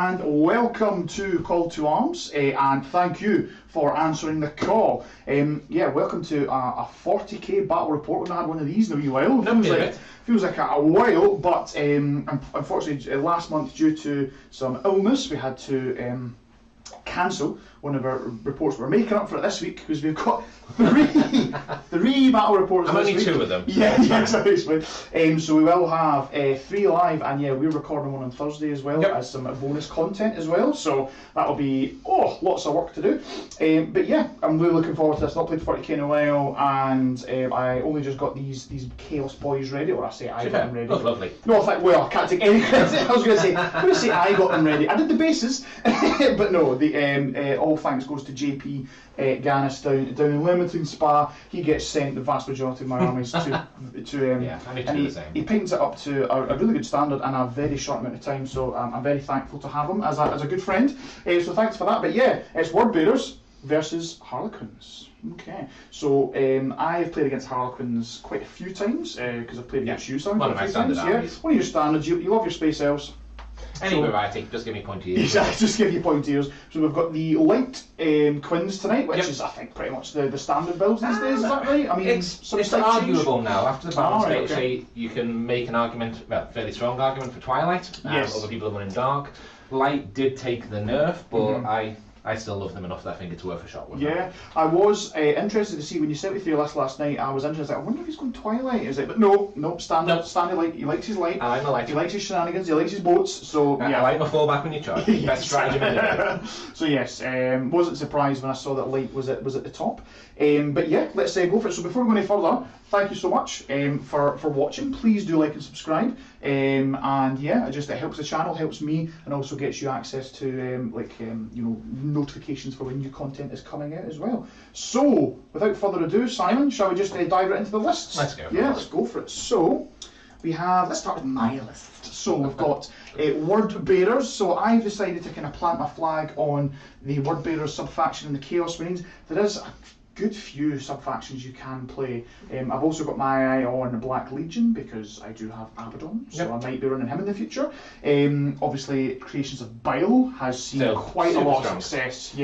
and welcome to Call to Arms, and thank you for answering the call. Welcome to a 40k battle report. We've not had one of these in a wee while. Feels like a while, but unfortunately last month, due to some illness, we had to cancel one of our reports. We're making up for it this week because we've got three battle reports. I'm only two of them. Yeah, exactly. So we will have 3 live, and yeah, we're recording one on Thursday as well, as some bonus content as well. So that'll be lots of work to do. But yeah, I'm really looking forward to this. Not played 40k in a while, and I only just got these Chaos boys ready, or I say I got them ready. Oh, lovely. No, I can't take any credit. I was going to say I got them ready. I did the bases, but no, the all thanks goes to JP Gannis down in Leamington Spa. He gets sent the vast majority of my armies to and he paints it up to a really good standard in a very short amount of time. So I'm very thankful to have him as a good friend. So thanks for that. But yeah, it's Word Bearers versus Harlequins. Okay, so I've played against Harlequins quite a few times because I've played against you, Simon. One of my standard armies. One of your standards. You love your space elves. Any variety, just give me pointy ears. Exactly, just give you pointy ears. So we've got the light Quins tonight, which is, I think, pretty much the standard builds these days, is that right? I mean, it's arguable now. After the balance state, you can make an argument, fairly strong argument for Twilight. Yes. Other people are running Dark. Light did take the nerf, but I still love them enough that I think it's worth a shot with them. I was interested to see when you sent me through your list last night. I was interested. I wonder if he's going Twilight. Is it? But no, standard light. He likes his light. I like my light. He likes his shenanigans. He likes his boats. So I like my fallback when you charge. Best strategy in the So yes, wasn't surprised when I saw that light was at the top. But yeah, let's go for it. So before we go any further, thank you so much for watching. Please do like and subscribe. And yeah, it helps the channel, helps me, and also gets you access to notifications for when new content is coming out as well. So without further ado, Simon, shall we just dive right into the lists? Let's go. Yeah, let's go for it. So we have, let's start with my list. So we've got Word Bearers. So I've decided to kind of plant my flag on the Word Bearers sub-faction in the Chaos Marines. There is a good few sub-factions you can play. I've also got my eye on Black Legion because I do have Abaddon, so I might be running him in the future. Obviously, Creations of Bile has seen quite a lot of success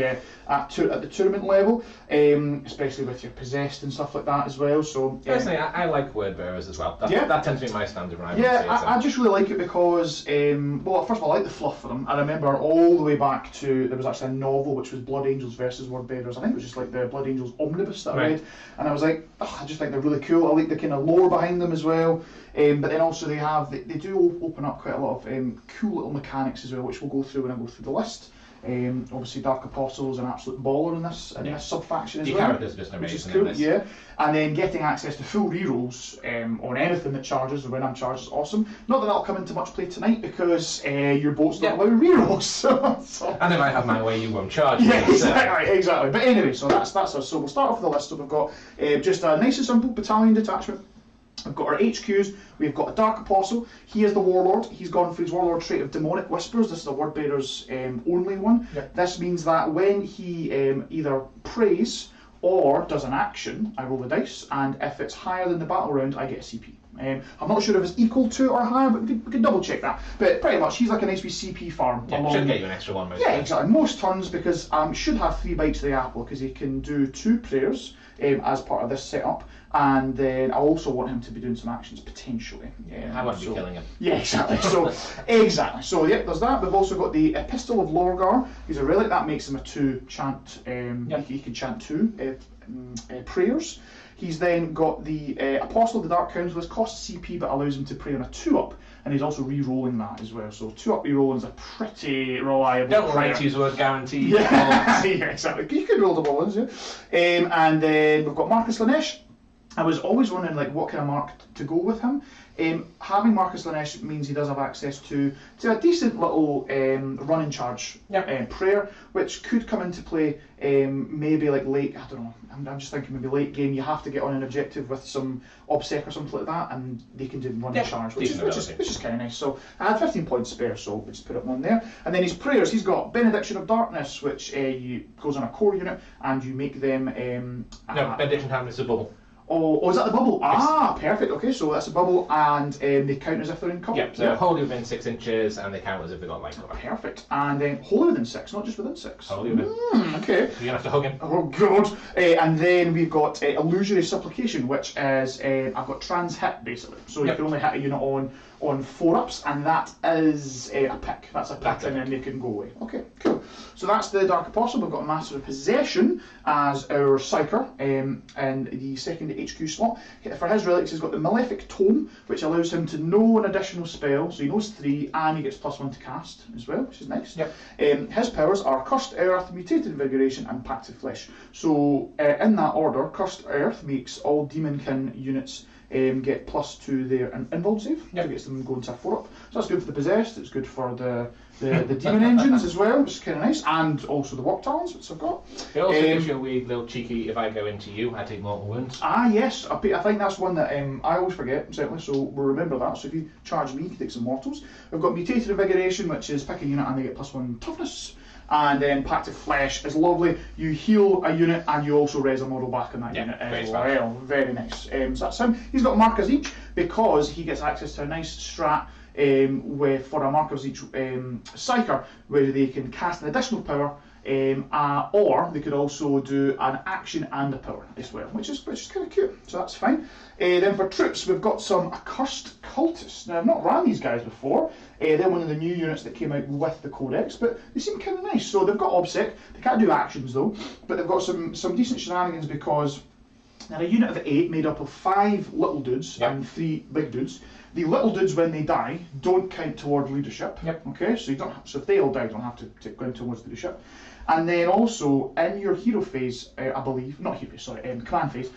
at the tournament level, especially with your Possessed and stuff like that as well. So personally, I like Word Bearers as well. That tends to be my standard when I just really like it because, well, first of all, I like the fluff for them. I remember all the way back to, there was actually a novel which was Blood Angels versus Word Bearers. I think it was just like the Blood Angels omnibus that I read, and I was like, I just think they're really cool. I like the kind of lore behind them as well. But then also they do open up quite a lot of cool little mechanics as well, which we'll go through when I go through the list. Obviously Dark Apostle's an absolute baller in this sub-faction as well. The characters are just amazing, which is cool, and then getting access to full rerolls on anything that charges, or when I'm charged, is awesome. Not that that'll come into much play tonight because your boats don't allow rerolls. So. And if I have my way, you won't charge. Yeah, exactly. But anyway, so that's us. So we'll start off with the list. So we've got just a nice and simple battalion detachment. We've got our HQs, we've got a Dark Apostle, he is the Warlord, he's gone for his Warlord trait of Demonic Whispers. This is a Word Bearer's only one. This means that when he either prays or does an action, I roll the dice, and if it's higher than the battle round, I get a CP. I'm not sure if it's equal to or higher, but we can double check that. But pretty much, he's like a nice wee CP farm. Should get you an extra one most times. Exactly. Most turns, because should have 3 bites of the apple, because he can do 2 prayers as part of this setup, and then I also want him to be doing some actions potentially. I want to be killing him. Yeah, exactly. So there's that. We've also got the Epistle of Lorgar. He's a relic that makes him a 2 chant. He can chant 2 prayers. He's then got the Apostle of the Dark Council. This costs CP but allows him to pray on a 2-up, and he's also re-rolling that as well. So 2-up re-rolling is a pretty reliable. Don't write his word guaranteed. Yeah, exactly. You could roll the ball, and then we've got Marcus Lanesh. I was always wondering what kind of mark to go with him. Having Marcus Lanesh means he does have access to a decent little run and charge prayer, which could come into play maybe late, I don't know, I'm just thinking maybe late game. You have to get on an objective with some obsec or something like that, and they can do run and charge, which is kind of nice. So I had 15 points spare, so we just put it on there. And then his prayers, he's got Benediction of Darkness, which goes on a core unit, and you make them... Benediction Darkness is a bubble. Oh, is that the bubble? Ah, perfect. Okay, so that's a bubble, and they count as if they're in cover. Yep, so wholly within 6 inches, and they count as if they've got light cover. Perfect. And then wholly within 6, not just within 6. Wholly within. Okay. You're gonna have to hug him. Oh god. And then we've got illusory supplication, which is I've got trans hit basically. So you can only hit a unit on 4-ups, and that is a pick. That's a pick, and then they can go away. Okay, cool. So that's the Dark Apostle. We've got a Master of Possession as our Psyker in the second HQ slot. For his relics, he's got the Malefic Tome, which allows him to know an additional spell. So he knows 3, and he gets +1 to cast as well, which is nice. Yep. His powers are Cursed Earth, Mutated Invigoration, and Pact of Flesh. So in that order, Cursed Earth makes all Demonkin units get +2 their invuln save. Yep. So it gets them going to a 4-up. So that's good for the Possessed, it's good for the Demon Engines as well, which is kind of nice, and also the Warp Talons, which I've got. It also gives you a wee little cheeky, if I go into you, I take mortal wounds. Ah yes, I think that's one that I always forget, certainly, so we'll remember that. So if you charge me, you can take some mortals. We've got Mutated Invigoration, which is pick a unit and they get +1 toughness. And then Pact of Flesh is lovely. You heal a unit and you also res a model back on that unit as well. Very nice. So that's him. He's got markers each because he gets access to a nice strat for a markers each Psyker, where they can cast an additional power, or they could also do an action and a power as well, which is kind of cute. So that's fine. Then for troops, we've got some Accursed Cultists. Now I've not ran these guys before. They're one of the new units that came out with the Codex, but they seem kind of nice. So they've got OBSEC. They can't do actions though, but they've got some decent shenanigans because they're a unit of 8 made up of 5 little dudes and 3 big dudes. The little dudes, when they die, don't count toward leadership. Okay, so you don't. So if they all die, you don't have to go towards leadership. And then also in your hero phase, I believe, not hero phase, sorry, command phase,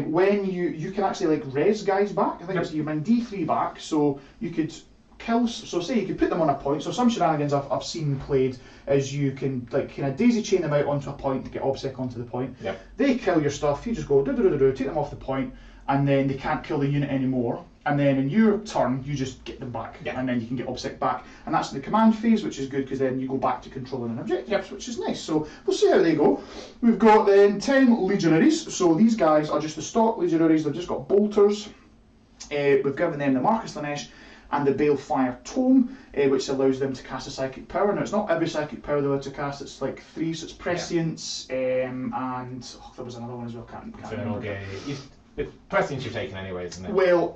when you can actually like res guys back. I think it's you bring D3 back, so you could kill. So say you could put them on a point. So some shenanigans I've seen played is you can like kind of daisy chain them out onto a point to get OBSEC onto the point. They kill your stuff. You just go take them off the point, and then they can't kill the unit anymore. And then in your turn, you just get them back, and then you can get OBSEC back. And that's the command phase, which is good because then you go back to controlling an objective, which is nice. So we'll see how they go. We've got then 10 Legionaries. So these guys are just the stock Legionaries. They've just got bolters. We've given them the Marcus Lanesh and the Balefire Tome, which allows them to cast a psychic power. Now it's not every psychic power they're allowed to cast, it's like 3, so it's Prescience, and there was another one as well, can't remember. Prescience you've taken anyway, isn't it? Well,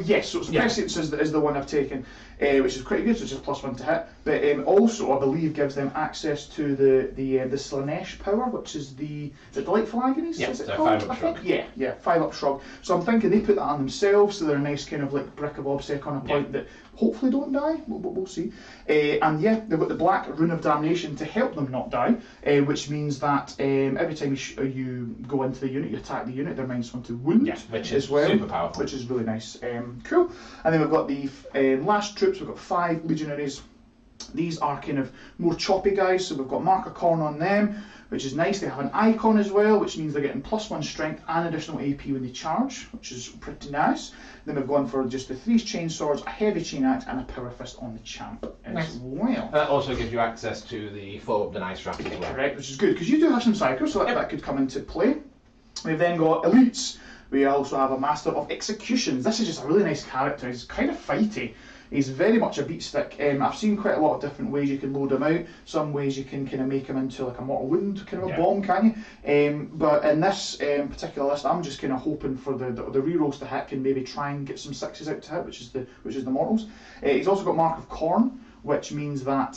yes, so Prescience is the one I've taken, which is pretty good, so it's just +1 to hit. But also, I believe, gives them access to the Slanesh power, which is the Delightful Agonies, is it called? 5-up shrug. Yeah, 5-up shrug. So I'm thinking they put that on themselves, so they're a nice kind of like brick of OBSEC on a point that hopefully don't die. We'll see. And yeah, they've got the Black Rune of Damnation to help them not die, which means that every time you go into the unit, you attack the unit, they're -1 to wound. Which is super powerful. Which is really nice. Cool. And then we've got the last troops. We've got 5 Legionaries. These are kind of more choppy guys, so we've got Marker Corn on them, which is nice. They have an icon as well, which means they're getting +1 strength and additional AP when they charge, which is pretty nice. Then we've gone for just the 3 chain swords, a heavy chain axe, and a power fist on the champ as well. That also gives you access to the 4-up deny strat as well. Correct, which is good, because you do have some psychers, so that could come into play. We've then got elites. We also have a Master of Executions. This is just a really nice character. He's kind of fighty. He's very much a beat stick. I've seen quite a lot of different ways you can load him out. Some ways you can kind of make him into like a mortal wound kind of a bomb, can you? But in this particular list, I'm just kind of hoping for the rerolls to hit can maybe try and get some 6s out to hit, which is the mortals. He's also got Mark of Corn, which means that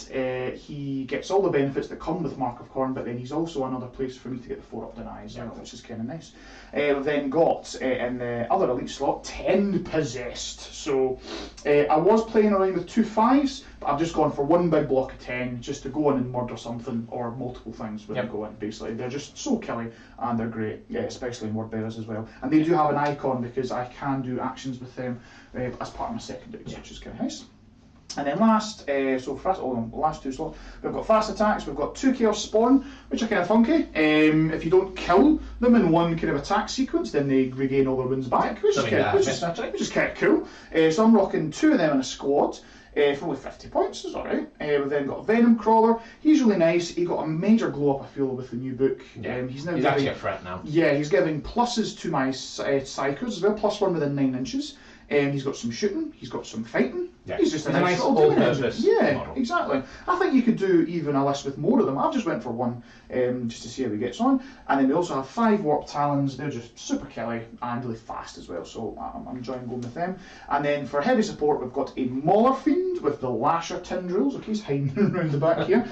he gets all the benefits that come with Mark of Corn, but then he's also another place for me to get the 4-up denies, which is kind of nice. We've then got, in the other elite slot, 10 Possessed. So I was playing around with 2 5s, but I've just gone for one big block of 10, just to go in and murder something, or multiple things when they go in, basically. They're just so killy, and they're great, especially in Word Bearers as well. And they do have an icon, because I can do actions with them as part of my secondaries, which is kind of nice. And then last, last 2 slots, we've got fast attacks, we've got 2 Chaos Spawn, which are kind of funky. If you don't kill them in one kind of attack sequence, then they regain all their wounds back, which is kind of cool. So I'm rocking 2 of them in a squad. for only 50 points, is alright. We've then got a Venom Crawler. He's really nice. He got a major glow up, I feel, with the new book. Yeah. He's actually a threat now. Yeah, he's giving pluses to my Psychers as well, +1 within 9 inches. He's got some shooting, he's got some fighting. Yeah. He's just a nice all-purpose Yeah, model. exactly. I think you could do even a list with more of them. I've just went for one, just to see how he gets on. And then we also have 5 Warp Talons. They're just super killy and really fast as well, so I'm enjoying going with them. And then for heavy support, we've got a Mauler Fiend with the Lasher Tendrils. Okay, he's hiding around the back here.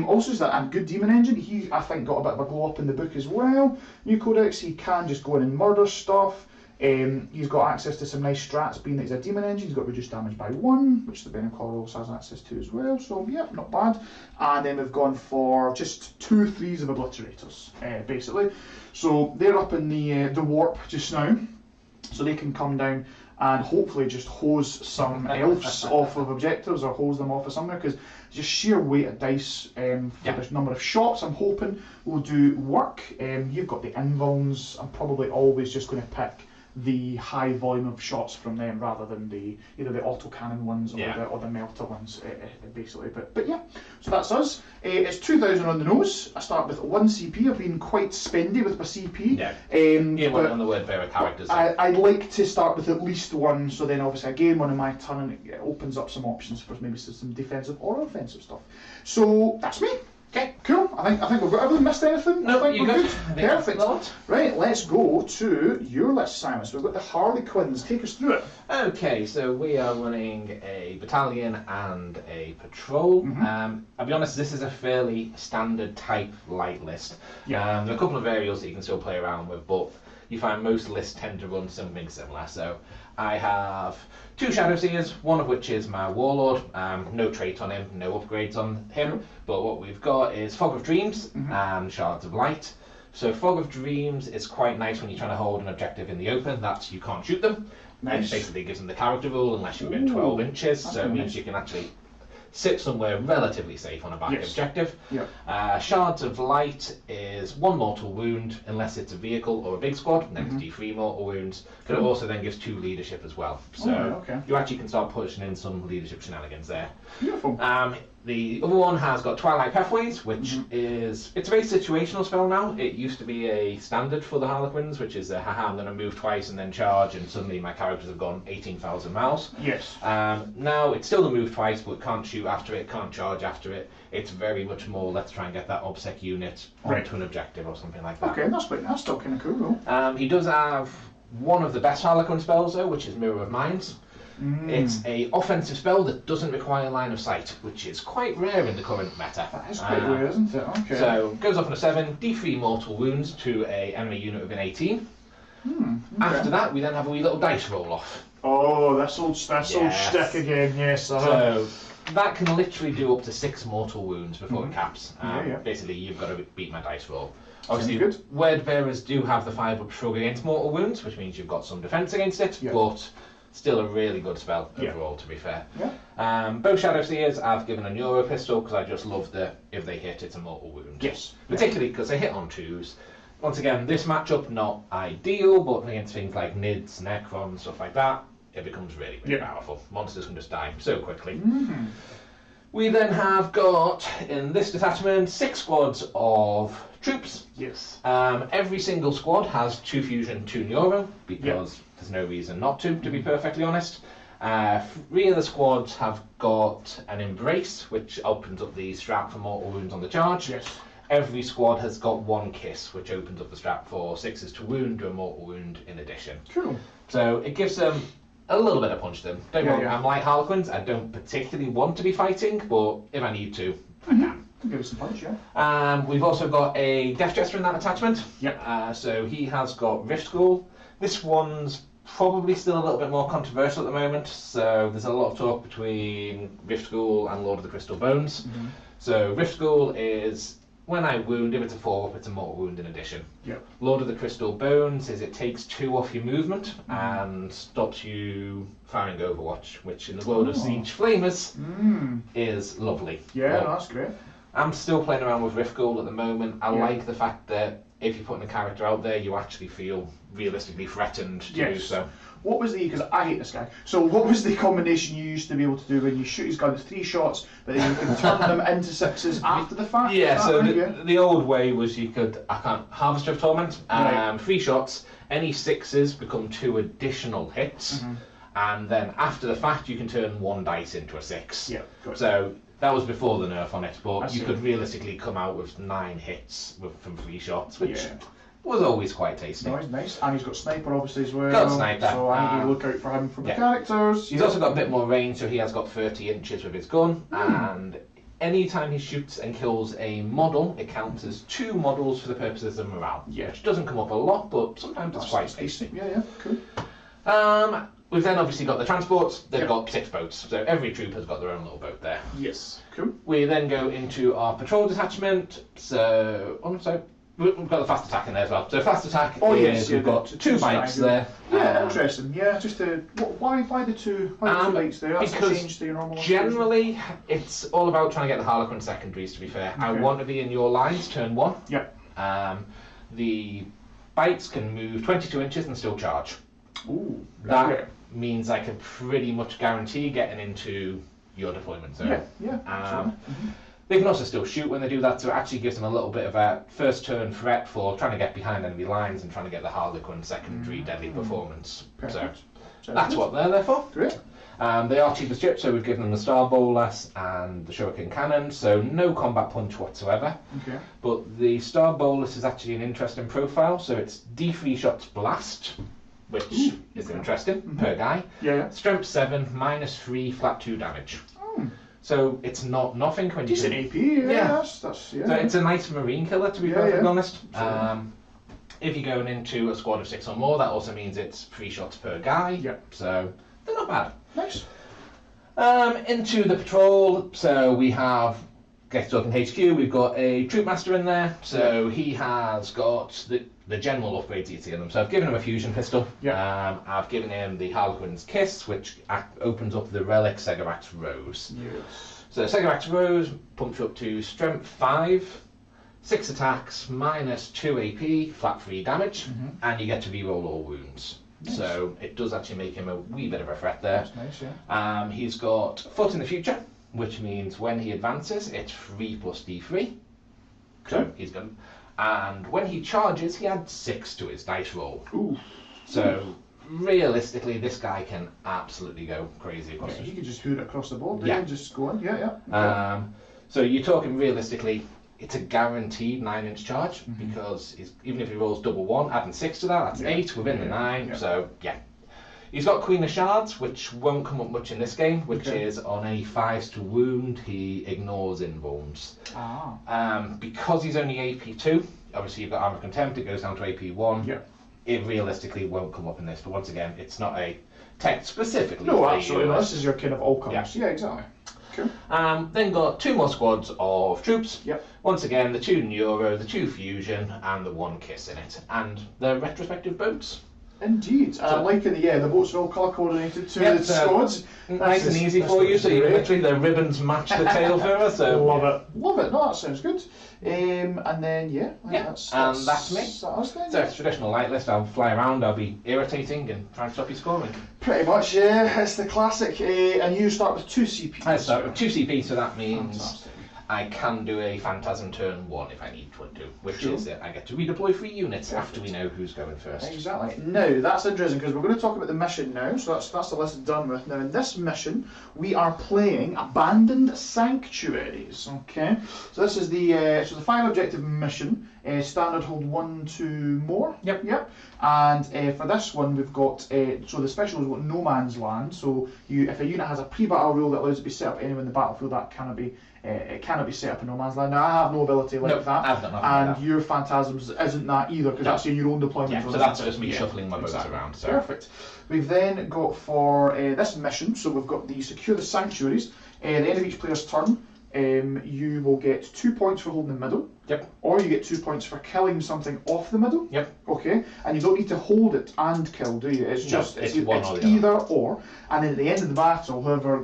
Also, is that a good Demon Engine. He, I think, got a bit of a glow up in the book as well. New Codex, he can just go in and murder stuff. He's got access to some nice strats, being that he's a Demon Engine. He's got reduced damage by 1, which the Venom Crawler also has access to as well, so yeah, not bad. And then we've gone for just 2 3s of Obliterators, basically. So they're up in the warp just now, so they can come down and hopefully just hose some elves off of objectives, or hose them off of somewhere, because just sheer weight of dice for this number of shots, I'm hoping will do work. You've got the invulns. I'm probably always just going to pick the high volume of shots from them rather than either the autocannon ones or the melter ones, basically. But yeah, so that's us. It's 2,000 on the nose. I start with 1 CP. I've been quite spendy with my CP. Yeah. One on the word bearer characters. I'd like to start with at least 1, so then obviously I gain 1 in my turn, and it opens up some options for maybe some defensive or offensive stuff. So that's me. Okay, cool. I think we've got everything. Missed anything? No, I think you're we're good. Perfect. Right, let's go to your list, Simon. So we've got the Harlequins. Take us through it. Okay, so we are running a battalion and a patrol. I'll be honest, this is a fairly standard type light list. There are a couple of variables that you can still play around with, but you find most lists tend to run something similar. So I have 2 Shadow Seers, one of which is my Warlord. No trait on him, no upgrades on him, but what we've got is Fog of Dreams and Shards of Light. So Fog of Dreams is quite nice when you're trying to hold an objective in the open. That's you can't shoot them. Nice. It basically gives them the character rule unless you're within 12 inches, so it means you can actually sit somewhere relatively safe on a back objective. Shards of Light is 1 mortal wound unless it's a vehicle or a big squad, and then it's D3 mortal wounds. But it also then gives 2 leadership as well. So you actually can start pushing in some leadership shenanigans there. Beautiful. The other one has got Twilight Pathways, which it's a very situational spell now. It used to be a standard for the Harlequins, which is haha, I'm going to move twice and then charge, and suddenly my characters have gone 18,000 miles. Yes. Now it's still a move twice, but can't shoot after it, can't charge after it. It's very much more let's try and get that OBSEC unit onto an objective or something like that. Okay, that's still kind of cool though. He does have one of the best Harlequin spells though, which is Mirror of Minds. It's a offensive spell that doesn't require line of sight, which is quite rare in the current meta. That is quite rare, isn't it? Okay. So goes off on a 7, D3 mortal wounds to a enemy unit within 18. After that, we then have a wee little dice roll off. Oh, that's old shtick again. Yes. So that can literally do up to 6 mortal wounds before it caps. Basically, you've got to beat my dice roll. Obviously, word bearers do have the 5-up shrug against mortal wounds, which means you've got some defense against it, but still a really good spell overall, to be fair. Both Shadow Seers I've given a Neuro Pistol because I just love the if they hit, it's a mortal wound. Yes. Particularly because they hit on 2s. Once again, this matchup not ideal, but against things like Nids, Necrons, stuff like that, it becomes really, really powerful. Monsters can just die so quickly. We then have got, in this detachment, 6 squads of troops. Yes. Every single squad has 2 fusion, 2 neuro, because there's no reason not to be perfectly honest. 3 of the squads have got an embrace, which opens up the strap for mortal wounds on the charge. Yes. Every squad has got 1 kiss, which opens up the strap for 6s to wound to a mortal wound in addition. Cool. So it gives them a little bit of punch to them. Don't get me wrong, I'm like Harlequins, I don't particularly want to be fighting, but if I need to, I can. Give us some punch, We've also got a Death Jester in that attachment. So he has got Rift School. This one's probably still a little bit more controversial at the moment, so there's a lot of talk between Rift School and Lord of the Crystal Bones. So Rift School is, when I wound, if it's a 4-up, it's a mortal wound in addition. Lord of the Crystal Bones is it takes 2 off your movement and stops you firing Overwatch, which in the world of Siege Flamers is lovely. That's great. I'm still playing around with Rift School at the moment. I like the fact that if you're putting a character out there, you actually feel realistically threatened to do so. What was the, because I hate this guy, so what was the combination you used to be able to do when you shoot his gun? It's 3 shots, but then you can turn them into 6s after the fact? Yeah, so the old way was you could, Harvester of Torment, 3 shots, any 6s become 2 additional hits, and then after the fact you can turn 1 dice into a 6. Yeah, good. So that was before the nerf on it, but you could realistically come out with 9 hits from 3 shots, which was always quite tasty. Nice. And he's got sniper obviously as well. Got sniper. So I need to look out for him from the characters. He's also got a bit more range, so he has got 30 inches with his gun, and anytime he shoots and kills a model, it counts as 2 models for the purposes of morale. Yeah. Which doesn't come up a lot, but sometimes it's quite tasty. Yeah, cool. We've then obviously got the transports. They've got 6 boats, so every troop has got their own little boat there. Yes, cool. We then go into our patrol detachment. So, we've got the fast attack in there as well. So fast attack we've got 2 bikes there. Yeah, interesting. Yeah, just why the 2 bikes there? That's a change to your normal. Generally, it's all about trying to get the Harlequin secondaries. To be fair, I want to be in your lines turn 1. Yep. The bikes can move 22 inches and still charge. Ooh, that means I can pretty much guarantee getting into your deployment zone. They can also still shoot when they do that, so it actually gives them a little bit of a first turn threat for trying to get behind enemy lines and trying to get the Harlequin secondary deadly performance. Perfect. So that's what they're there for. Great. They are cheap as chips, so we've given them the Star Bolus and the Shuriken Cannon, so no combat punch whatsoever. Okay. But the Star Bolus is actually an interesting profile, so it's D3 shots blast, which is interesting per guy. Strength 7, -3, flat 2 damage. So it's not nothing when you decent AP. So it's a nice marine killer, to be perfectly honest. If you're going into a squad of 6 or more, that also means it's 3 shots per guy. So they're not bad. Nice. Into the patrol, so we have, get talking HQ, we've got a troop master in there. So he has got the general upgrades you see in them. So I've given him a fusion pistol. I've given him the Harlequin's Kiss, which opens up the relic Segarax Rose. So Segarax Rose pumps you up to strength 5, 6 attacks, -2 AP, flat 3 damage, and you get to reroll all wounds. So it does actually make him a wee bit of a threat there. That's nice, he's got Foot in the Future, which means when he advances, it's 3 + D3. So he's going. And when he charges, he adds 6 to his dice roll. So realistically, this guy can absolutely go crazy across the board. He can just hoot it across the board, just go on, So you're talking realistically, it's a guaranteed 9-inch charge, because even if he rolls double 1, adding 6 to that, that's 8 within the 9. So he's got Queen of Shards, which won't come up much in this game, which is on a 5s to wound, he ignores invulns. Because he's only AP2, obviously you've got Armor of Contempt, it goes down to AP1. It realistically won't come up in this, but once again, it's not a tech specifically. No, absolutely. This is your kind of all comers. Yeah, exactly. Cool. Then got 2 more squads of troops. Once again, the 2 Neuro, the 2 Fusion, and the 1 Kiss in it, and the retrospective boats. Indeed, liking the boats are all colour coordinated to the squads. Nice and easy for you, so you literally the ribbons match the tail further. So love it. No, that sounds good. And then that's me. So it's traditional light list. I'll fly around. I'll be irritating and try and stop you scoring. Pretty much, yeah. It's the classic. And you start with 2 CP. I start with 2 CP, so that means I can do a Phantasm turn 1 if I need to, which is that I get to redeploy 3 units after we know who's going first. Exactly. Now, that's interesting because we're going to talk about the mission now, so that's the list done with. Now, in this mission, we are playing Abandoned Sanctuaries, okay? So this is the 5-objective mission, standard hold 1, 2 more. Yep. And for this one, we've got, so the special is what No Man's Land, so if a unit has a pre-battle rule that allows it to be set up anywhere in the battlefield, that cannot be it cannot be set up in No Man's Land. Now, I have no ability like that. I've got nothing and like that. your Phantasms isn't that either, because that's in your own deployment. So that's just me shuffling my boats around. So. Perfect. We've then got for this mission, so we've got the Secure the Sanctuaries. At the end of each player's turn, you will get 2 points for holding the middle. Yep. Or you get 2 points for killing something off the middle. Yep. Okay. And you don't need to hold it and kill, do you? It's just it's either or. And then at the end of the battle, whoever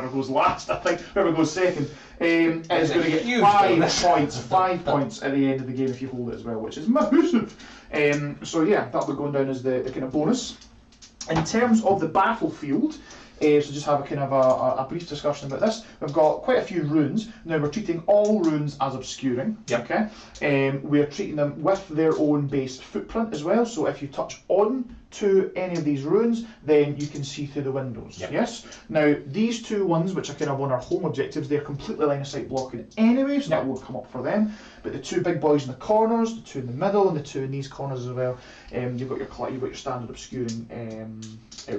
goes last, I think, whoever goes second, is going to get 5 points. 5 points at the end of the game if you hold it as well, which is massive. So yeah, that'll be going down as the kind of bonus. In terms of the battlefield, so just have a kind of a brief discussion about this. We've got quite a few runes. Now we're treating all runes as obscuring. Yep. Okay. We're treating them with their own base footprint as well. So if you touch on to any of these runes, then you can see through the windows. Yep. Yes. Now these two ones, which are kind of on our home objectives, they're completely line of sight blocking anyway, so that won't come up for them. But the two big boys in the corners, the two in the middle, and the two in these corners as well, you've got your standard obscuring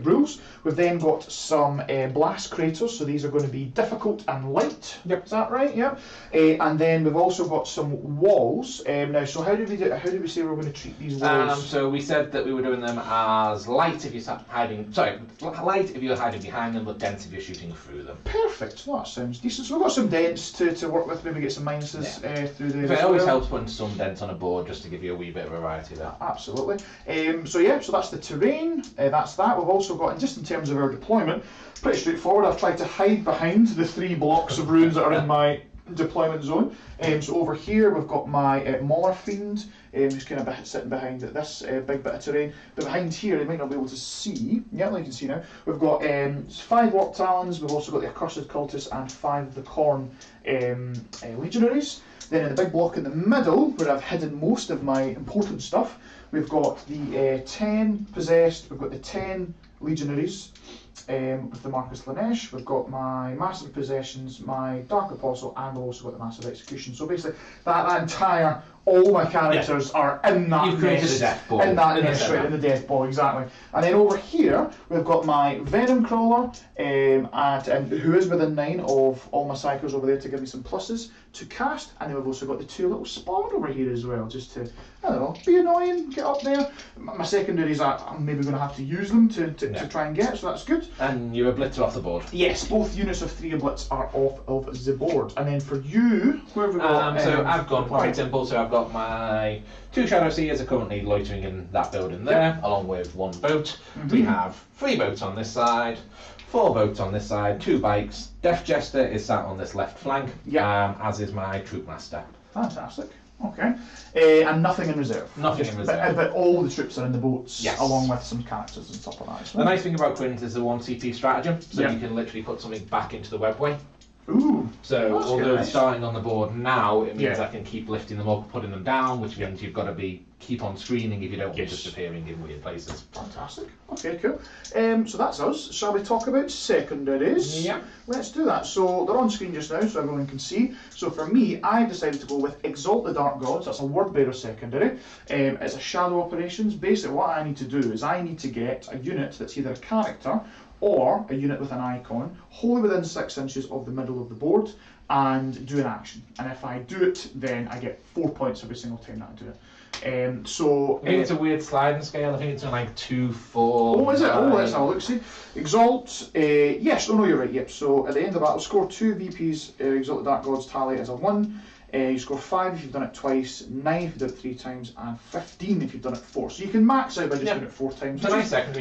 rules. We've then got some blast craters, so these are going to be difficult and light. Yep. Is that right? Yep. And then we've also got some walls. Now, so how did we say we were going to treat these walls? So we said that we were doing them as light if you're hiding. Sorry, light if you're hiding behind them, but dense if you're shooting through them. Perfect. Well, that sounds decent. So we've got some dents to work with. Maybe get some minuses through there. It always helps putting some dents on a board just to give you a wee bit of variety there. Absolutely. So yeah, so that's the terrain. That's that. We've also got, just in terms of our deployment, pretty straightforward. I've tried to hide behind the 3 blocks of runes that are in my deployment zone. So over here we've got my Mauler Fiend, just kind of sitting behind this big bit of terrain. But behind here, you might not be able to see. Yeah, like you can see now. We've got 5 Warp Talons. We've also got the Accursed Cultists and 5 of the Khorne Legionaries. Then in the big block in the middle, where I've hidden most of my important stuff, we've got the 10 Possessed. We've got the 10 Legionaries. With the Marcus Lanesh, we've got my Massive Possessions, my Dark Apostle, and we've also got the Massive Execution. So basically, that entire, all my characters are in that You've created a death ball. in that nest, right, in the death ball, exactly. And then over here, we've got my Venom Crawler, and who is within 9 of all my cycles over there to give me some pluses to cast. And then we've also got the 2 little spawn over here as well, just to, I don't know, be annoying, get up there. My secondaries, I'm maybe going to have to use them to try and get, so that's good. And you're a blitzer off the board. Yes, both units of 3 Blitz are off of the board. And then for you, where have we got? So I've gone quite simple. So I've got my 2 Shadow Seers are currently loitering in that building there, along with 1 boat. We have 3 boats on this side, 4 boats on this side, 2 bikes. Death Jester is sat on this left flank, as is my Troop Master. Fantastic. Okay. And nothing in reserve. Nothing in reserve. But all the troops are in the boats, yes, along with some characters and stuff like that. The nice thing about Quins is the 1 CP stratagem, so you can literally put something back into the webway. Ooh. So although nice. it's starting on the board now, it means I can keep lifting them up, putting them down, which means you've got to keep on screening if you don't want just appearing in weird places. Fantastic. Okay, cool. So that's us. Shall we talk about secondaries? Yeah. Let's do that. So they're on screen just now, so everyone can see. So for me, I decided to go with Exalt the Dark Gods. That's a word bearer secondary. It's a shadow operations. Basically, what I need to do is I need to get a unit that's either a character or a unit with an icon wholly within 6 inches of the middle of the board and do an action. And if I do it, then I get 4 points every single time that I do it. I think it's a weird sliding scale. I think it's like 2, 4. Oh, is it? Oh, let's have a look. See, Exalt. Yes. Oh no, you're right. Yep. So at the end of the battle, score 2 VPs. Exalt the Dark Gods tally as a 1. You score 5 if you've done it twice, 9 if you've done it 3 times, and 15 if you've done it 4. So you can max out by just doing it 4 times.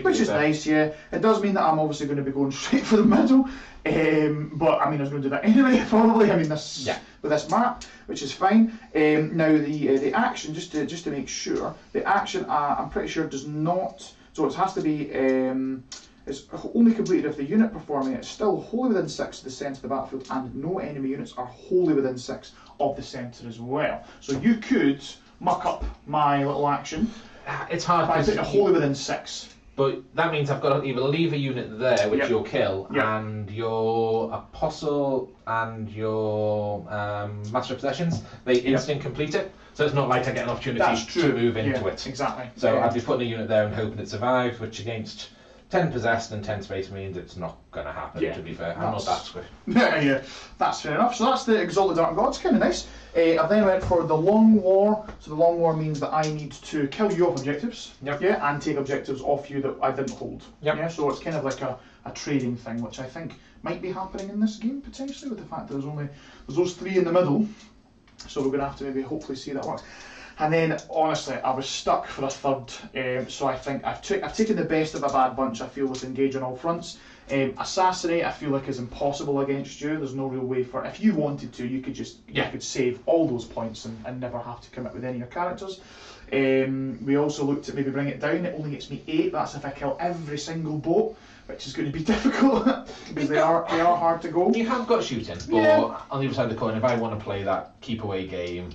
Which is nice, yeah. It does mean that I'm obviously going to be going straight for the middle, but I mean I was going to do that anyway, probably. I mean this with this map, which is fine. Now the action, just to make sure, the action I'm pretty sure does not. So it has to be. It's only completed if the unit performing it is still wholly within 6 of the centre of the battlefield and no enemy units are wholly within 6 of the centre as well. So you could muck up my little action. It's hard by putting it wholly within 6. But that means I've got to either leave a unit there, which you'll kill, and your Apostle and your Master of Possessions, they instant complete it. So it's not like I get an opportunity to move into it. Exactly. So I'd be putting a unit there and hoping it survives, which against 10 Possessed and 10 Space Marines, it's not going to happen, to be fair. I'm not that swift. Yeah, that's fair enough. So that's the Exalted Dark Gods, kind of nice. I then went for the Long War. So the Long War means that I need to kill you off objectives, and take objectives off you that I didn't hold. Yeah, so it's kind of like a trading thing, which I think might be happening in this game potentially, with the fact that there's those 3 in the middle. So we're going to have to maybe hopefully see that works. And then, honestly, I was stuck for a third, so I think I've taken the best of a bad bunch, I feel, with Engage on all fronts. Assassinate, I feel like, is impossible against you. There's no real way for, if you wanted to, you could just you could save all those points and never have to commit with any of your characters. We also looked at maybe bring it down. It only gets me 8. That's if I kill every single boat, which is going to be difficult because they are hard to go. You have got shooting, but on the other side of the coin, if I want to play that keep away game,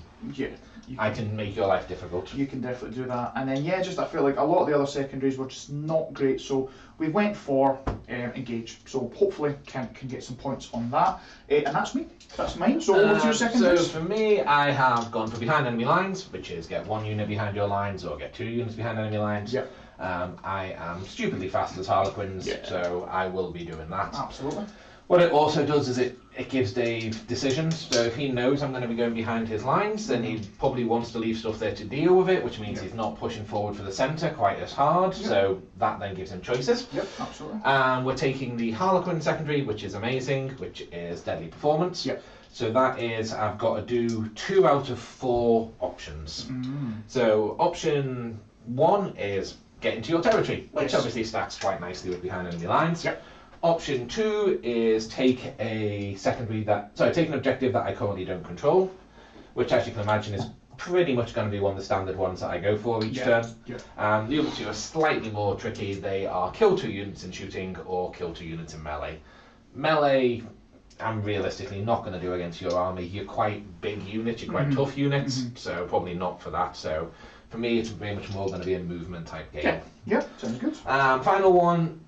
I can make your life difficult. You can definitely do that. And then just I feel like a lot of the other secondaries were just not great, so we went for Engage. So hopefully can get some points on that. And that's me. That's mine. So what's your secondaries? So for me, I have gone for behind enemy lines, which is get 1 unit behind your lines or get 2 units behind enemy lines. Yep. I am stupidly fast as Harlequins, so I will be doing that. Absolutely. What it also does is it gives Dave decisions. So if he knows I'm going to be going behind his lines, then he probably wants to leave stuff there to deal with it, which means he's not pushing forward for the centre quite as hard. So that then gives him choices. Yep, absolutely. And we're taking the Harlequin secondary, which is amazing, which is deadly performance. Yep. So that is, I've got to do 2 out of 4 options. So option 1 is get into your territory, which obviously stacks quite nicely with behind enemy lines. Yep. Option 2 is take a take an objective that I currently don't control, which as you can imagine is pretty much going to be one of the standard ones that I go for each turn. The other 2 are slightly more tricky. They are kill 2 units in shooting or kill 2 units in melee. Melee, I'm realistically not going to do against your army. You're quite big units, you're quite tough units, so probably not for that. So for me, it's very much more going to be a movement type game. Yeah, sounds good. Final one.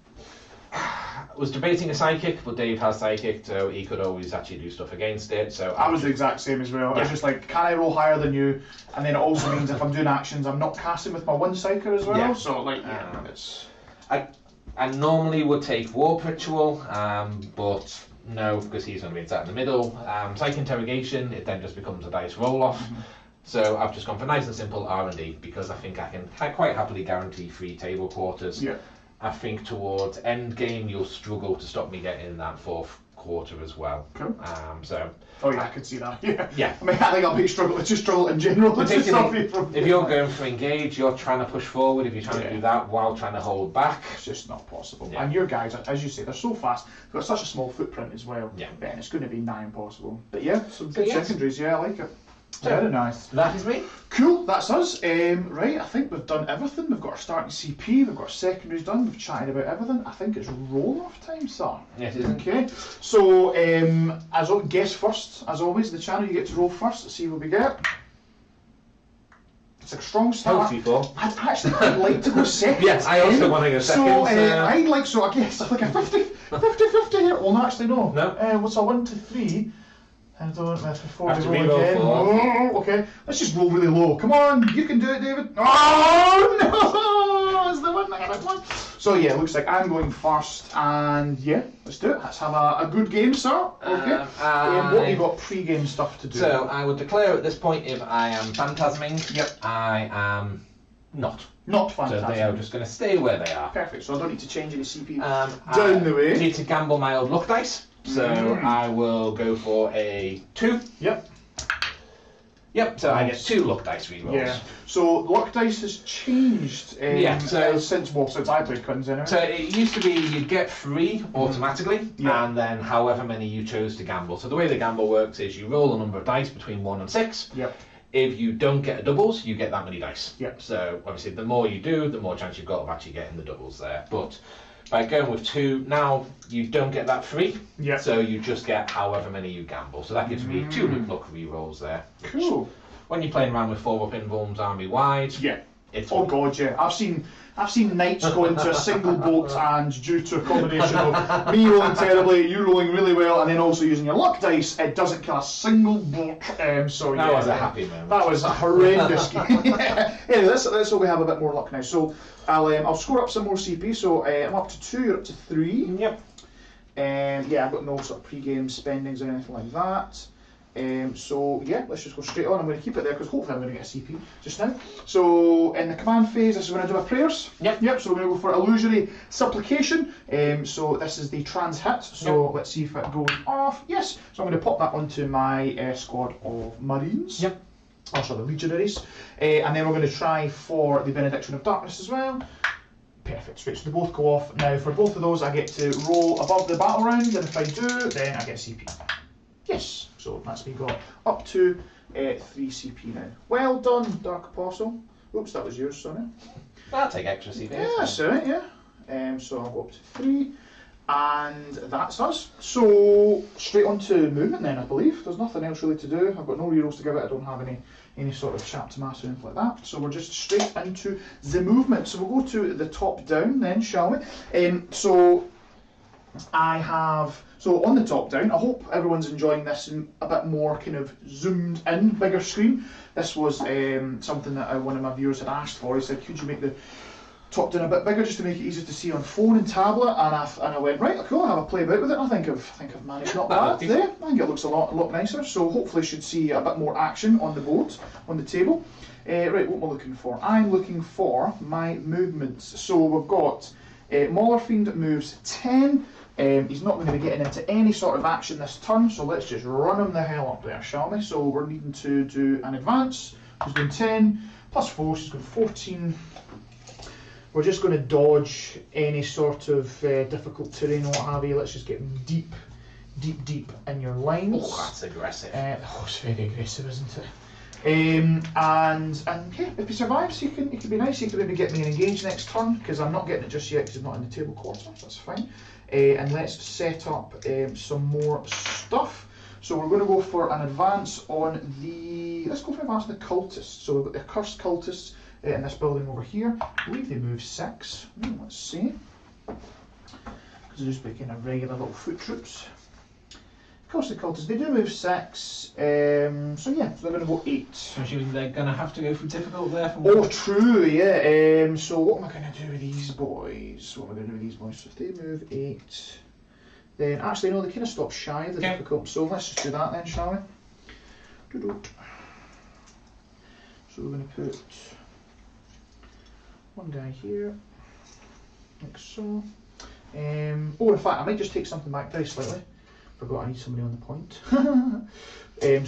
Was debating a psychic, but Dave has psychic, so he could always actually do stuff against it. So I was the exact same as well. I was just like, can I roll higher than you? And then it also means if I'm doing actions, I'm not casting with my 1 psyker as well. So like, it's. I normally would take Warp Ritual, but no, because he's going to be sat in the middle. Psychic Interrogation, it then just becomes a dice roll off. So I've just gone for nice and simple R&D because I think I can quite happily guarantee 3 table quarters. I think towards end game you'll struggle to stop me getting that 4th quarter as well. Cool. I could see that. Yeah. I mean, I think I'll be struggle in general. If you're going for engage, you're trying to push forward. If you're trying to do that while trying to hold back, it's just not possible. And your guys, as you say, they're so fast. They've got such a small footprint as well. And it's going to be nigh impossible. But some good secondaries. I like it. So, very nice. That is me. Cool, that's us. Right, I think we've done everything. We've got our starting CP, we've got our secondaries done, we've chatted about everything. I think it's roll-off time, sir. Yes, it is. Okay, so guess first, as always, the channel you get to roll first. Let's see what we get. It's a strong start. I'd actually quite like to go second. Yes, I also want to go second. I guess like a 50-50 here. Well, no, actually no. No. What's a 1 to 3? And before we roll again. Oh, okay, let's just roll really low. Come on, you can do it, David. Oh no, it's the one I got one. So yeah, looks like I'm going first, and let's do it. Let's have a good game, sir. Okay. What have you got pre-game stuff to do? So I would declare at this point if I am phantasming. I am not. Not phantasming. So they are just going to stay where they are. Perfect. So I don't need to change any CP down the way. I need to gamble my old luck dice. So I will go for a 2. Yep, so I get 2 luck dice rerolls. Yeah. So luck dice has changed since I played Quins anyway. So it used to be you'd get 3 automatically, and then however many you chose to gamble. So the way the gamble works is you roll a number of dice between 1 and 6. If you don't get a doubles, you get that many dice. So obviously the more you do, the more chance you've got of actually getting the doubles there. But by going with 2, now you don't get that 3, so you just get however many you gamble. So that gives me 2 luck rerolls there. Cool. When you're playing around with 4-up invulns army wide, it's god, I've seen knights go into a single boat, and due to a combination of me rolling terribly, you rolling really well, and then also using your luck dice, it doesn't kill a single boat. That was a happy moment. That was a horrendous game. Anyway, let's hope we have a bit more luck now. So I'll score up some more CP. So I'm up to 2, you're up to 3. I've got no sort of pre-game spendings or anything like that. So yeah, let's just go straight on. I'm going to keep it there because hopefully I'm going to get a CP just now. So in the command phase, this is when I do my prayers. Yep. So we're going to go for illusory supplication. So this is the trans hit. So let's see if it goes off. Yes. So I'm going to pop that onto my squad of Marines. Yep. Also the Legionaries. And then we're going to try for the Benediction of Darkness as well. Perfect, straight, so they both go off. Now for both of those I get to roll above the battle round, and if I do, then I get CP. Yes, so that's me got up to 3 CP now. Well done, Dark Apostle. Oops, that was yours, sorry. I'll take extra CP. Yeah, that's alright, yeah. So I'll go up to 3, and that's us. So straight on to movement then, I believe. There's nothing else really to do. I've got no rerolls to give it, I don't have any sort of chapter master or anything like that. So we're just straight into the movement. So we'll go to the top down then, shall we? So I have, so on the top down, I hope everyone's enjoying this in a bit more kind of zoomed in, bigger screen. This was something that one of my viewers had asked for. He said, could you make the top down a bit bigger just to make it easier to see on phone and tablet? And I went, right, cool, I'll have a play about with it. I think I've managed not bad there. I think it looks a lot nicer. So hopefully should see a bit more action on the board, on the table. Right, what am I looking for? I'm looking for my movements. So we've got Maulerfiend moves 10. He's not going to be getting into any sort of action this turn, so let's just run him the hell up there, shall we? So we're needing to do an advance. He's going 10, plus 4, so he's going 14. We're just going to dodge any sort of difficult terrain or what have you. Let's just get deep in your lines. Oh, that's aggressive. It's very aggressive, isn't it? And yeah, if he survives, he can be nice. He can maybe get me an engage next turn because I'm not getting it just yet because he's not in the table quarter. That's fine. And let's set up some more stuff. So we're going to go for an advance on the. Let's go for an advance on the cultists. So we've got the accursed cultists in this building over here. I believe they move 6. Let's see. Because they're just kind of regular little foot troops. Of course, the cultists, they do move 6, so yeah, they're going to go 8. I'm assuming they're going to have to go for difficult there for more. Oh, true, yeah. So what am I going to do with these boys? So if they move 8, then actually, no, they kind of stop shy of the difficult. So let's just do that then, shall we? So we're going to put one guy here, like so. Oh, in fact, I might just take something back very slightly. Forgot I need somebody on the point.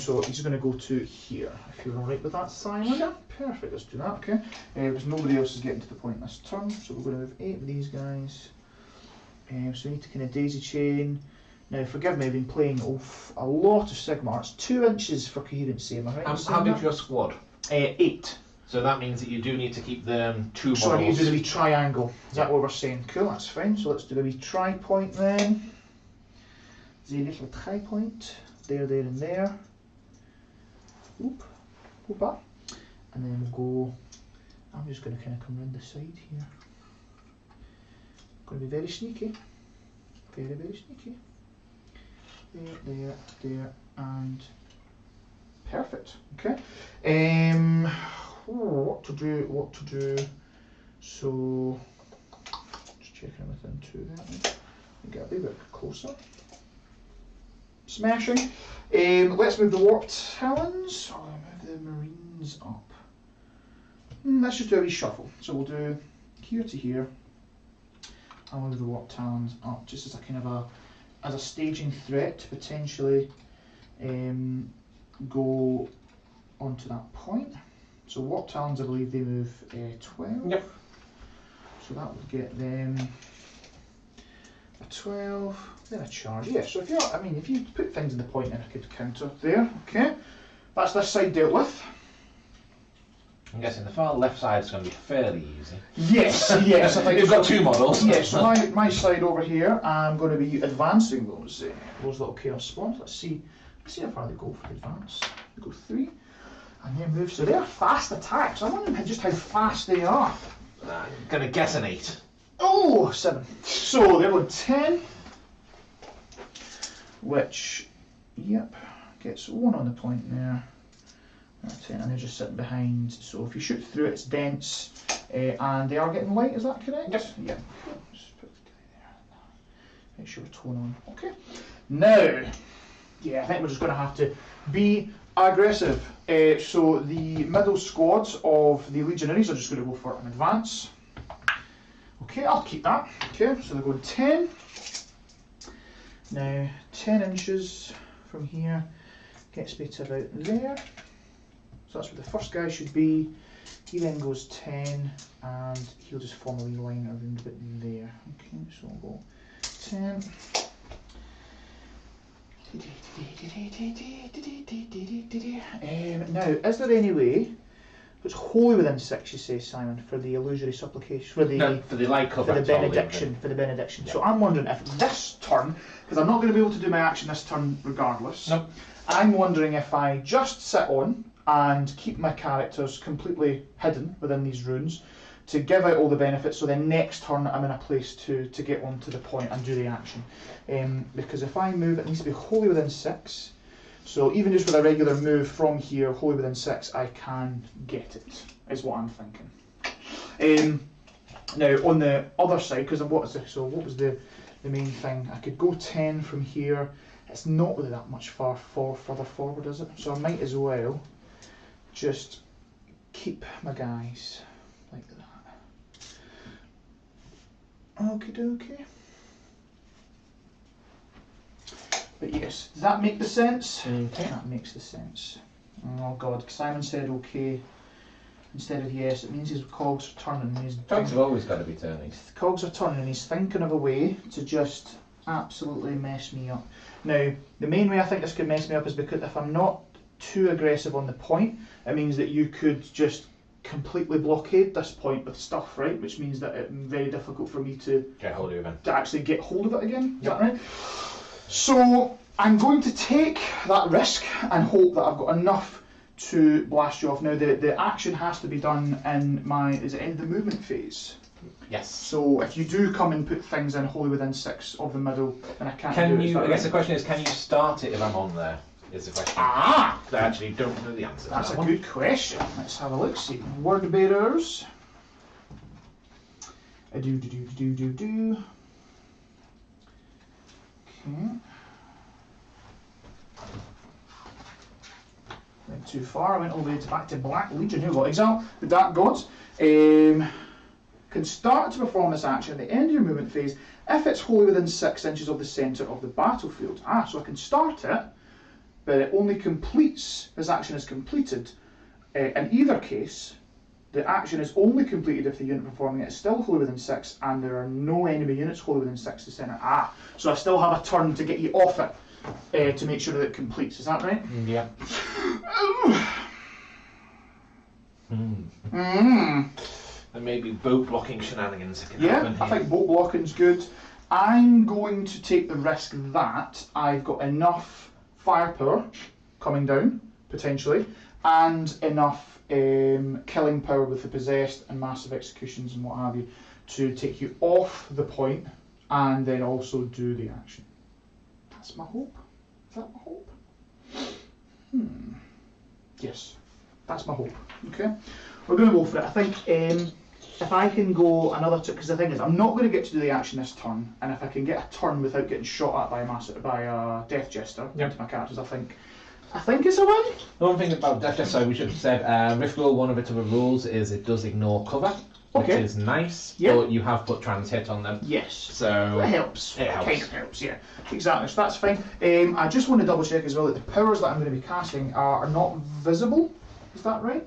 So he's going to go to here, if you're alright with that, Simon. Yeah, perfect, let's do that, okay. Because nobody else is getting to the point this turn, so we're going to move 8 of these guys. So we need to kind of daisy chain. Now, forgive me, I've been playing a lot of Sigmar. It's 2 inches for coherency, am I right? How big's your squad? 8. So that means that you do need to keep them 2 models. So I need to do the wee triangle. Is that what we're saying? Cool, that's fine. So let's do the wee tri-point then. The little tri-point, there, and there. Oop, up. And then we'll go, I'm just going to kind of come round the side here. Going to be very sneaky. Very sneaky. There, and perfect. Okay. What to do. So, just checking within 2 there. Get a wee bit closer. Smashing. Let's move the Warped Talons. Oh, move the Marines up. Let's just do a wee shuffle. So we'll do here to here. I'll move the Warped Talons up just as a kind of as a staging threat to potentially go onto that point. So Warped Talons, I believe they move 12. Yep. So that would get them a 12, then a charge. Yeah, so if you put things in the point, then I could counter there. Okay, that's this side dealt with. I'm guessing the far left side is going to be fairly easy. Yes. I think you've got 2 models. Yes, so my side over here, I'm going to be advancing those little chaos spawns. Let's see how far they go for the advance. They go 3, and then move. So they're fast attacks. I'm wondering just how fast they are. I'm going to guess an 8. Oh, 7. So they're going 10, which, yep, gets 1 on the point there. 10, and they're just sitting behind. So if you shoot through it, it's dense, and they are getting light. Is that correct? Yes. Yeah. Just put the guy there. Make sure we're tone on. Okay. Now, yeah, I think we're just going to have to Be aggressive. So the middle squads of the legionaries are just going to go for an advance. Okay, I'll keep that. Okay, so they're going 10. Now 10 inches from here gets me to about there. So that's where the first guy should be. He then goes 10 and he'll just form a wee line around about there. Okay, so we'll go 10. Now, is there any way it's wholly within 6, you say, Simon, for the illusory supplication, for the light cover, for the benediction, Yeah. So I'm wondering if this turn, because I'm not going to be able to do my action this turn regardless. Nope. I'm wondering if I just sit on and keep my characters completely hidden within these runes to give out all the benefits, so then next turn I'm in a place to get onto the point and do the action. Because if I move, it needs to be wholly within 6. So even just with a regular move from here, wholly within 6, I can get it, is what I'm thinking. Now on the other side, because what was the main thing? I could go 10 from here. It's not really that much further forward, is it? So I might as well just keep my guys like that. Okie dokie. But yes, does that make the sense? Okay. That makes the sense. Oh god, Simon said okay instead of yes. It means his cogs are turning. Cogs have always got to be turning. Cogs are turning and he's thinking of a way to just absolutely mess me up. Now, the main way I think this could mess me up is because if I'm not too aggressive on the point, it means that you could just completely blockade this point with stuff, right? Which means that it's very difficult for me to get hold of it again. To actually get hold of it again. Is that right? So I'm going to take that risk and hope that I've got enough to blast you off. Now the action has to be done in is it end of the movement phase? Yes. So if you do come and put things in wholly within 6 of the middle, then I can't do it. I guess the question is, can you start it if I'm on there? Is the question. Ah! I actually don't know the answer. That's a good question. Let's have a look. See, word bearers. Do. Okay. Went too far. I went all the way back to Black Legion. Here we go. Exile the Dark Gods. Can start to perform this action at the end of your movement phase if it's wholly within 6 inches of the centre of the battlefield. So I can start it, but it only completes, this action is completed. In either case, the action is only completed if the unit performing it is still wholly within 6 and there are no enemy units wholly within 6 to centre. So I still have a turn to get you off it to make sure that it completes. Is that right? Yeah. And maybe boat blocking shenanigans that can happen here. I think boat blocking's good. I'm going to take the risk that I've got enough firepower coming down, potentially, and enough killing power with the possessed and massive executions and what have you to take you off the point and then also do the action. That's my hope. Is that my hope? Yes, that's my hope. Okay, we're going to go for it. I think if I can go another turn, because the thing is, I'm not going to get to do the action this turn, and if I can get a turn without getting shot at by a death jester into my characters, I think it's a win. The one thing about Death Jester, we should have said, Rift Roll, one of its other rules is it does ignore cover, which is nice, but you have put transit on them. Yes. So it helps. It helps. Kind of helps, yeah. Exactly, so that's fine. I just want to double check as well that the powers that I'm going to be casting are not visible. Is that right?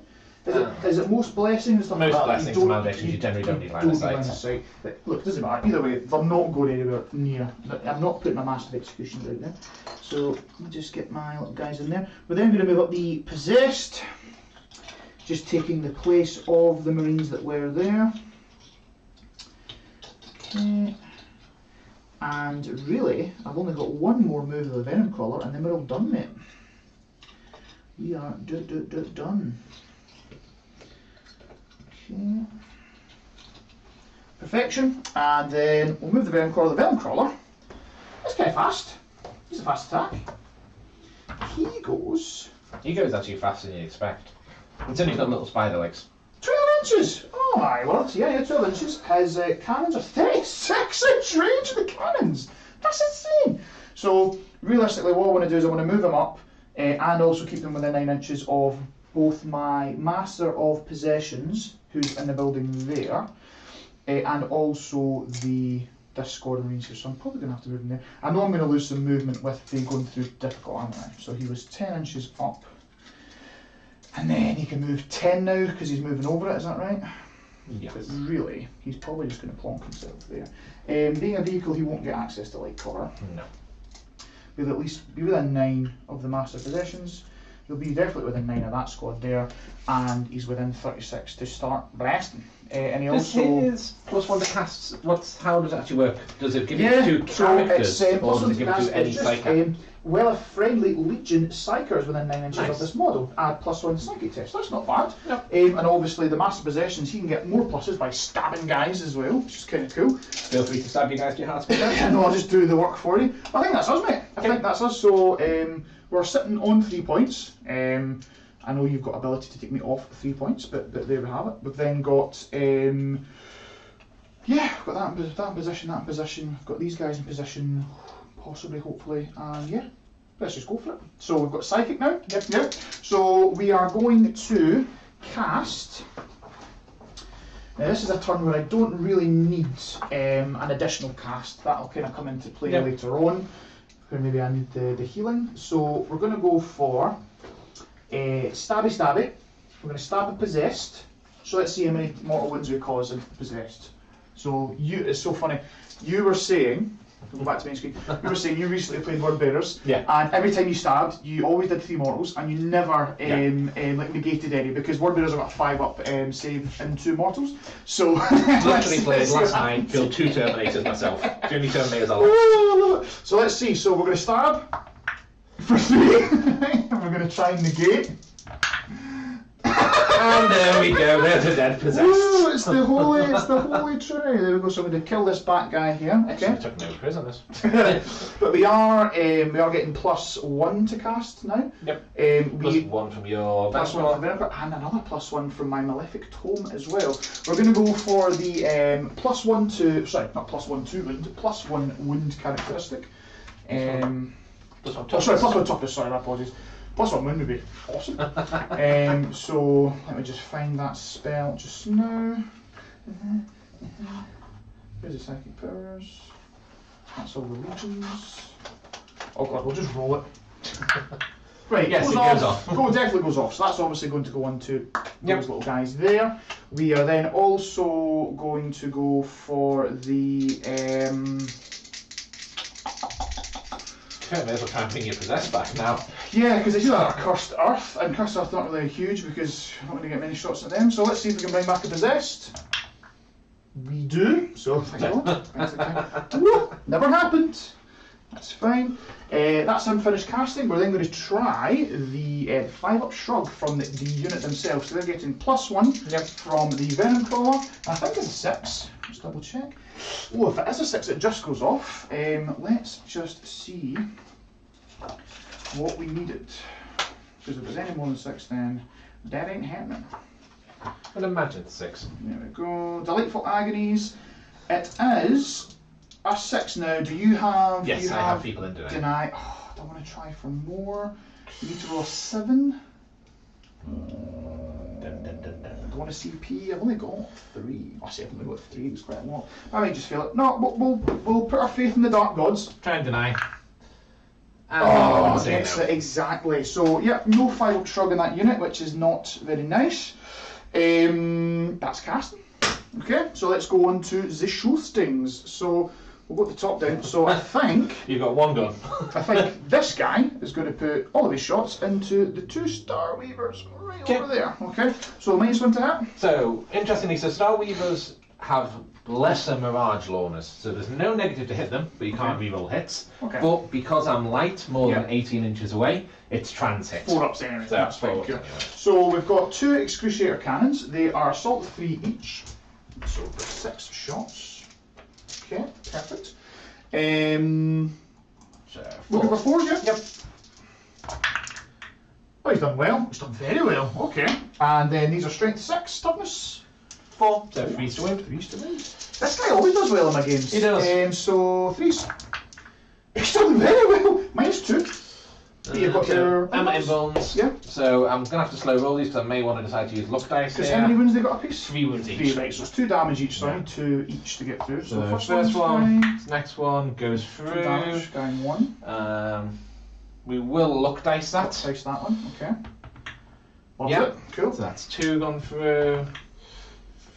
Is it most blessings and stuff most like that? blessings and malediction, you generally don't need line of sight. Look, it doesn't matter. Either way, they're not going anywhere near. I'm not putting my massive executions out there. So let me just get my little guys in there. We're then going to move up the possessed, just taking the place of the Marines that were there. Okay. And really, I've only got one more move of the Venom Crawler, and then we're all done, mate. We are done. Okay. Perfection. And then we'll move the Venom Crawler. The Venom Crawler, that's kind of fast. He's a fast attack. He goes actually faster than you expect. It's only got little spider legs. 12 inches! Oh my word, yeah, 12 inches. His cannons are 36-inch range of the cannons! That's insane! So, realistically, what I want to do is I want to move him up and also keep them within 9 inches of both my Master of Possessions, who's in the building there, and also the Discord Ranger, so I'm probably going to have to move him there. I know I'm going to lose some movement with the going through difficult, aren't I? So he was 10 inches up, and then he can move 10 now because he's moving over it, is that right? Yes. But really, he's probably just going to plonk himself there. Being a vehicle, he won't get access to light cover. No. He'll at least be within 9 of the Master Possessions. He'll be definitely within 9 of that squad there, and he's within 36 to start blasting. And he also... His +1 to cast, how does it actually work? Does it give Yeah, you 2 so characters, it's, or does it give you any it's just, psychic? well, a friendly Legion Psychers within 9 inches Nice. of this model. Add +1 psychic test. That's not bad. Yep. And obviously the Master Possessions, he can get more pluses by stabbing guys as well, which is kind of cool. Feel free to stab you guys to your heart's content. No, I'll just do the work for you. I think that's us, mate. I think that's us. So we're sitting on 3 points. I know you've got ability to take me off 3 points, but there we have it. We've then got, yeah, we've got that in position. We've got these guys in position, possibly, hopefully, and yeah, let's just go for it. So we've got Psychic now. Yep. So we are going to cast. Now this is a turn where I don't really need an additional cast. That'll kind of come into play later on, where maybe I need the healing. So we're going to go for stabby. We're going to stab a possessed. So let's see how many mortal wounds we cause into the possessed. So it's so funny. You were saying, go back to main screen. You were saying you recently played Word Bearers, and every time you stabbed, you always did 3 mortals, and you never like negated any because Word Bearers have got a 5 up save and 2 mortals. So Literally played last night, killed 2 Terminators myself. 2 only Terminators I love. So let's see. So we're going to stab for 3, and we're going to try and negate. And there we go, there's a dead possessed. Ooh, it's the holy trinity. There we go. So we're going to kill this bat guy here. Okay. I took no quiz on this. But we are getting +1 to cast now. Yep. +1 from your +1 from Venom, and another +1 from my Malefic Tome as well. We're going to go for the +1 to +1 to wound, +1 wound characteristic. +1 toughness. Sorry, my apologies. +1 wound would be awesome. So let me just find that spell just now. Here's the psychic powers. That's all the legions. Oh god, we'll just roll it. Right, yes, goes it goes off. Definitely goes off. So that's obviously going to go into those little guys there. We are then also going to go for the Okay, may as well try and bring your possessed back now. yeah, because they do have a Cursed Earth, and Cursed Earth not really huge because I'm not going to get many shots at them. So let's see if we can bring back a possessed. We do. So thank you. Never happened. That's fine. That's unfinished casting. We're then going to try the 5-up shrug from the unit themselves. So they're getting +1 from the Venom Crawler. I think it's a 6. Let's double check. Oh, if it is a 6, it just goes off. Let's just see what we needed. Because if there's any more than 6, then that ain't happening. I'd imagine 6. There we go. Delightful Agonies. It is a 6 now. Do you have... Yes, I have people in today. Deny. Oh, I don't want to try for more. You need to roll a 7. I want a CP. I've only got 3. Oh, I see, I've only got 3. It's quite a lot. I might just fail it. No, we'll put our faith in the dark gods. Try and deny. Oh, exactly. So, yeah, no 5-up shrug in that unit, which is not very nice. That's casting. Okay, so let's go on to the shootings. So we'll go to the top down. So I think you've got 1 gun. I think this guy is going to put all of his shots into the 2 Star Weavers right over there. Okay, so -1 to hit. So interestingly, so Star Weavers have lesser Mirage Lawners, so there's no negative to hit them, but you can't reroll hits. Okay. But because I'm light, more than 18 inches away, it's trans hit. 4-ups anyway. So that's fine. So we've got 2 Excruciator Cannons. They are assault 3 each. So we've got 6 shots. Okay, perfect. So looking for 4, yeah? Yep. Oh, he's done well. He's done very well. Okay. And then these are strength 6, toughness 4. So 3s to wound. 3s to wound. This guy always does well in my games. He does. So 3s. He's done very well. -2. You've got your Emma in bones. Yeah. So I'm gonna have to slow roll these because I may want to decide to use luck dice Because here. how many wounds they got a piece? 3 wounds each. 3, right, so it's 2 damage each, so I need 2 each to get through. So first one, fine. next one goes 2 through. damage, down 1. We will luck dice that. Luck dice that one, okay. Loves Yep. it. Cool. So that's 2 gone through.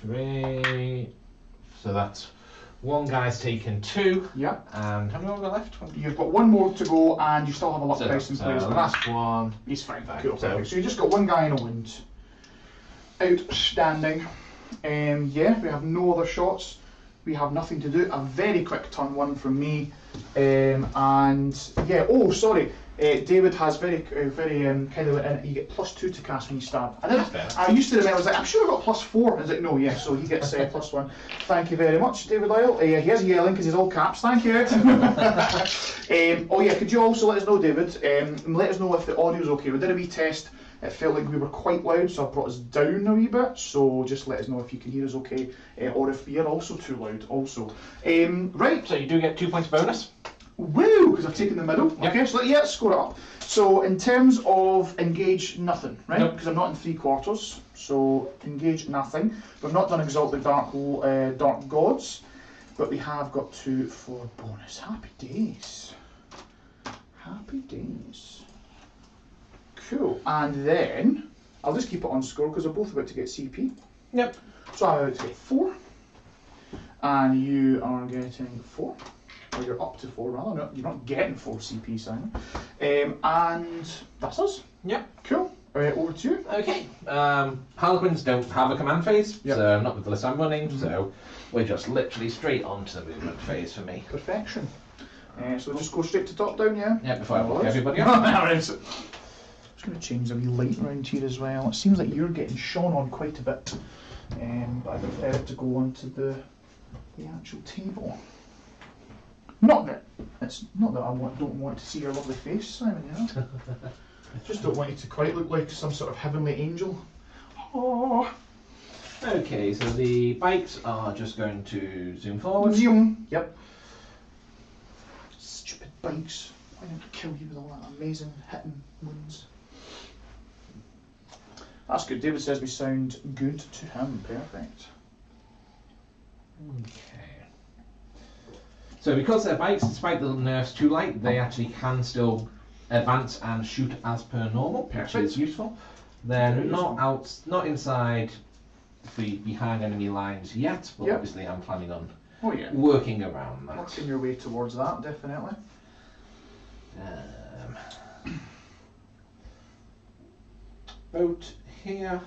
3. So that's 1 guy's taken 2. Yep. And how many more have we got left? You've got 1 more to go, and you still have a luck So dice in place. the last one. He's fine. Fine. Cool. So- Perfect. So you just got 1 guy in a wound. Outstanding. Yeah, we have no other shots. We have nothing to do. A very quick turn 1 from me. And yeah, oh sorry. David has very kind of you get +2 to cast when you stab. I used to remember, I was like, I'm sure I got +4. I was like, no, yeah, so he gets +1. Thank you very much, David Lyle. He is yelling because he's all caps. Thank you. Oh yeah, could you also let us know, David? Let us know if the audio's okay. We did a wee test. It felt like we were quite loud, so I brought us down a wee bit. So just let us know if you can hear us okay, or if we are also too loud. Also, right. So you do get 2 points bonus. Woo! Because I've taken the middle. Yep. Okay, so let's score it up. So in terms of engage, nothing, right? Nope. Because I'm not in 3/4. So engage, nothing. We've not done exalt the dark gods, but we have got 2 for bonus. Happy days. Happy days. Cool. And then I'll just keep it on score because we're both about to get CP. Yep. So I'm about to get 4, and you are getting 4. Or you're up to 4 rather. No, you're not getting 4 CP, Simon. And that's us. Yep. Cool. Over to you. Okay. Harlequins don't have a command phase, Yep. so not with the list I'm running, so we're just literally straight onto the movement phase for me. Perfection. So just go straight to top down, yeah? Yeah, before I block Alright. everybody up. Alright, so I'm just going to change the wee light around here as well. It seems like you're getting shone on quite a bit. But I prefer it to go onto the actual table. Not that I don't want to see your lovely face, Simon, you know? Just don't want you to quite look like some sort of heavenly angel. Oh. Okay, so the bikes are just going to zoom forward. Zoom. Yep. Stupid bikes. Why don't I kill you with all that amazing hitting wounds? That's good. David says we sound good to him. Perfect. Okay. So because they're bikes, despite the nerfs too light, they actually can still advance and shoot as per normal, which is useful. They're not inside behind enemy lines yet, but obviously I'm planning on working around that. Working your way towards that, definitely. Boat here.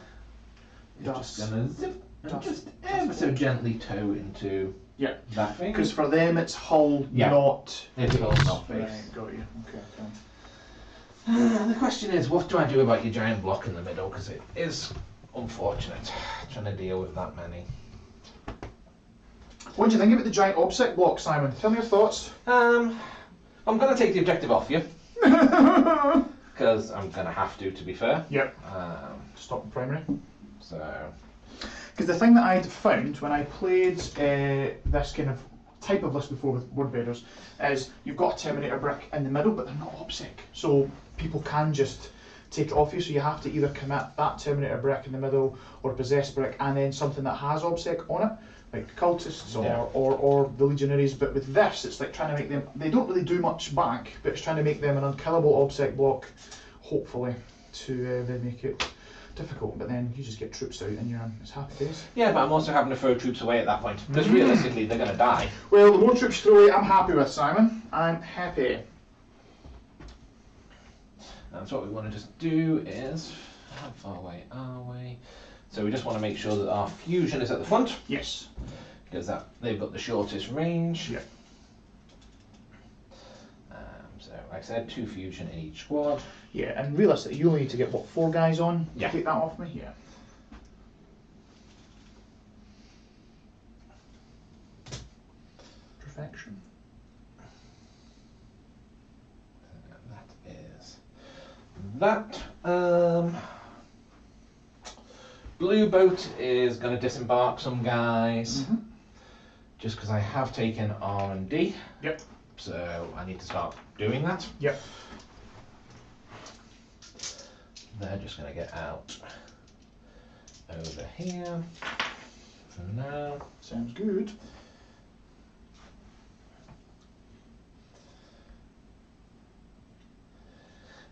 Just gonna zip and just ever so gently tow into that thing. Because for them it's hull, not... It's hull, not face. Right, got you. Okay. The question is, what do I do about your giant block in the middle? Because it is unfortunate trying to deal with that many. What do you think about the giant obsec block, Simon? Tell me your thoughts. I'm going to take the objective off you. Because I'm going to have to be fair. Yep. Stop the primary. So... Because the thing that I'd found when I played this kind of type of list before with Wordbearers is you've got a Terminator brick in the middle, but they're not obsec. So people can just take it off you, so you have to either commit that Terminator brick in the middle or possessed brick and then something that has obsec on it, like the cultists or the legionaries. But with this, it's like trying to make them, they don't really do much back, but it's trying to make them an unkillable obsec block, hopefully, to then make it difficult. But then you just get troops out and it's happy days. Yeah, but I'm also having to throw troops away at that point, because realistically they're going to die. Well, the more troops you throw away, I'm happy with, Simon. I'm happy. And so what we want to just do is, how far away are we? So we just want to make sure that our fusion is at the front. Yes. Because they've got the shortest range. Yeah. So, like I said, 2 fusion in each squad. Yeah, and realistically, you only need to get, what, 4 guys on to Yeah. take that off me? Yeah. Perfection. That is that. Blue boat is going to disembark some guys. Just because I have taken R&D. Yep. So I need to start doing that. Yep. they're just going to get out over here for now. Sounds good.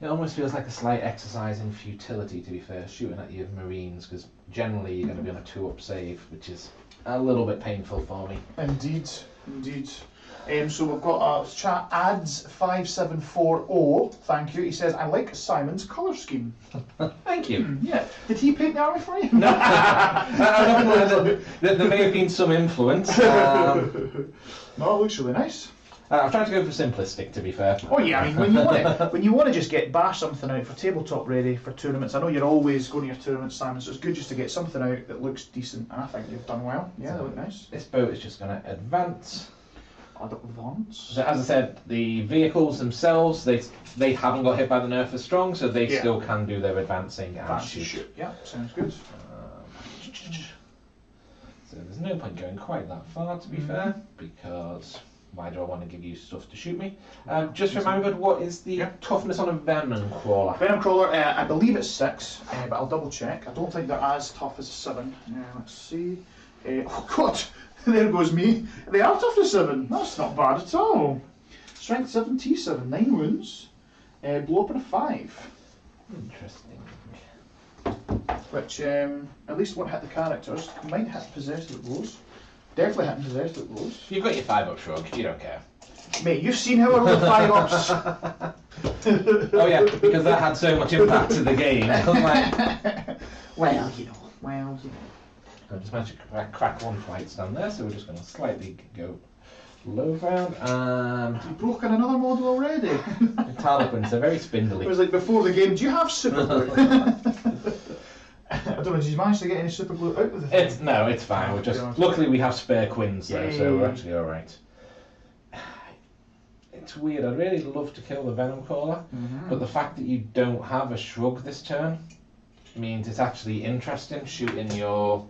It almost feels like a slight exercise in futility, to be fair, shooting at your Marines, because generally you're going to be on a 2-up save, which is a little bit painful for me. Indeed, indeed. So we've got a chat ads 5740. Thank you. He says, I like Simon's colour scheme. Thank you. Yeah. Did he paint the army for you? No. There may have been some influence. No, it looks really nice. I'm trying to go for simplistic, to be fair. Oh yeah, I mean when you want to just bash something out for tabletop ready for tournaments. I know you're always going to your tournaments, Simon, so it's good just to get something out that looks decent, and I think you've done well. Yeah, So they look nice. This boat is just going to advance. Advance. So as I said, the vehicles themselves, they haven't got hit by the nerf as strong, so they still can do their advancing and shoot. Yeah, sounds good. So there's no point going quite that far, to be fair, because why do I want to give you stuff to shoot me? Just remembered, what is the toughness on a venom crawler? Venom crawler, I believe it's 6, but I'll double check. I don't think they're as tough as a 7. Let's see. Oh god, there goes me. They are tough as 7. That's not bad at all. Strength 7, T7, 9 wounds. Blow up in a 5. Interesting. Which at least won't hit the characters. Might hit possessed at blows. Definitely hitting possessed at blows. You've got your 5-up shrug, you don't care. Mate, you've seen how I roll 5-ups. Oh yeah, because that had so much impact to the game. Well, you know. I just managed to crack one flight stand there, so we're just going to slightly go low round. You've broken another model already. Harlequins, they're very It spindly. was like before the game, do you have super glue? I don't know, did you manage to get any super glue out of the thing? No, it's fine. We're just luckily we have spare Quins though, so we're actually all right. It's weird. I'd really love to kill the venom crawler, but the fact that you don't have a shrug this turn means it's actually interesting shooting your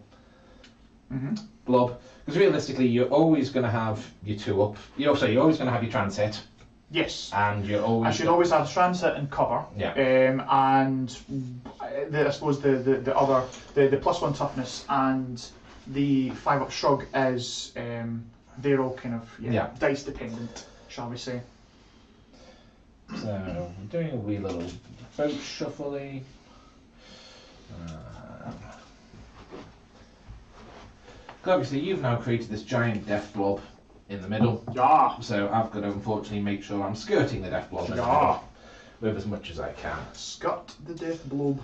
blob, because realistically you're always going to have your 2-up. You're always going to have your transit. Yes. And you're always. I should always have transit and cover. Yeah. And I suppose the other +1 toughness and the 5-up shrug is they're all kind of dice dependent, shall we say? So I'm doing a wee little boat shuffly. Obviously, you've now created this giant death blob in the middle. Yeah. So I've got to unfortunately make sure I'm skirting the death blob in the middle with as much as I can. Skirt the death blob.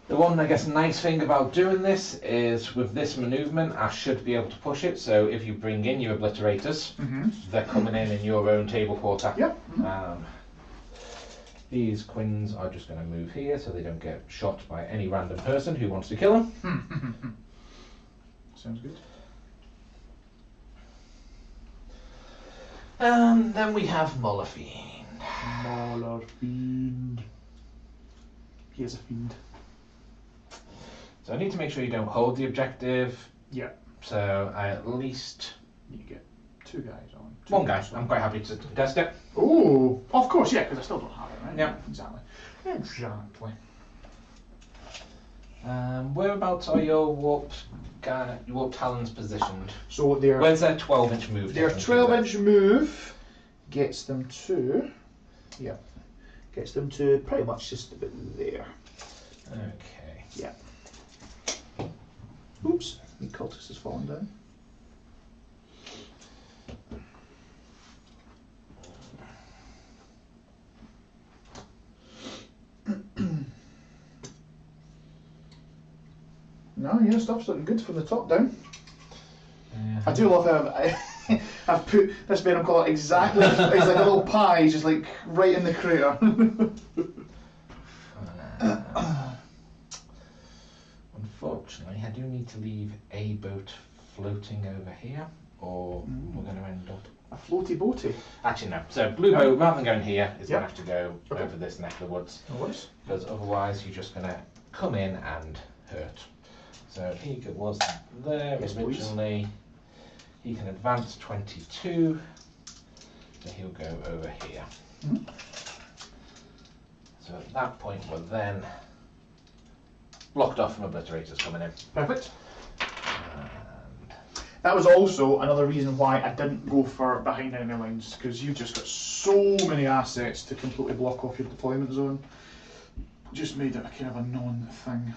The one, I guess, nice thing about doing this is with this manoeuvement, I should be able to push it. So if you bring in your obliterators, they're coming in your own table quarter. Yep. These Quins are just going to move here so they don't get shot by any random person who wants to kill them. Sounds good. Then we have Molifiend. Molifiend. He is a fiend. So I need to make sure you don't hold the objective. Yeah. So I at least... You get 2 guys on. One guy. I'm quite happy to test it. Oh, of course, yeah, because I still don't have it, right? Yeah. Exactly. Exactly. Whereabouts are your warp talons positioned? So they're... Where's their 12-inch move? Their 12-inch move gets them to... Yeah. Gets them to pretty much just about there. Okay. Yeah. Oops. The cultist has fallen down. No, yeah, stuff's looking good from the top down. I do love how I've put this venom collar exactly, it's like a little pie, just like right in the crater. Unfortunately, I do need to leave a boat floating over here, or we're going to end up... A floaty boaty? Actually, no. So, blue boat, rather than going here, is going to have to go over this neck of the woods. No worries. Because otherwise, you're just going to come in and hurt. So, he was there originally. He can advance 22. So, he'll go over here. So, at that point, we're then blocked off from obliterators coming in. Perfect. And That was also another reason why I didn't go for behind enemy lines, because you've just got so many assets to completely block off your deployment zone. Just made it a kind of a non-thing.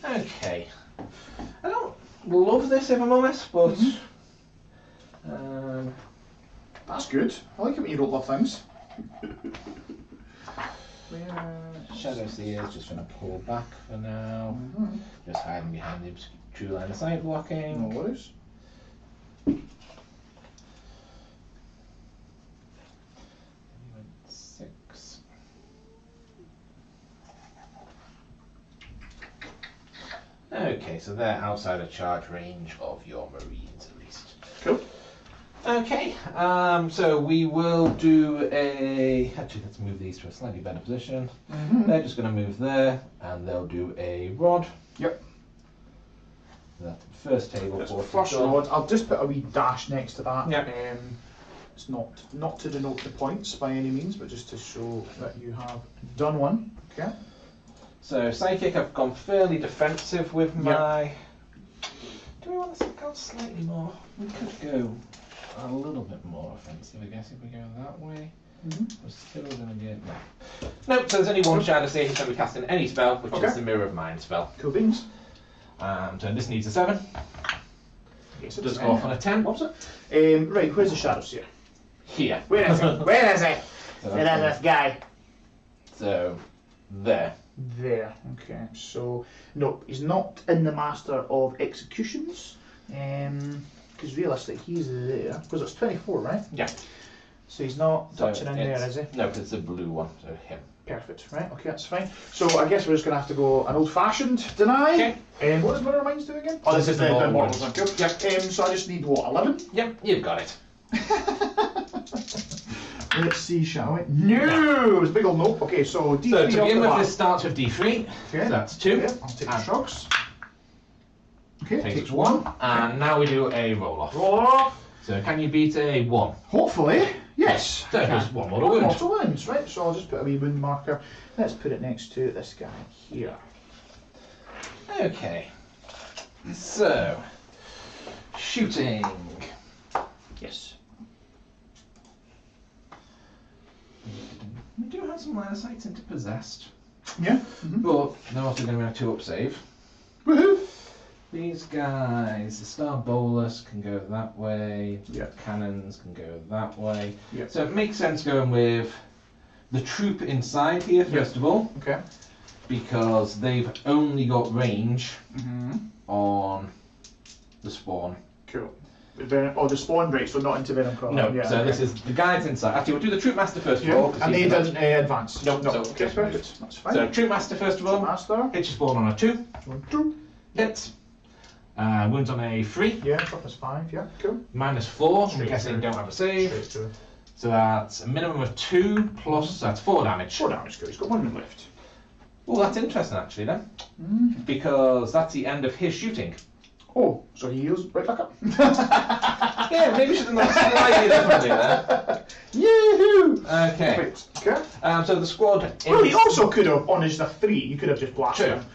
Okay. I don't love this if I'm honest, but That's good. I like it when you don't love things. Shadow Seer is just going to pull back for now. Just hiding behind the true line of sight blocking. No worries. Six. Okay, so they're outside of charge range of your Marines at least. Cool. Okay, so we will do a... Actually, let's move these to a slightly better position. They're just going to move there, and they'll do a rod. Yep. That's the first table. That's first rod. I'll just put a wee dash next to that. Yep. It's not to denote the points by any means, but just to show that you have done one. Okay. So Psychic, I've gone fairly defensive with my... Do we want to go slightly more? We could go a little bit more offensive, I guess, if we go that way. We're still going to get... No. Nope, so there's only one Shadow Seer who's going to be casting any spell, which is the Mirror of Mind spell. Cool beans. So this needs a 7. Yes, Does go off on a 10. Loves it. Right, where's the Shadow Seer? Here. Where is it? Where is it? So Where is this guy? So, there. There. Okay. So, no, he's not in the Master of Executions. Because realistically, he's there. Because it's 24, right? Yeah. So he's not touching in there, is he? No, it's the blue one, so him. Perfect. Right. Okay, that's fine. So I guess we're just going to have to go an old-fashioned deny. Okay. What does Mirror of Minds do again? Oh, this is the models one. Cool. Yep. So I just need what, 11? Yep, you've got it. Let's see, shall we? No! It's a big old nope. Okay, so D3 So to begin with, bat. this starts with D3. Okay. So that's 2. Okay, I'll take the shrugs. Okay, Takes 1. And now we do a roll off. Roll off. So can you beat a 1? Hopefully, yes. So there's one mortal wound. Mortal wounds, right? So I'll just put a wee wound marker. Let's put it next to this guy here. Okay. So, shooting. Yes. We do have some line of sights into possessed, Yeah. but they're also going to be a 2-up save. Woohoo! These guys, the Star Bolus can go that way, Yeah. cannons can go that way. Yeah. So it makes sense going with the troop inside here, first of all, Okay. because they've only got range on the spawn. Cool. The spawn break, so not into Venom Crawler. No, Yeah, so okay. this is the guys inside. Actually, we'll do the troop master first of all. 'cause And he they can- didn't advance. No, no. so- Okay, perfect. That's fine. So troop master first of all. Master. Hits your spawn on a 2. 1, 2. Hits. Wounds on a 3. Yeah, toughness 5. Yeah, cool. -4. I'm Straight guessing through. don't have a save. Straight through. So that's a minimum of 2 plus that's 4 damage. 4 damage. Cool. He's got 1 wound left. Well, that's interesting actually then, because that's the end of his shooting. Oh, so he heals right back up. Yeah, maybe we should have done that slightly differently there. Yoo-hoo! Okay. Right, okay. So the squad. Well, he also could have, on his 3, you could have just blasted True. him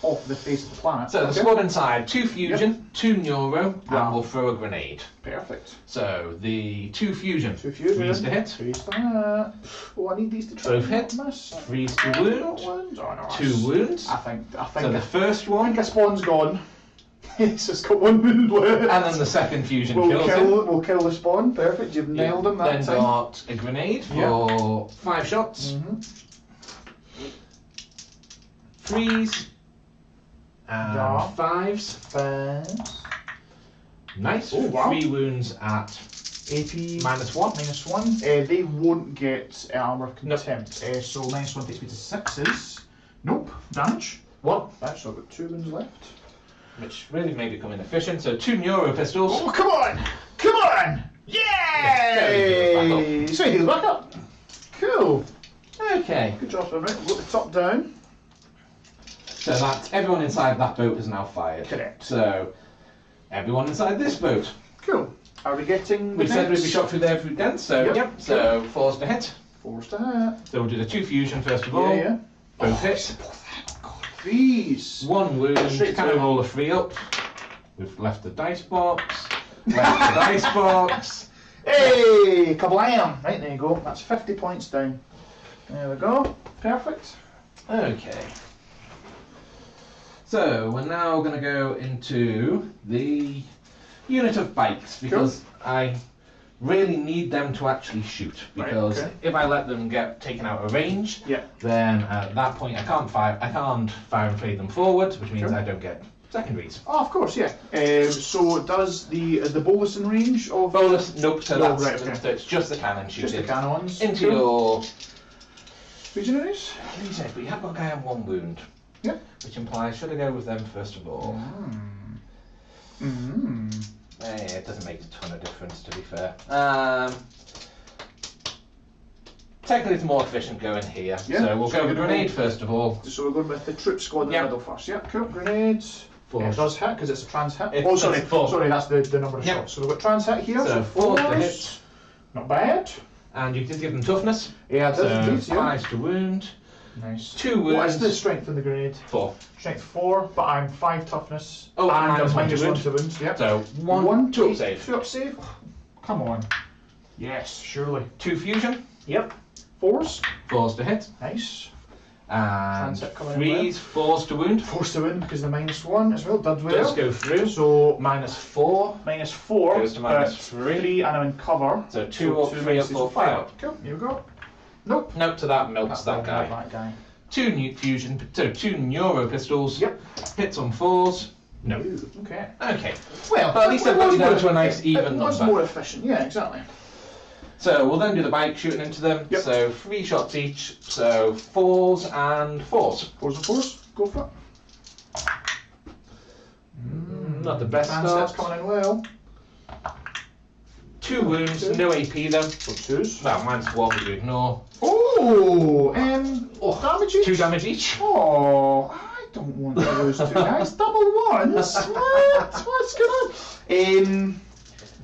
off the face of the planet. So the squad inside, 2 fusion, 2 neuro, Wow. and we'll throw a grenade. Perfect. So the 2 fusion. 2 fusion. 3's to hit. 3's to hit. Oh, I need these to try Both and hit. not miss. 3's to wound. Oh, no, 2 wounds. I think So the first one, a spawn's gone. It's just got 1 wound left. and then the second fusion We'll kills him. we'll kill the spawn. Perfect. You've nailed him that Then time. got a grenade for 5 shots. 3's and Yeah. 5's. Thanks. Nice. Oh, wow. 3 wounds at AP -1. -1. They won't get armor of contempt. So -1 takes me to 6s. Nope. Damage. 1, Right, so I've got 2 wounds left. which really made it come inefficient. So 2 neuro pistols. Oh, come on! Come on! Yay! So he heals back up. Cool. Okay. Good job, Simon. We've got the top down. So that's everyone inside that boat is now fired. Correct. So everyone inside this boat. Cool. Are we getting? We said we'd be shot through there through dents, so yep. So 4s to hit. 4s to hit. So we'll do the 2 fusion first of all. Yeah. Both hit. These. 1 wound. Can I roll a 3 up? We've left the dice box. Left the dice box. Hey, kablam! Right, there you go. That's 50 points down. There we go. Perfect. Okay. So we're now going to go into the unit of bikes because I really need them to actually shoot, because if I let them get taken out of range, then at that point I can't fire and fade them forward, which means I don't get secondaries. Oh, of course, yeah. So does the bolus in range of bolus? Nope. So no, that's so it's just the cannon shooting. Just the cannon ones into your legionaries. Legionaries, but you have got a guy on 1 wound. Yeah. Which implies should I go with them first of all? It doesn't make a ton of difference, to be fair. Technically, it's more efficient going here. Yeah. So we'll go with grenade first of all. So we're going with the troop squad in the middle first. Yeah, cool. Grenades. It does hit because it's a trans hit. Sorry, that's the number of shots. So we've got trans hit here. So 4 to hit. Not bad. And you did give them toughness. Yeah, it does. So 5 to wound. Nice. 2 wounds. What is the strength in the grenade? 4. Strength 4, but I'm 5 toughness. Oh, and I'm minus 1 to wounds. Yep. So 1 2 up save. 2 up save. Come on. Yes, surely. 2 fusion. Yep. 4s. 4s to hit. Nice. And 3s, 4s to wound. 4s to wound because the minus 1 as well. Did well. Does go through. So minus 4. Minus 4 goes to minus 3, and I'm in cover. So 2 up, 3 up, 4 5. Cool. Here we go. Nope. Nope. So that melts that guy. That guy. 2 new fusion. So 2 neuro pistols. Yep. Hits on 4s. No. Ooh, okay. Okay. Well, but at least I've got you down to a nice even number. It was more efficient. Yeah, exactly. So we'll then do the bike shooting into them. Yep. So 3 shots each. So 4s and 4s. 4s and 4s. Go for it. Not the best start. That's coming in well. 2 wounds, no AP then. So 2s. Well, mine's 1 to ignore. Oh, damage each. 2 damage each. Oh, I don't want to lose 2 guys. Double 1s. What's going on?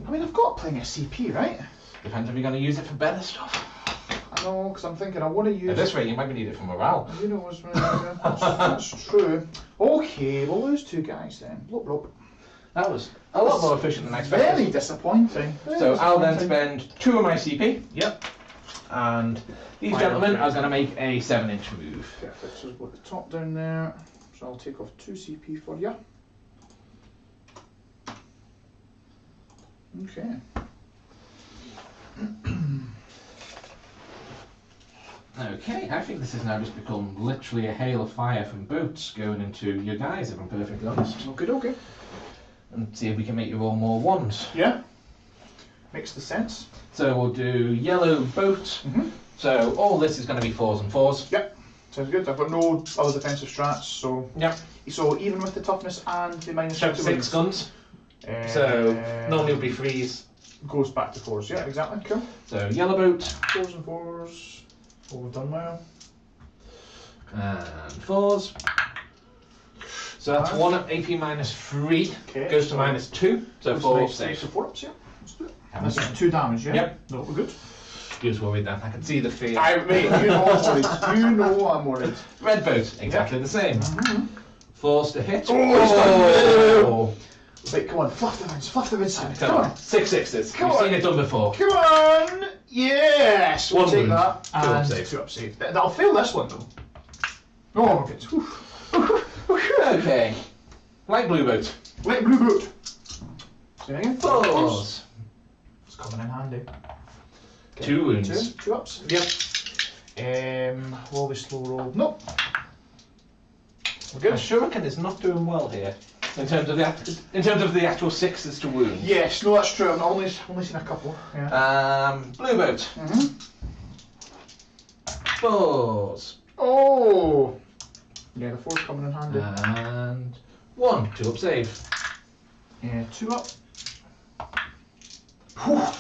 I mean, I've got plenty of CP, right? Depends if you're going to use it for better stuff. I know, because I'm thinking I want to use. At this rate, you might need it for morale. You know what's that's true. Okay, we'll lose 2 guys then. Blop blop. That was a lot more efficient than I expected. Very disappointing. So I'll then spend 2 of my CP. Yep. And these gentlemen are going to make a 7-inch move. Perfect. So we've got the top down there. So I'll take off 2 CP for you. Okay. Okay, I think this has now just become literally a hail of fire from boats going into your guys, if I'm perfectly honest. Okay. And see if we can make you roll more 1s. Yeah. Makes the sense. So we'll do yellow boat. So all this is going to be 4s and 4s. Yep. Sounds good. I've got no other defensive strats, so. Yep. So even with the toughness and the minus 6 guns. So normally it would be 3s. Goes back to 4s. Yeah, exactly. Cool. So yellow boat. 4s and 4s. All done well. And 4s. So that's 1 AP minus 3. Okay. Goes to minus 2. So 4 saves. So 4 ups, yeah. Let's do it. And this is 2 damage, yeah? Yep. No, we're good. You was worried then. I can see the fear. Mate, you know I'm worried. You know I'm worried. Red boat, exactly the same. 4s to hit. Oh! Wait, come on, fluff the wins, Simon. Come on. 6 6s. Come We've on. seen it done before. Come on! Yes! We'll 1 take wound. that. 2 up And save. 2 up save. That'll fail this one though. Oh, okay. Okay. Light blue boat. Light blue boat. Say it again. 4s. It's coming in handy. 2 wounds. 2 ups. Yep. Will we slow roll? Nope. We're good. Shuriken is not doing well here. In terms of the actual 6s to wound. Yes, no, that's true. I've only seen a couple. Yeah. Blue boat. 4s. Oh. Yeah, the 4's coming in handy. And 1 2 up save. Yeah, 2 up. I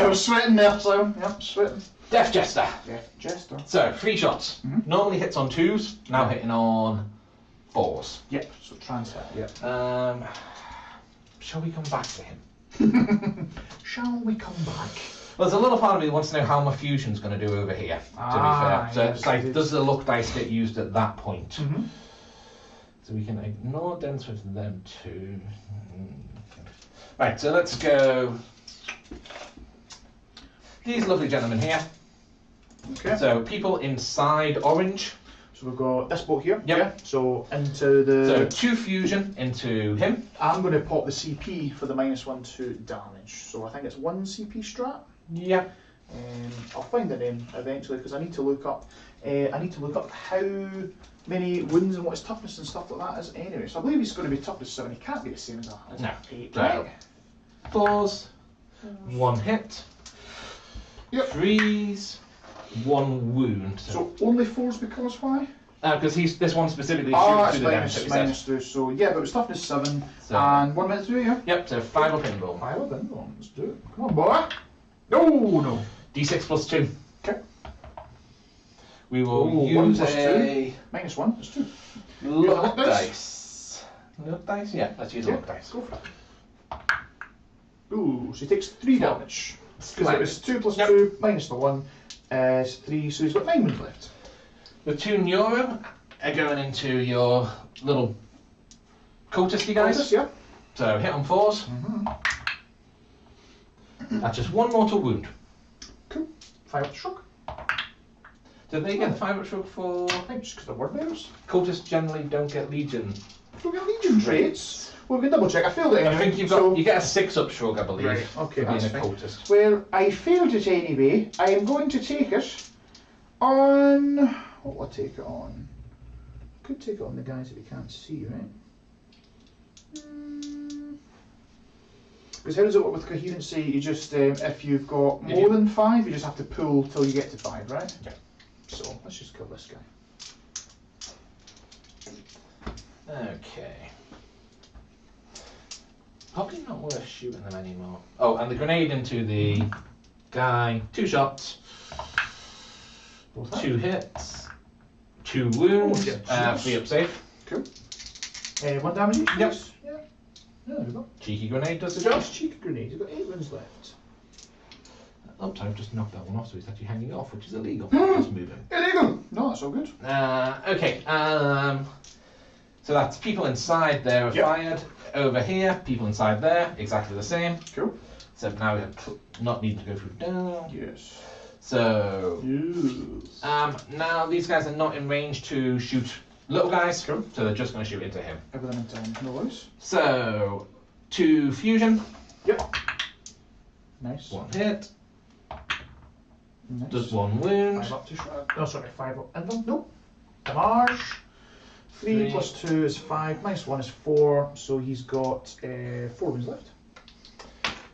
was sweating there, so yep, sweating. Death Jester. Death Jester. So 3 shots. Normally hits on 2s. Now hitting on 4s. Yep. So trans hit. Yep. Shall we come back to him? Shall we come back? Well, there's a little part of me that wants to know how my fusion's going to do over here, to be fair. So yes, it's like, does the luck dice get used at that point? So we can ignore dense with them too. Right, so let's go. These lovely gentlemen here. Okay. So people inside orange. So we've got this boat here. Yep. Yeah. So into the. So 2 fusion into him. I'm going to pop the CP for the -1 to damage. So I think it's 1 CP strat. Yeah. I'll find the name eventually because I need to look up. I need to look up how many wounds and what his toughness and stuff like that is. Anyway, so I believe he's going to be toughness 7. He can't be the same as a 8. No. 4s, 1 hit. Yep. 3s, 1 wound. So only 4s because why? Because this one specifically shoots It's through the damage that we said. -2. So yeah, but it was toughness 7 So- and 1 minute 3. Yeah. Yep. So 5 up in roll. 5 up in roll. Let's do it. Come on, boy. No. D6 plus 2. Okay. We will 1 use plus a -1. That's 2. luck luck dice. Luck dice? Yeah, let's use a luck dice. Go for it. Ooh, so he takes 3 damage. Because it was 2 plus 2 minus the 1 is 3, so he's got 9 wounds left. The 2 neuro are going into your little cultisty guys. Cultist, yeah. So hit on 4s. That's just 1 mortal wound. Cool. 5 up shrug. Did they get the 5 up shrug for? I think just because they're word bearers. Cultists generally don't get legion. Don't get legion traits. Well, we can double check. I failed it anyway. I think you've got you get a 6 up shrug, I believe. Right, okay, for being that's a fine. cultist. Well, I failed it anyway. I am going to take it on. What will I take it on? Could take it on the guys that we can't see, right? Because how does it work with coherency? You just, if you've got more than 5, you just have to pull till you get to 5, right? Yeah. So let's just kill this guy. Okay. Probably not worth shooting them anymore. Oh, and the grenade into the guy. 2 shots. 2 hits. 2 wounds. Oh, yeah. 3 up safe. Cool. 1 damage each. Yep. Yes. Yeah. Yeah, there we go. Cheeky grenade does the job. Nice cheeky grenade. You've got 8 wounds left. Oh, I've just knocked that one off, so he's actually hanging off, which is illegal. Let's move him. Illegal! No, that's all good. Okay. So that's people inside there are fired. Over here, people inside there, exactly the same. Cool. Except now we have not needing to go through down. Yes. So Yes. now these guys are not in range to shoot little guys, Cool. so they're just going to shoot into him. Everything in time. No worries. So 2 fusion, Yep. Nice. 1 hit, Nice. does 1 wound. 5 up to shrug. No, sorry, 5 up. And then, nope. Damage. 3 plus 2 is 5. Minus 1 is 4. So he's got 4 wounds left.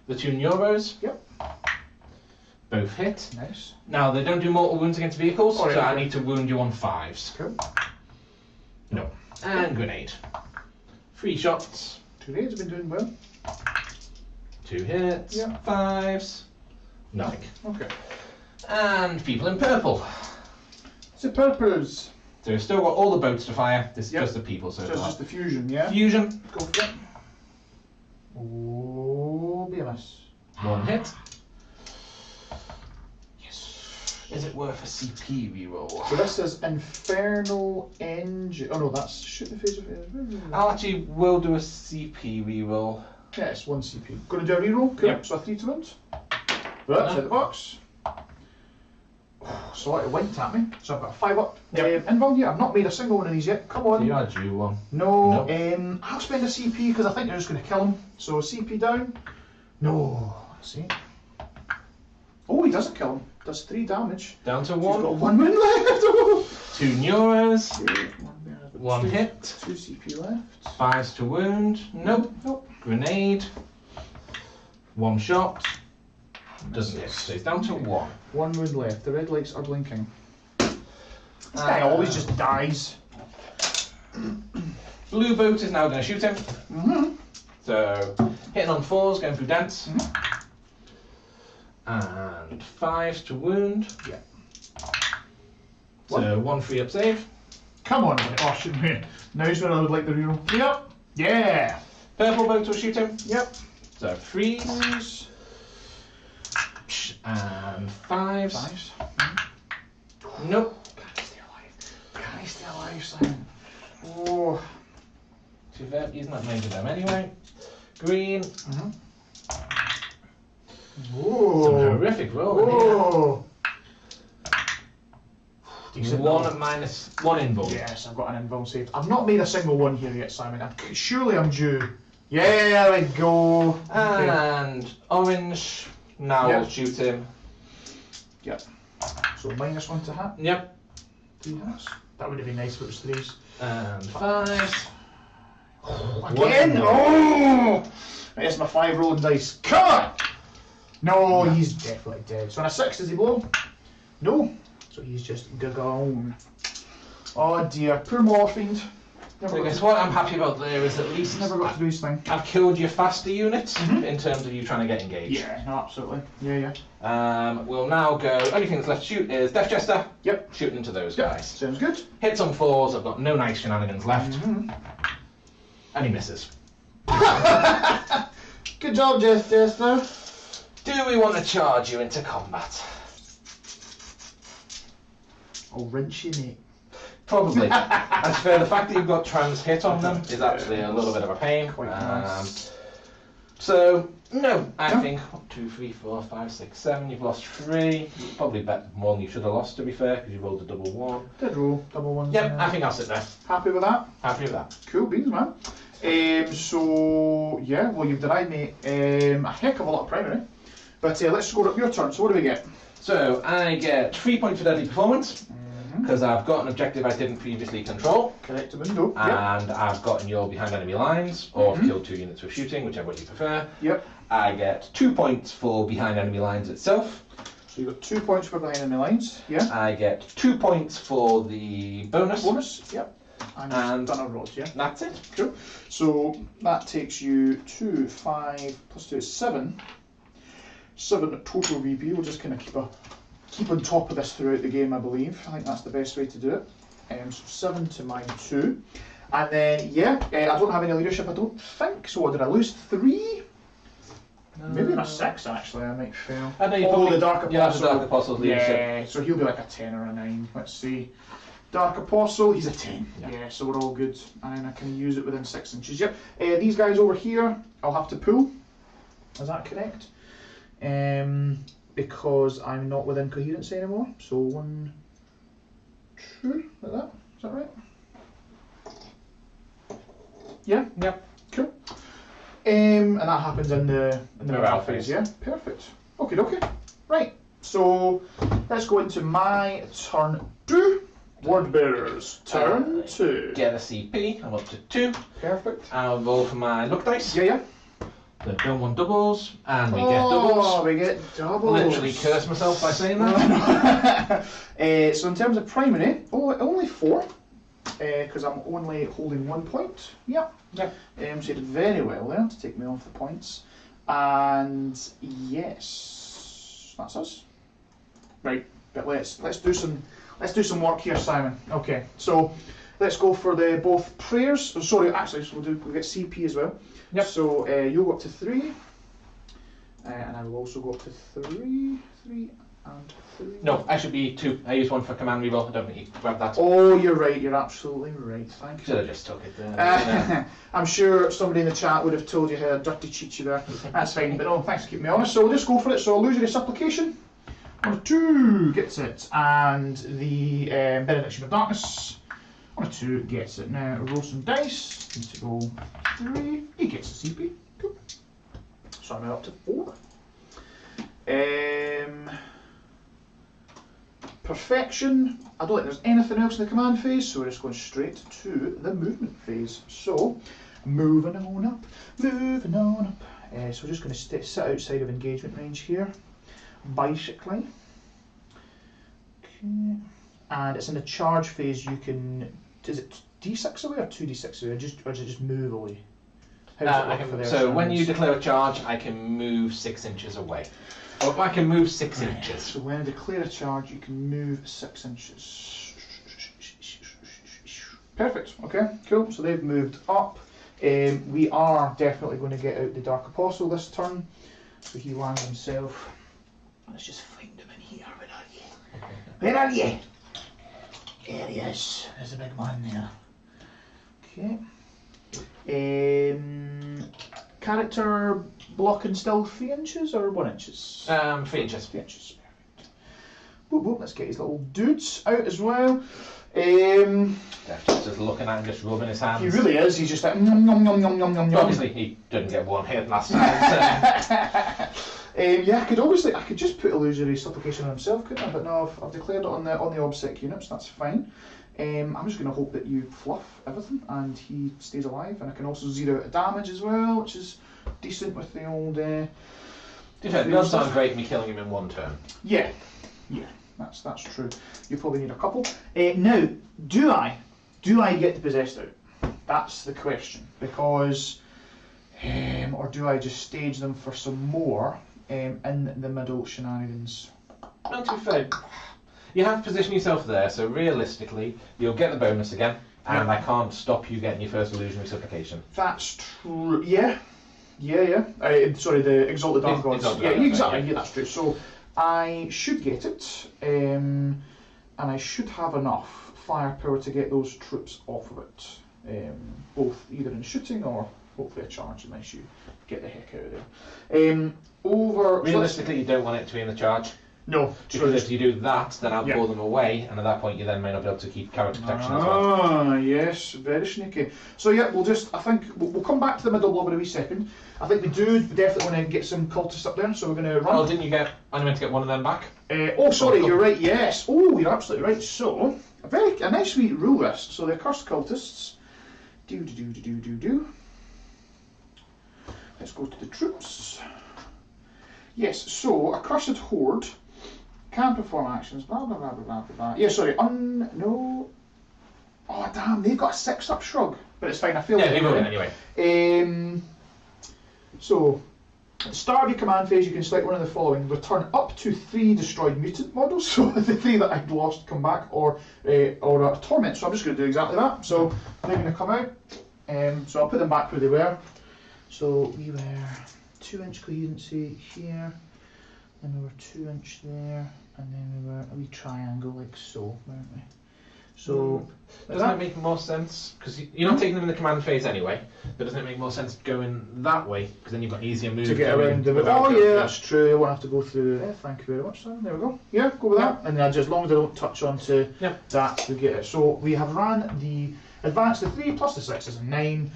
The 2 neuros. Yep. Both hit. Nice. Now they don't do mortal wounds against vehicles, Alright, so I okay. need to wound you on 5s. Cool. No. And grenade. 3 shots. 2 raids have been doing well. 2 hits. Yeah. 5s. Nothing. Okay. And people in purple. So purpose. So we've still got all the boats to fire. This is Yep. just the people so So it's far. just the fusion, yeah? Fusion. Go for it. Oh, be a miss. 1 hit. Yes. Is it worth a CP reroll? So this is Infernal Engine. Oh no, that's shoot the face of it. I'll actually will do a CP reroll. Yeah, it's 1 CP. Gonna do a reroll? Cool. Yep. So a 3 to wound. That's out the box. So it winked at me. So I've got a 5 up. Yep. Invul, yeah, I've not made a single one of these yet. Come on. You are due one. No, Nope. I'll spend a CP because I think they're just going to kill him. So CP down. No, let's see. Oh, he doesn't kill him. Does 3 damage. Down to He's 1. got 1 wound left. 2 neuros. 1 2 hit. 2 CP left. 5s to wound. Nope. Nope. Grenade. 1 shot. Doesn't hit. So he's down to 1. 1 wound left. The red lights are blinking. This guy always just dies. Blue boat is now going to shoot him. Mm-hmm. So hitting on 4s, going through dents. And 5s to wound. Yeah. So 1 free up save. Come on, oh, shouldn't we? Now's when I would like the reroll. Yep. Yeah. Purple boat will shoot him. Yep. So 3s and 5s. 5s. Nope. Can I stay alive? Can I stay alive, Simon? Oh. To be fair, he's not made of them anyway. Green. Whoa. Some horrific rolling Whoa. here. 1 minus 1 invuln. Yes, I've got an invuln saved. I've not made a single one here yet, Simon. Surely I'm due. Yeah, there we go. And orange. Now Yep. we'll shoot him. Yep. So -1 to hit. Yep. 3 hits. That would have been nice if it was 3s. And 5s. Again? Oh! It's my 5 rolling dice. Come on! No, he's definitely dead. So on a 6, does he blow? No. So he's just gone. Oh dear, poor Morphind. So guess what I'm happy about there is at least Never got to do his thing. I've killed your faster units in terms of you trying to get engaged. Yeah, no, absolutely. Yeah. We'll now go, only thing that's left to shoot is Death Jester. Yep. Shooting into those Yep. guys. Sounds good. Hits on 4s, I've got no nice shenanigans left. And he misses. Good job, Jester. Do we want to charge you into combat? I'll rinse you, mate. Probably. As for the fact that you've got trans hit on them is actually a little bit of a pain. Quite nice. So, no, I think 1, 2, 3, 4, 5, 6, 7, you've lost 3. You probably bet more than you should have lost, to be fair, because you rolled a double 1. Did roll double ones. Yep, I think I'll sit there. Happy with that? Happy with that. Cool beans, man. So, yeah, well, you've denied me a heck of a lot of primary. But let's score up your turn. So, what do we get? So, I get 3 points for deadly performance, because I've got an objective I didn't previously control. Correct window. And I've gotten your behind enemy lines, or killed 2 units with shooting, whichever one you prefer. Yep. I get 2 points for behind enemy lines itself. So you've got 2 points for behind enemy lines. Yeah. I get 2 points for the bonus. Yep. And And done a rod, yeah. That's it. Cool. So that takes you to 5 plus 2 is 7. 7 total VP. We'll just kind of keep on top of this throughout the game, I believe. I think that's the best way to do it. So 7 to mine 2. And then, yeah, I don't have any leadership, I don't think. So what, did I lose 3? Maybe on a 6, actually, I might fail. I know you Oh, probably, the Dark Apostle. Yeah, the Dark Apostle's leadership. Yeah, so he'll be like a 10 or a 9. Let's see. Dark Apostle, he's a 10. Yeah, so we're all good. And then I can use it within 6 inches. Yep. These guys over here, I'll have to pull. Is that correct? Because I'm not within coherence anymore. So 1, 2, like that. Is that right? Yeah. Yep. Cool. And that happens in the Morale phase. phase. Yeah. Perfect. Okay. Right. So let's go into my turn 2. Word bearers. Turn 2. Get a CP. I'm up to 2. Perfect. I'll roll for my luck dice. Yeah. They don't want doubles, and we get doubles. Oh, we get doubles. Literally curse myself by saying that. So in terms of primary, only 4, because I'm only holding 1 point. Yep. So you did very well there to take me off the points. And yes, that's us. Right, but let's do some work here, Simon. Okay, so let's go for the both prayers. Oh, sorry, actually, so we'll get CP as well. Yep. So you'll go up to 3, and I will also go up to 3, 3, and 3. No, I should be 2. I used 1 for command reroll. I don't think you grabbed that. Oh, you're right. You're absolutely right. Thank you. Should have just took it there. I'm sure somebody in the chat would have told you how dirty cheat you there. That's fine, but no, thanks for keeping me honest. So we'll just go for it. So illusory supplication. 1, 2 gets it, and the benediction of darkness. 1, 2 gets it. Now roll some dice. Need to go 3. He gets the CP. Cool. So I'm now up to 4. Perfection. I don't think there's anything else in the command phase, so we're just going straight to the movement phase. So, moving on up. So we're just going to sit outside of engagement range here, basically. Okay. And it's in the charge phase. You can. Is it D6 away or 2D6 away, or does it just move away? How does it work for their So when turns? you declare a charge, I can move 6 inches away. Or I can move 6 inches. So when I declare a charge, you can move 6 inches. Perfect. Okay, cool. So they've moved up. We are definitely going to get out the Dark Apostle this turn. So he lands himself. Let's just find him in here. Where are you? Where are you? There he is. There's a big man there. Okay. Character block and still 3 inches or 1 inches? 3 inches. 3 inches. Perfect. Boop, boop. Let's get his little dudes out as well. Just looking at him, just rubbing his hands. He really is. He's just like nom nom nom nom nom nom. Obviously, he didn't get one hit last time. Yeah, I could just put illusory supplication on himself, couldn't I? But no, I've declared it on the OBSEC units. That's fine. I'm just going to hope that you fluff everything and he stays alive, and I can also zero out damage as well, which is decent with the old. To be fair, it does sound great me killing him in 1 turn. Yeah, that's true. You probably need a couple. Now, do I get the possessed out? That's the question, because or do I just stage them for some more in the middle shenanigans? Well, to be fair, you have to position yourself there, so realistically, you'll get the bonus again, and I can't stop you getting your first illusionary supplication. That's true. Yeah. Sorry, the Exalted Dark Gods. Exactly. Yeah, that's true. So I should get it, and I should have enough firepower to get those troops off of it, both either in shooting or hopefully a charge, unless you get the heck out of there. Realistically, you don't want it to be in the charge. No, because if you do that, then I'll pull them away, and at that point you then may not be able to keep character protection as well. Ah, yes, very sneaky. So yeah, I think we'll come back to the middle blob in a wee second. I think we definitely want to get some cultists up there, so we're going to run. Oh, didn't you only meant to get one of them back? Sorry, you're right, yes. Oh, you're absolutely right. So, a nice wee rule list. So the accursed cultists. Let's go to the troops. Yes, so accursed horde can perform actions, blah blah blah blah blah blah. Yeah, sorry, no. Oh damn, they've got a 6-up shrug, but it's fine. I feel. Yeah, they will anyway. So, at the start of your command phase, you can select one of the following: return up to 3 destroyed mutant models. So the 3 that I'd lost come back, or a torment. So I'm just going to do exactly that. So they're going to come out. So I'll put them back where they were. So we were 2-inch coherency here, then we were 2-inch there, and then we were a wee triangle like so, weren't we? So doesn't it make more sense? Because you're not taking them in the command phase anyway, but doesn't it make more sense going that way? Because then you've got easier moves to get around the. Oh yeah, that's true. I won't have to go through. Thank you very much, Simon. There we go. Yeah, go with that. And then just as long as I don't touch onto that, we get it. So we have ran the advance the 3 plus the 6 is a 9.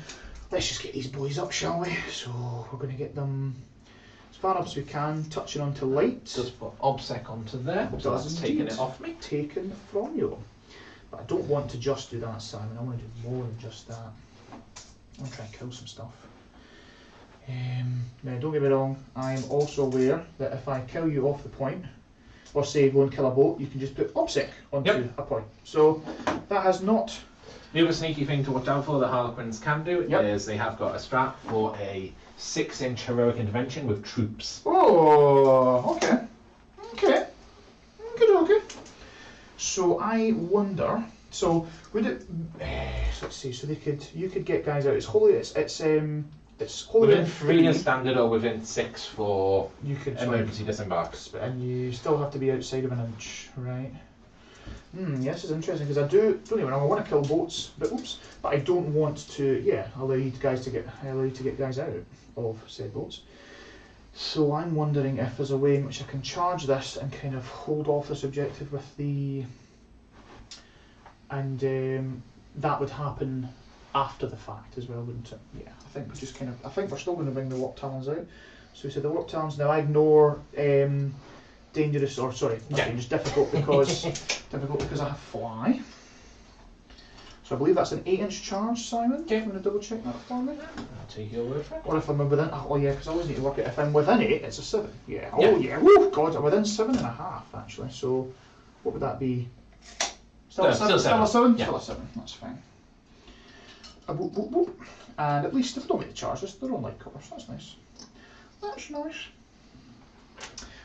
Let's just get these boys up, shall we? So we're going to get them as far up as we can, touching onto light. Just put OBSEC onto there, so that's taking it off me. Taken from you. But I don't want to just do that, Simon. I want to do more than just that. I want to try and kill some stuff. Now, don't get me wrong, I am also aware that if I kill you off the point, or say go and kill a boat, you can just put OBSEC onto a point. So that has not. The other sneaky thing to watch out for that Harlequins can do is they have got a strat for a 6-inch heroic intervention with troops. Oh, okay. Okay. So I wonder. So would it? Let's see. So you could get guys out. It's holy. It's holy. Within 3 is standard, or within 6 for you could emergency disembarks. And you still have to be outside of an inch, right? Yes, this is interesting because don't get me wrong, I want to kill boats, but I don't want to. Allow you guys to get guys out of said boats. So I'm wondering if there's a way in which I can charge this and kind of hold off this objective with the, and that would happen after the fact as well, wouldn't it? Yeah, I think I think we're still going to bring the warp talons out. So we said the warp talons. Now I ignore dangerous, or sorry, dangerous, difficult because I have fly. So I believe that's an 8-inch charge, Simon. Okay. I'm going to double check that for me. I'll take your word for it. Or if I'm within, because I always need to work it. If I'm within 8, it's a 7. Yeah. Oh yeah. Oh God, I'm within 7.5 actually. So what would that be? Still a 7. Still a 7. Yeah. Still a 7. That's fine. Boop, boop, boop. And at least if I don't make the charges, they're on light covers. That's nice. That's nice.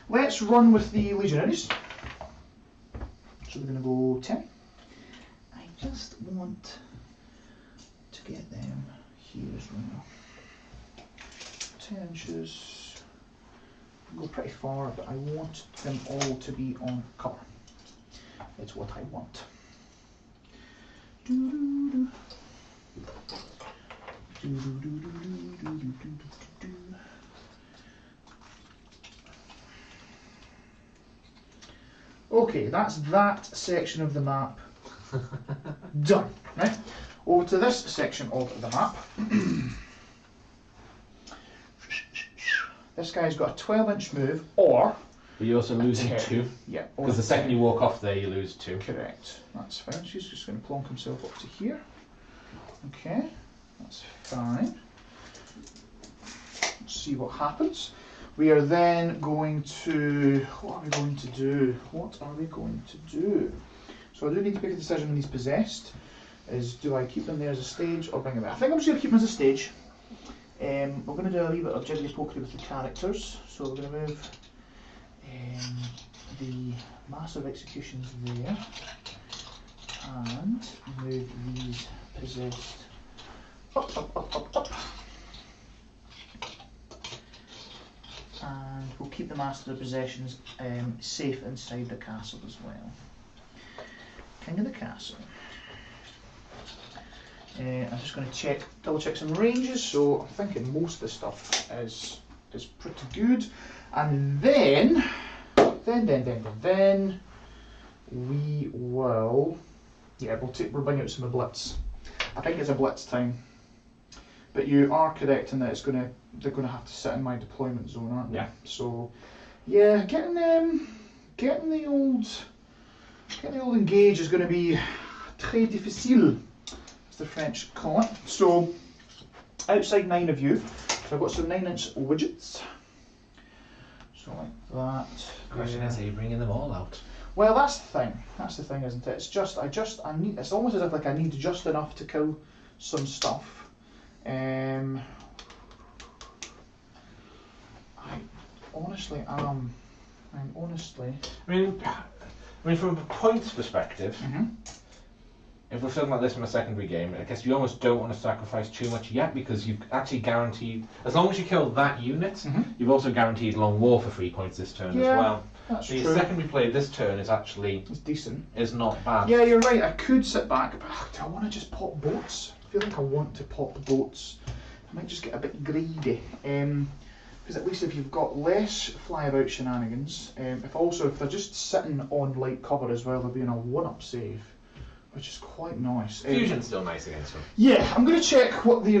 Let's run with the legionaries. So we're going to go 10. I just want to get them here as well. 10 inches. Go pretty far, but I want them all to be on cover. It's what I want. Okay, that's that section of the map done. Right, over to this section of the map. This guy's got a 12-inch move, or... But you're also losing 2. Yeah. Because the second you walk off there, you lose 2. Correct. That's fine. So he's just going to plonk himself up to here. Okay, that's fine. Let's see what happens. We are then going to... What are we going to do? What are we going to do? So I do need to make a decision when he's possessed. Do I keep them there as a stage or bring him back? I think I'm just going to keep him as a stage. We're going to do a wee bit of jiggly pokery with the characters. So we're going to move the massive executions there and move these possessed up. And we'll keep the master of possessions safe inside the castle as well. King of the castle. I'm just going to double check some ranges, so I'm thinking most of the stuff is pretty good. And then we will, we'll bring out some blitz. I think it's a blitz time. But you are correct in that they're gonna have to sit in my deployment zone, aren't they? Yeah. So yeah, getting the old engage is going to be très difficile, as the French call it. So outside 9 of you, so I've got some 9-inch widgets. So like that. The question is, are you bringing them all out? Well, that's the thing. That's the thing, isn't it? It's just I need. It's almost as if like I need just enough to kill some stuff. I honestly am. I'm honestly. I mean, from a points perspective, if we're talking about this in a secondary game, I guess you almost don't want to sacrifice too much yet, because you've actually guaranteed, as long as you kill that unit, you've also guaranteed long war for 3 points this turn as well. That's so true. your secondary play this turn is actually decent. Is not bad. Yeah, you're right. I could sit back, but do I want to just pop boats? I feel like I want to pop boats. I might just get a bit greedy. Because at least if you've got less flyabout shenanigans, if they're just sitting on light cover as well, they'll be in a 1-up save, which is quite nice. Fusion's still nice against them. Yeah, I'm going to check what the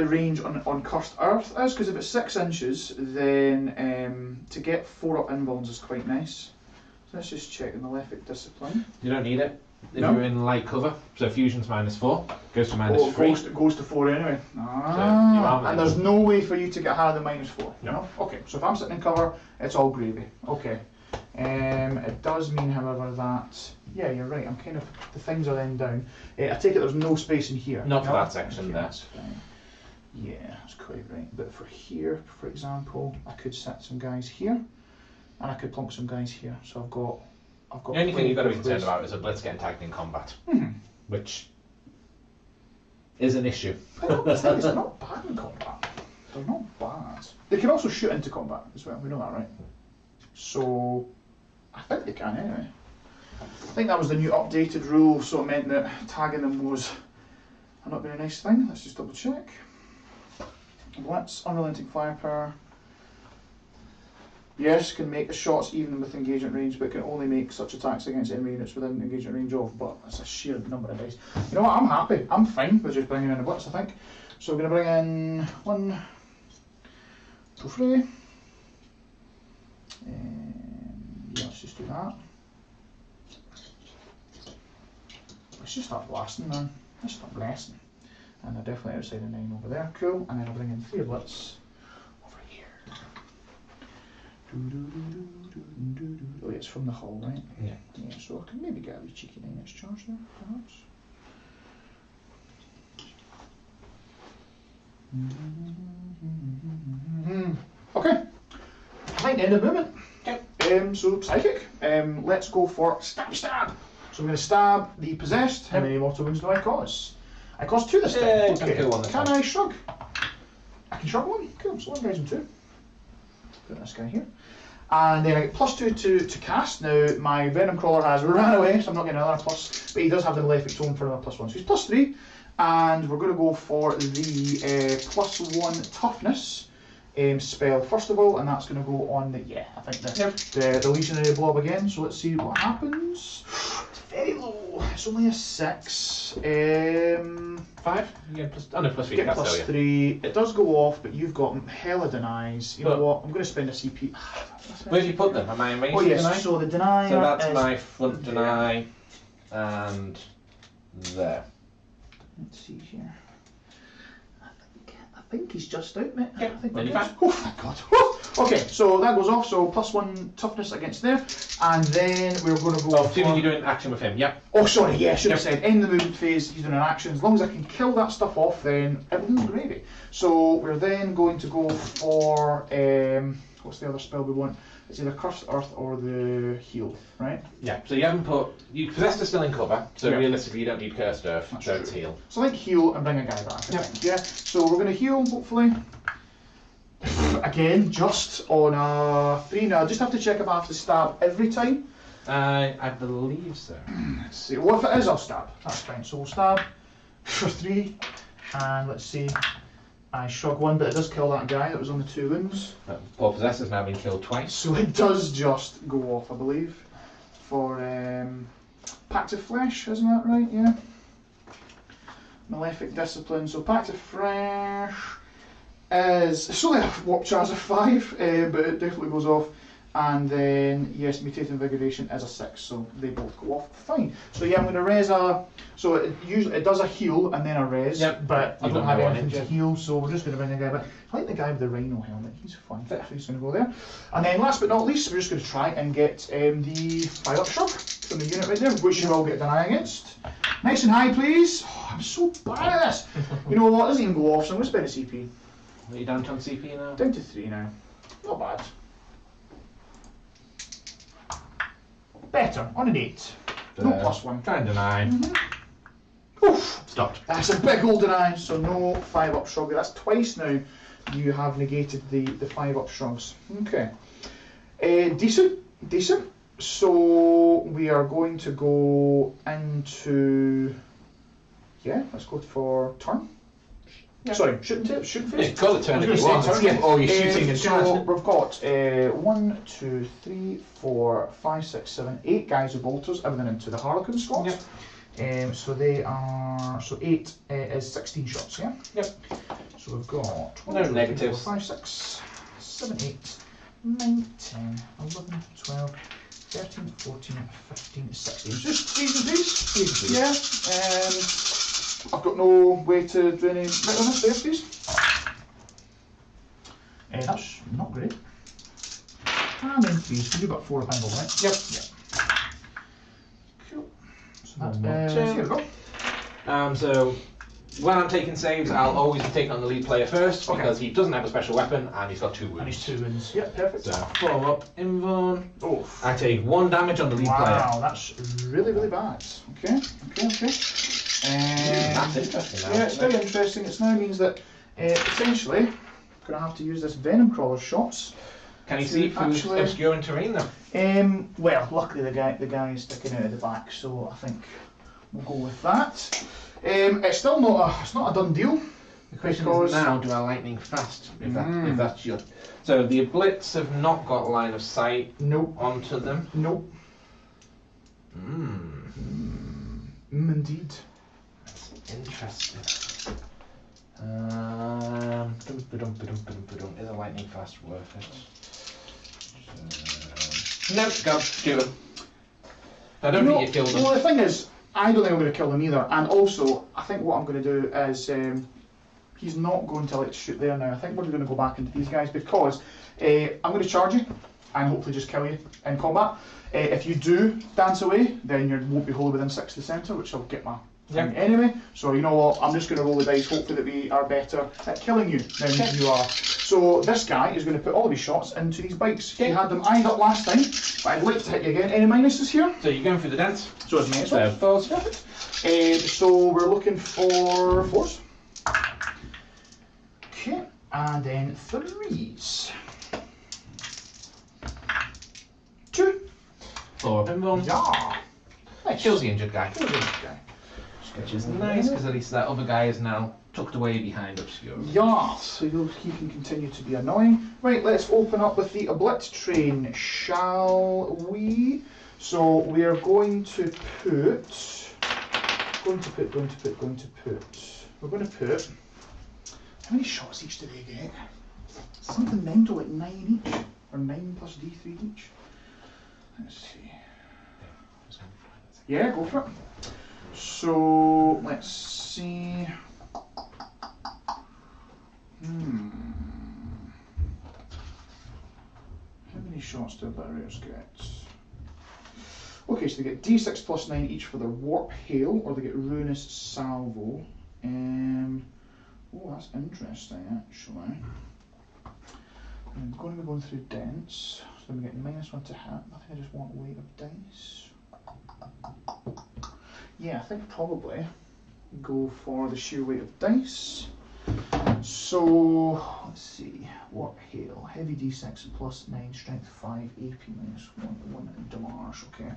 range on Cursed Earth is, because if it's 6 inches, then to get 4-up inbounds is quite nice. So let's just check in Malefic Discipline. You don't need it. If No. you're in light cover, so fusion's -4, goes to -3. Goes to 4 anyway. And there's no way for you to get higher than -4. No. Okay, so if I'm sitting in cover, it's all gravy. Okay. It does mean, however, that you're right. I'm kind of the things are then down. I take it there's no space in here. Not for that section there. That's fine. Yeah, that's quite right. But for here, for example, I could set some guys here, and I could plonk some guys here. So I've got. The only thing you've got to be concerned about is a blitz getting tagged in combat, which is an issue. They're not bad in combat. They're not bad. They can also shoot into combat as well. We know that, right? So I think they can anyway. I think that was the new updated rule, so it meant that tagging them was not very nice thing. Let's just double check. Blitz, unrelenting firepower. Yes, can make shots even with engagement range, but can only make such attacks against enemy units within engagement range of. But that's a sheer number of dice. You know what? I'm happy. I'm fine with just bringing in a blitz, I think. So we're going to bring in 1, 2, 3. Yeah, let's just do that. Let's just start blasting, man. Let's start blasting. And they're definitely outside the 9 over there. Cool. And then I'll bring in 3 blitz. Oh yeah, it's from the hull, right? Yeah. Yeah, so I can maybe get a wee cheeky 9-inch charge there, perhaps. Okay. I think end of movement. Okay. So psychic. Let's go for stab. So I'm going to stab the possessed. How many mortal wounds do I cause? I cost 2 this time. Yeah, you okay. can kill one this Can time. I shrug? I can shrug 1. Cool. So 1 guys in 2. Put this guy here. And then I get +2 to cast. Now my Venom Crawler has ran away, so I'm not getting another plus. But he does have the Malefic Tome for another +1. So he's +3. And we're going to go for the +1 toughness spell first of all, and that's going to go on the I think the Legionary Blob again. So let's see what happens. It's very low. It's only a 6. 5? You get +3. Get +3. It does go off, but you've got hella denies. You know what? I'm going to spend a CP. Where have you put them? Am I in range? Oh yes. Deny? So the deny. So that's is my front deny, and there. Let's see here. I think he's just out, mate. Yeah, I think then we're you're good. fine. Oh, thank God. Woo! Okay, so that goes off. So +1 toughness against there, and then we're going to go. Oh, assuming you're doing action with him. Yep. Oh, sorry. Yeah, I should have said end the movement phase. He's doing an action. As long as I can kill that stuff off, then everything's gravy. So we're then going to go for what's the other spell we want? It's either Cursed Earth or the Heal, right? Yeah. So you haven't put. You possessed are still in cover. So realistically, you don't need Cursed Earth. That's So it's true. heal. So I think heal and bring a guy back. I think. Yeah. So we're going to heal, hopefully. Again, just on a 3 now. I just have to check if I have to stab every time. I believe so. Let's see. Well, if it is, I'll stab. That's fine. So we'll stab for 3. And let's see. I shrug 1, but it does kill that guy that was on the 2 wounds. Poor Possessor's now been killed twice. So it does just go off, I believe. For Pact of Flesh, isn't that right? Yeah. Malefic Discipline. So Pact of Flesh is. It's only a warp charge of 5, but it definitely goes off. And then, yes, Mutated Invigoration is a 6, so they both go off fine. So yeah, I'm going to res a. So it does a heal and then a res, but I don't have anything to heal, so we're just going to bring the guy back. I like the guy with the rhino helmet, he's fun, so he's going to go there. And then last but not least, we're just going to try and get the 5-up shrug from the unit right there, which you all get deny against. Nice and high, please. Oh, I'm so bad at this. You know what, it doesn't even go off, so I'm going to spend a CP. Are you down to CP now? Down to 3 now. Not bad. Better, on an 8. No +1. Try and deny. Oof! Stopped. That's a big old deny, so no 5-up shrug. That's twice now you have negated the 5-up shrugs. Okay. Decent. So we are going to go into. Yeah, let's go for turn. Yeah. Sorry, shooting phase. Yeah, call it turn if you want. Yeah. Oh, you're shooting and so charging. we've got 1, 2, 3, 4, 5, 6, 7, 8 guys with bolters, everything into the Harlequin slots. Yep. So they are 8 is 16 shots. Yeah. Yep. So we've got 1, No 2, 3, negatives. 4, 5, 6, 7, 8, 9, 10, 11, 12, 13, 14, 15, 16. Just please. Yeah. I've got no way to do any bit on this there, please. That's not great. And then please, we do about 4 pinball, right? Yep. Cool. So that's here we go. So when I'm taking saves, I'll always be taking on the lead player first because he doesn't have a special weapon and he's got 2 wounds. And he's 2 wounds. Yep, perfect. So 4 up, Invon. Oh. I take 1 damage on the lead player. Wow, that's really, really bad. Okay. That's interesting now. Yeah, it's very interesting. It now means that essentially I'm going to have to use this Venom Crawler shots. Can you see through obscuring terrain though? Well, luckily the guy is sticking out of the back, so I think we'll go with that. It's still not a done deal. The question is now, do I lightning fast? If that's your. So the Blitz have not got line of sight. Nope. Onto them. Nope. Indeed. Interesting. Is a lightning fast worth it? No, go shoot him. I don't think you killed him. Well, the thing is, I don't think I'm going to kill him either. And also, I think what I'm going to do is he's not going to let shoot there now. I think we're going to go back into these guys because I'm going to charge you and hopefully just kill you in combat. If you do dance away, then you won't be wholly within 6 to the centre, which will get my enemy. So you know what, I'm just going to roll the dice, hopefully that we are better at killing you than you are. So this guy is going to put all of his shots into these bikes. He had them eyed up last time, but I'd like to hit you again. Any minuses here? So you're going through the dance? So it's me as well. Fours. Perfect. So we're looking for 4s. Okay, and then 3s. 2. 4 pinball. Yeah. Nice. Kills the injured guy. Kills the injured guy. Which is nice, because at least that other guy is now tucked away behind obscure. Yeah, so he can continue to be annoying. Right, let's open up with the Blitz train, shall we? So we are going to put. We're going to put. How many shots each do they get? Something mental like 9 each, or 9 plus D3 each. Let's see. Yeah, go for it. So let's see. How many shots do obliterators get? Okay, so they get D6 plus 9 each for their warp hail, or they get ruinous salvo. Oh, that's interesting actually. I'm going to be going through dents, so we get -1 to hit. I think I just want weight of dice. Yeah, I think probably go for the sheer weight of dice. So let's see, warp hail, heavy D6 plus 9, strength 5, AP -1 damage. Okay.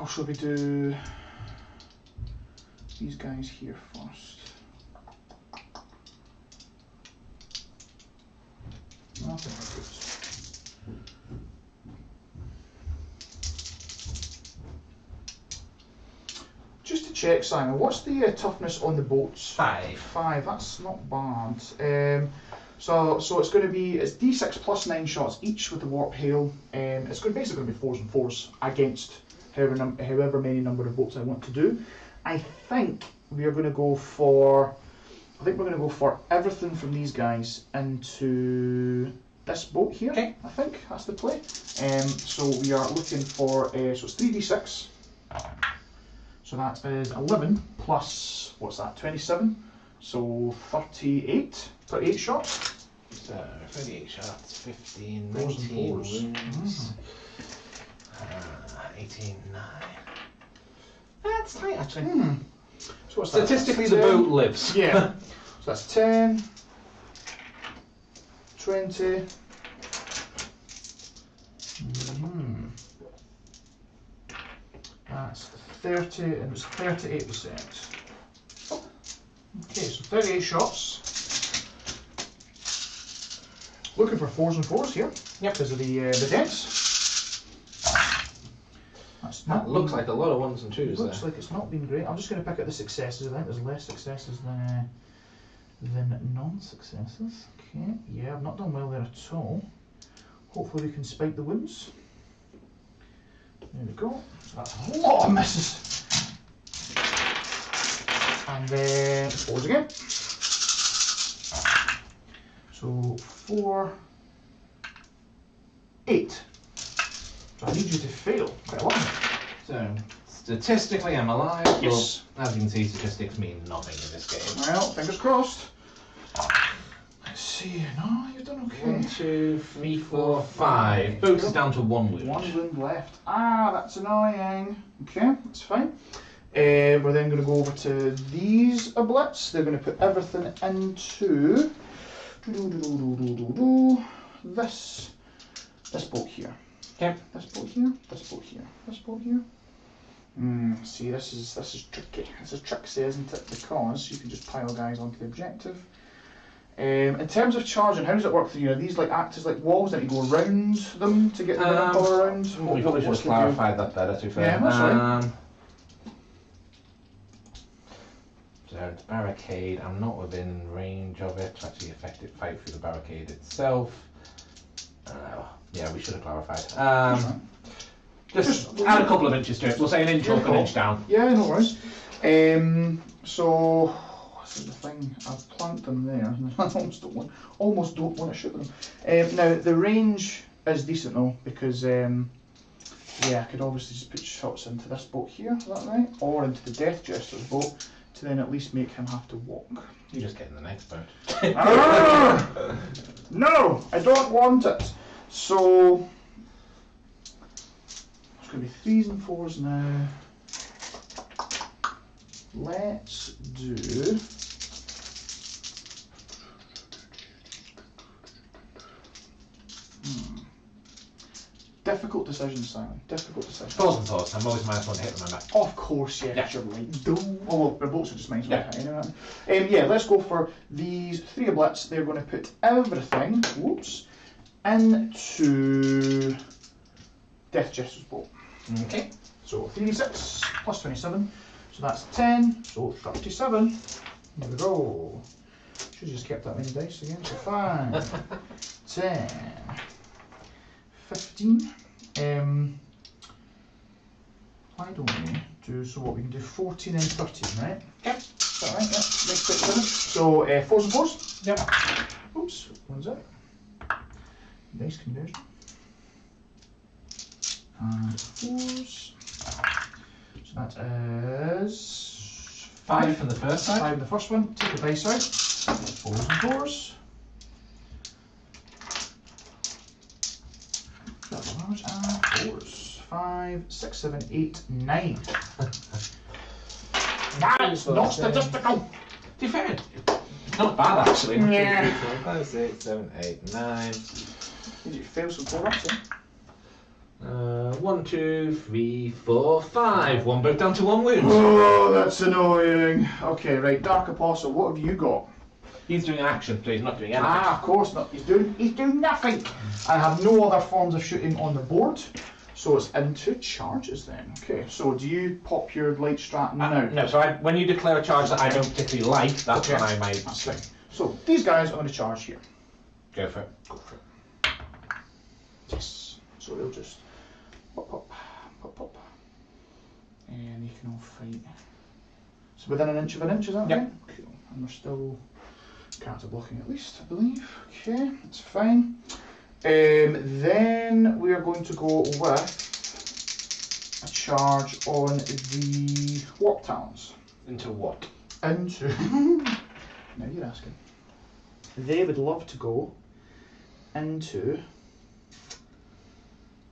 Or shall we do these guys here first? I think that's good. Just to check, Simon, what's the toughness on the boats? 5. 5, that's not bad. So it's going to be, it's D6 plus 9 shots each with the warp hail. It's basically going to be 4s and 4s against however many number of boats I want to do. I think we are going to go for, everything from these guys into this boat here. Okay. I think that's the play. So we are looking for, so it's 3d6. So that is 11 plus, what's that, 27? So 38 shots. So 38 shots, 15, Fours and 19 fours. wounds. 18, 9. That's tight actually. So what's that? Statistically, That's the 10. boat lives. Yeah. So that's 10, 20. That's 30, and it's 38%. Okay, so 38 shots. Looking for 4s and 4s here. Yep. Because of the dents. That looks like a lot of 1s and 2s Looks there. like it's not been great. I'm just going to pick out the successes. I think there's less successes than non-successes. Okay, yeah, I've not done well there at all. Hopefully we can spike the wounds. There we go. So that's a lot of misses. And then 4s again. So 4, 8. So I need you to fail quite a lot. So statistically, I'm alive. Yes. But as you can see, statistics mean nothing in this game. Well, fingers crossed. Let's see. No, you've done okay. 1, 2, 3, 4, 5. Boat is down to 1 wound. 1 wound left. Ah, that's annoying. Okay, that's fine. We're then going to go over to these oblits. They're going to put everything into this boat here. Okay. This boat here. This boat here. This boat here. See, this is tricky. This is tricksy, isn't it? Because you can just pile guys onto the objective. In terms of charging, how does it work for you? Are these like act as like walls that you go around them to get the all around? We probably should have clarified that better, to be fair. Yeah, that's right. So it's barricade. I'm not within range of it to actually effective fight through the barricade itself. Yeah, we should have clarified. Just add a couple of inches to it. We'll say an inch up, an inch down. Yeah, no worries. So this is the thing. I've planked them there. I almost don't want to shoot them. Now the range is decent though, because Yeah, I could obviously just put shots into this boat here, is that right? Or into the Death Jester's boat to then at least make him have to walk. You just get in the next boat. No, I don't want it. So it's going to be 3s and 4s now. Let's do. Difficult decision, Simon. Difficult decision. Fours and fours. I'm always -1 to hit them. Of course, yeah. Yeah. You're right. Oh, well, the bolts are just -1 Yeah. anyway. Yeah, let's go for these 3 of blitz. They're going to put everything, whoops, into Death Jester's bolt. Okay. So 3d6 plus 27. So that's 10. So 37. Here we go. Should have just kept that many dice again. So 5, 10. 15. Why don't we do, so what we can do 14 and 13, right? Yep. Is that right? Yep. Next bit 7. So 4s and 4s? Yep. Oops, one's out. Nice conversion. And 4s. So that is 5 from the first side. 5 in the first one. Take the dice out. 4s and 4s. And 4s. 5, 6, 7, 8, 9. That's not statistical. To be fair, it's not bad actually. Yeah. 2, 3, 4, 5, 6, 7, 8, 9. Did you fail some 4 ups, eh? 1, 2, 3, 4, 5. 1 boat down to 1 wound. Oh, that's annoying. Okay, right, Dark Apostle, what have you got? He's doing action, so he's not doing anything. Ah, of course not. He's doing nothing. I have no other forms of shooting on the board, so it's into charges then. Okay, so do you pop your light strat now? No, so when you declare a charge that I don't particularly like, that's Okay. when I might. That's fine. So these guys are going to charge here. Go for it. Go for it. Yes. So they'll just pop, pop, pop, pop, and you can all fight. So within an inch of an inch, is that Yep. right? Cool. And we're still character blocking at least, I believe. Okay, that's fine. Then we are going to go with a charge on the warp talons. Into what? Into. Now you're asking. They would love to go into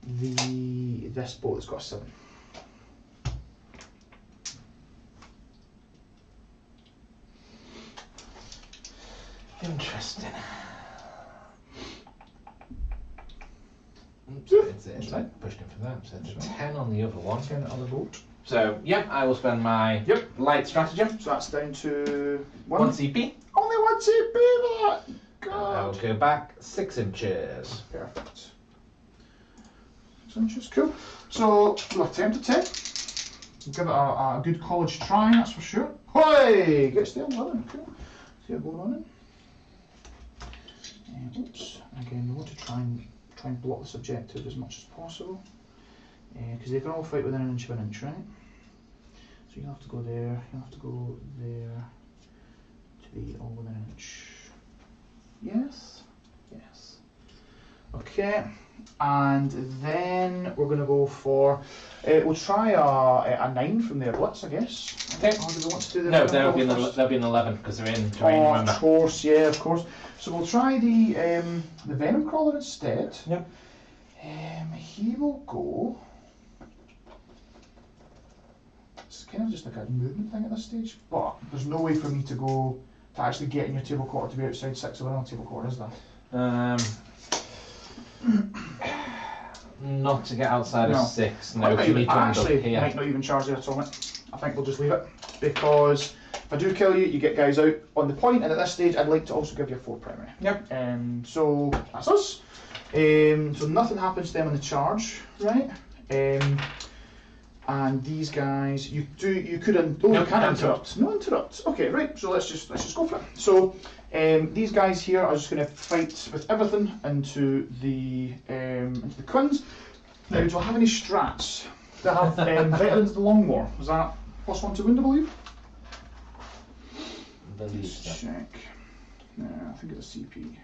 this boat that's got a 7. Interesting. Oops, it's like pushed him for that. So it's a 10 on the other one. 10 on the boat. So, yeah, I will spend my light stratagem. So that's down to 1 CP. Only 1 CP, that! I will God. go back 6 inches. Perfect. 6 inches, cool. So we'll attempt a 10. We'll give it a good college try, that's for sure. Hoi! Gets there, 11, cool. See it going on in. Oops. Again, we want to try and block this objective as much as possible. Because they can all fight within an inch of an inch, right? So you'll have to go there, you'll have to go there to be all within an inch. Yes? Yes. Okay, and then we're going to go for, we'll try a 9 from their blitz, I guess. Okay. Or do we want to do the No, there'll be an 11 because they're in terrain, Oh, remember? of course, yeah, of course. So we'll try the Venom Crawler instead. Yep. He will go. It's kind of just like a movement thing at this stage, but there's no way for me to go to actually get in your table quarter to be outside 6 of on table quarter, is there? Not to get outside No. of 6. No, I you might need to end up actually here. might not even charge the atomic. I think we'll just leave it because if I do kill you, you get guys out on the point, and at this stage, I'd like to also give you a 4 primary. Yep. So that's us. So nothing happens to them on the charge, right? And these guys, you could you No, can't no interrupt. No interrupt. Okay, right. So let's just go for it. So these guys here are just going to fight with everything into the Quins. Now, do I have any strats? Do I have veterans of the Longmore? Was that +1 to wound, I believe? Let's check. No, I think it's a CP.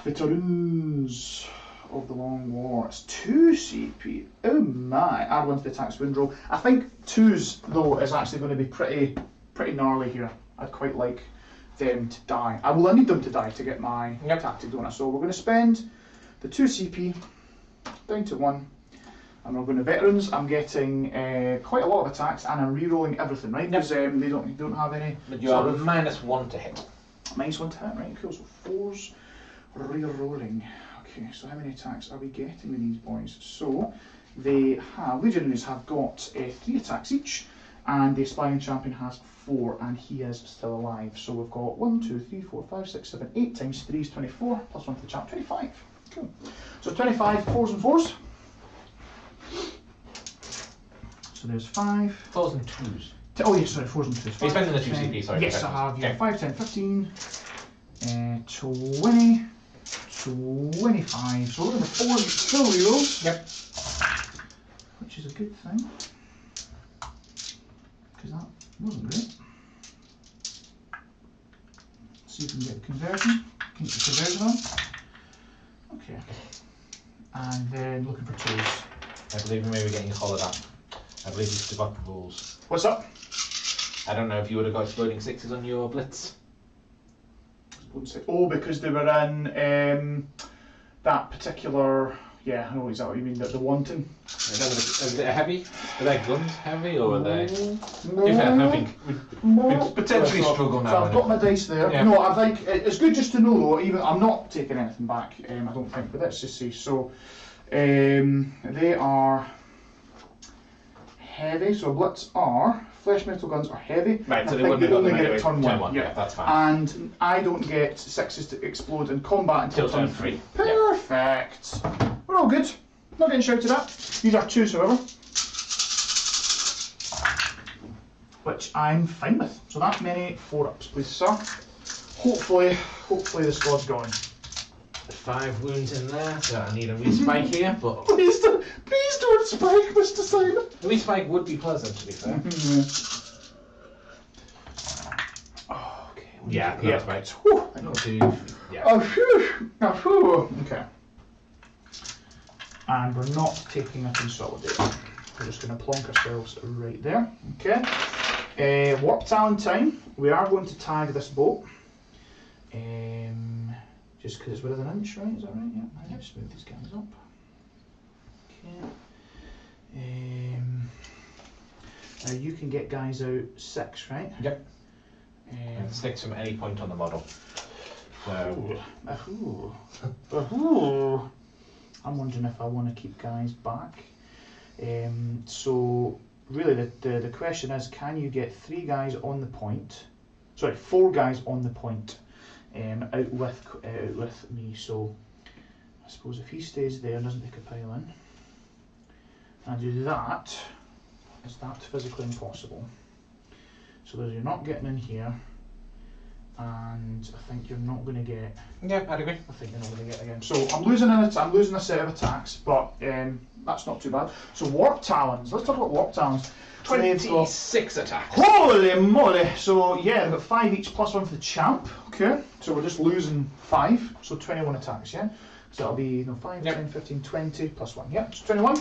Veterans of the Long War. It's 2 CP. Oh my! Add 1 to the attack's wound roll. I think 2s though is actually going to be pretty gnarly here. I'd quite like them to die. I need them to die to get my tactic, don't I? So we're going to spend the 2 CP down to 1. And we're going to veterans. I'm getting quite a lot of attacks, and I'm re-rolling everything, right? Because they don't have any. But you are -1 to hit. -1 to hit, right? Cool. So 4s re-rolling. Okay. So how many attacks are we getting with these boys? So they have legionaries have got 3 attacks each, and the aspiring champion has 4, and he is still alive. So we've got 1, 2, 3, 4, 5, 6, 7, 8 times 3 is 24, plus 1 for the champ, 25. Cool. So 25 4s and 4s. So there's 5. 4s and 2s. Oh yes, sorry, 4s and 2s. You're spending the 2 CP, sorry. Yes, I have. Yeah, 5, 10, 15, 20, 25. So we're going to 4 full rerolls. Yep. Which is a good thing. Because that wasn't great. See if we can get the conversion. Keep the conversion on. Okay. And then looking for 2s. I believe we may be getting hollowed up. I believe you've forgot the rules. What's up? I don't know if you would have got exploding 6s on your blitz. Oh, because they were in that particular. Yeah, I know exactly what you mean. The wanton. Is it a heavy? Are their guns heavy or are they? No. I think we'd potentially struggle now. So I've got my dice there. Yeah. No, I think it's good just to know though. Even I'm not taking anything back. I don't think. But let's just see. So they are heavy. So blitz are flesh metal guns are heavy. Right. So I they think wouldn't they only have get it turn 1. Yeah, that's fine. And I don't get 6s to explode in combat until Till turn 3. Perfect. Yeah. We're all good. Not getting shouted at. These are 2s, however. Which I'm fine with. So that many 4-ups, please, sir. Hopefully the squad's going. 5 wounds in there, so I need a respike here, but Please don't spike, Mr Simon. a respike would be pleasant, to be fair. Oh, okay. Yeah, that's right. Whew. Yeah. Oh, phew. Oh, phew. Okay. And we're not taking a consolidator. We're just going to plonk ourselves right there. Okay. Warp talent time. We are going to tag this boat. Just because it's within an inch, right? Is that right? Yeah. I'll just move these guys up. Okay. Now you can get guys out 6, right? Yep. And 6 from any point on the model. So. I'm wondering if I want to keep guys back. So really the question is, can you get 3 guys on the point? Sorry, 4 guys on the point. Out with me. So I suppose if he stays there and doesn't take a pile in, and I do that, is that physically impossible? So you're not getting in here, and I think you're not going to get. Yeah, I'd agree. I think you're not going to get again. So I'm losing a set of attacks, but that's not too bad. So warp talons. Let's talk about warp talons. 26 attacks. Holy moly! So yeah, they've got 5 each plus 1 for the champ. Okay, so we're just losing 5, so 21 attacks, yeah? So that'll be 5, 10, 15, 20 plus 1, yeah, so 21.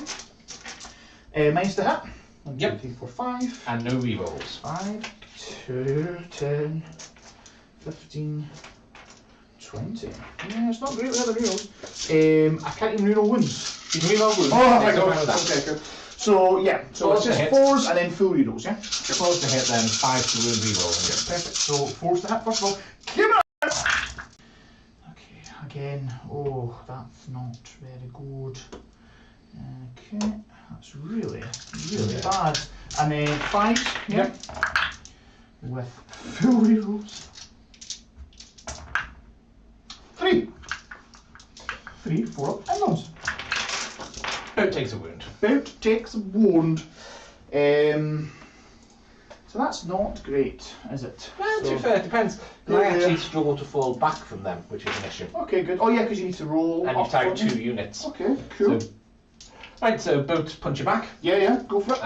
Mine's the hit. 1, 2, 3, 4, 5. And no rerolls. 5, 2, 10, 15, 20. Yeah, it's not great with other rerolls. I can't even reroll wounds. You can reroll wounds. Oh my god, okay, good. So yeah, so it's just 4s and then full rerolls, yeah? 4s to hit, then 5 to wound reroll. Yeah, perfect. So 4s to hit first of all. Give it! Okay, again. Oh, that's not very good. Okay, that's really bad. And then 5s, yeah? Yep. With full rerolls. 3. 3, 4 unknowns. Boat takes a wound. Boat takes a wound. So that's not great, is it? Well, to be fair, it depends. I actually struggle to fall back from them, which is an issue. Okay, good. Oh yeah, because you need to roll. And you've tagged 2 units. Okay, cool. Right, so boat punch you back. Yeah, go for it.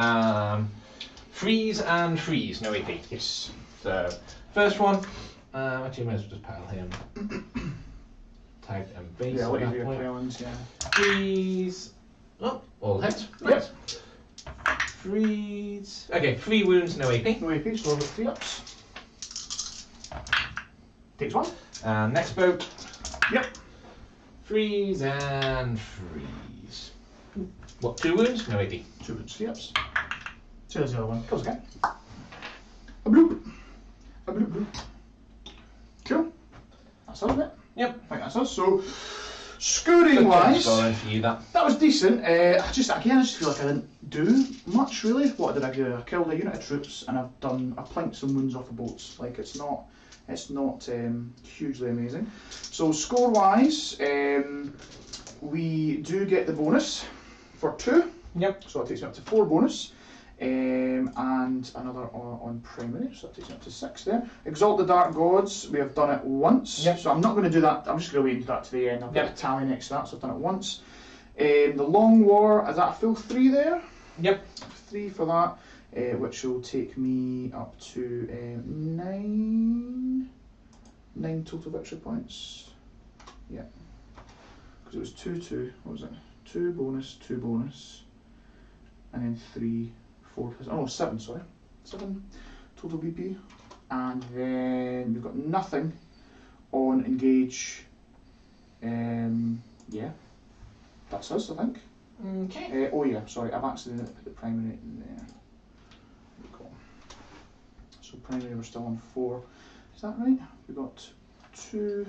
Freeze and freeze, no AP. Yes. So, first one, actually I might as well just pile him. type and base. Yeah, at what that do you do? point. Islands, yeah. Freeze. Oh, all hit. Nice. Freeze. Okay, 3 wounds, no AP. No AP, so I've got 3 ups. Takes 1. Next boat. Yep. Freeze and freeze. What, 2 wounds? No AP. 2 wounds, 3 ups. So there's the other one. Kills again. A bloop. A bloop bloop. Cool. That's us, isn't it? Yep. I think that's us. So, scoring wise, Scoring for you, that. that was decent. I just feel like I didn't do much really. What did I do? I killed a unit of troops and I planked some wounds off of boats. Like it's not hugely amazing. So score wise, we do get the bonus for 2. Yep. So that takes me up to 4 bonus. And another on primary, so that takes me up to 6 there. Exalt the Dark Gods, we have done it once. Yep. So I'm not going to do that, I'm just going to wait and do that to the end. I've got a tally next to that, so I've done it once. The Long War, is that a full 3 there? Yep. 3 for that, which will take me up to 9 total victory points. Yeah. Because it was 2, what was it? 2 bonus, 2 bonus, and then 3, 4, 7, sorry. 7 total BP. And then we've got nothing on engage. Yeah, that's us, I think. Okay. Oh yeah, sorry, I've accidentally put the primary in there. There we go. So primary, we're still on 4. Is that right? We've got 2.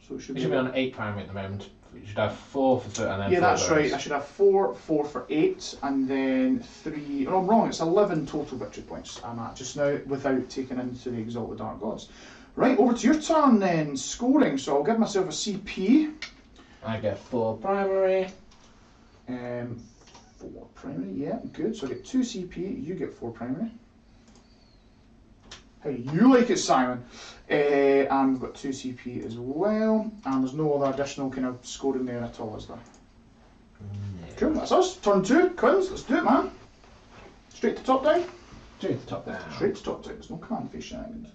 So it should You should be on 8 primary at the moment. You should have 4 for 3 and then 4 that's bonus. right. I should have 4 for 8, and then 3. Oh, I'm wrong. It's 11 total victory points I'm at just now, without taking into the Exalt the Dark Gods. Right, over to your turn then. Scoring. So I'll give myself a CP. I get 4 primary. 4 primary. Yeah, good. So I get 2 CP. You get 4 primary. How you like it, Simon? And we've got 2 CP as well, and there's no other additional kind of scoring there at all, is there? No. Cool, that's us. Turn 2, Quins, let's do it, man. Straight to top down? Straight to top down. Straight to top down, there's no command phase shenanigans.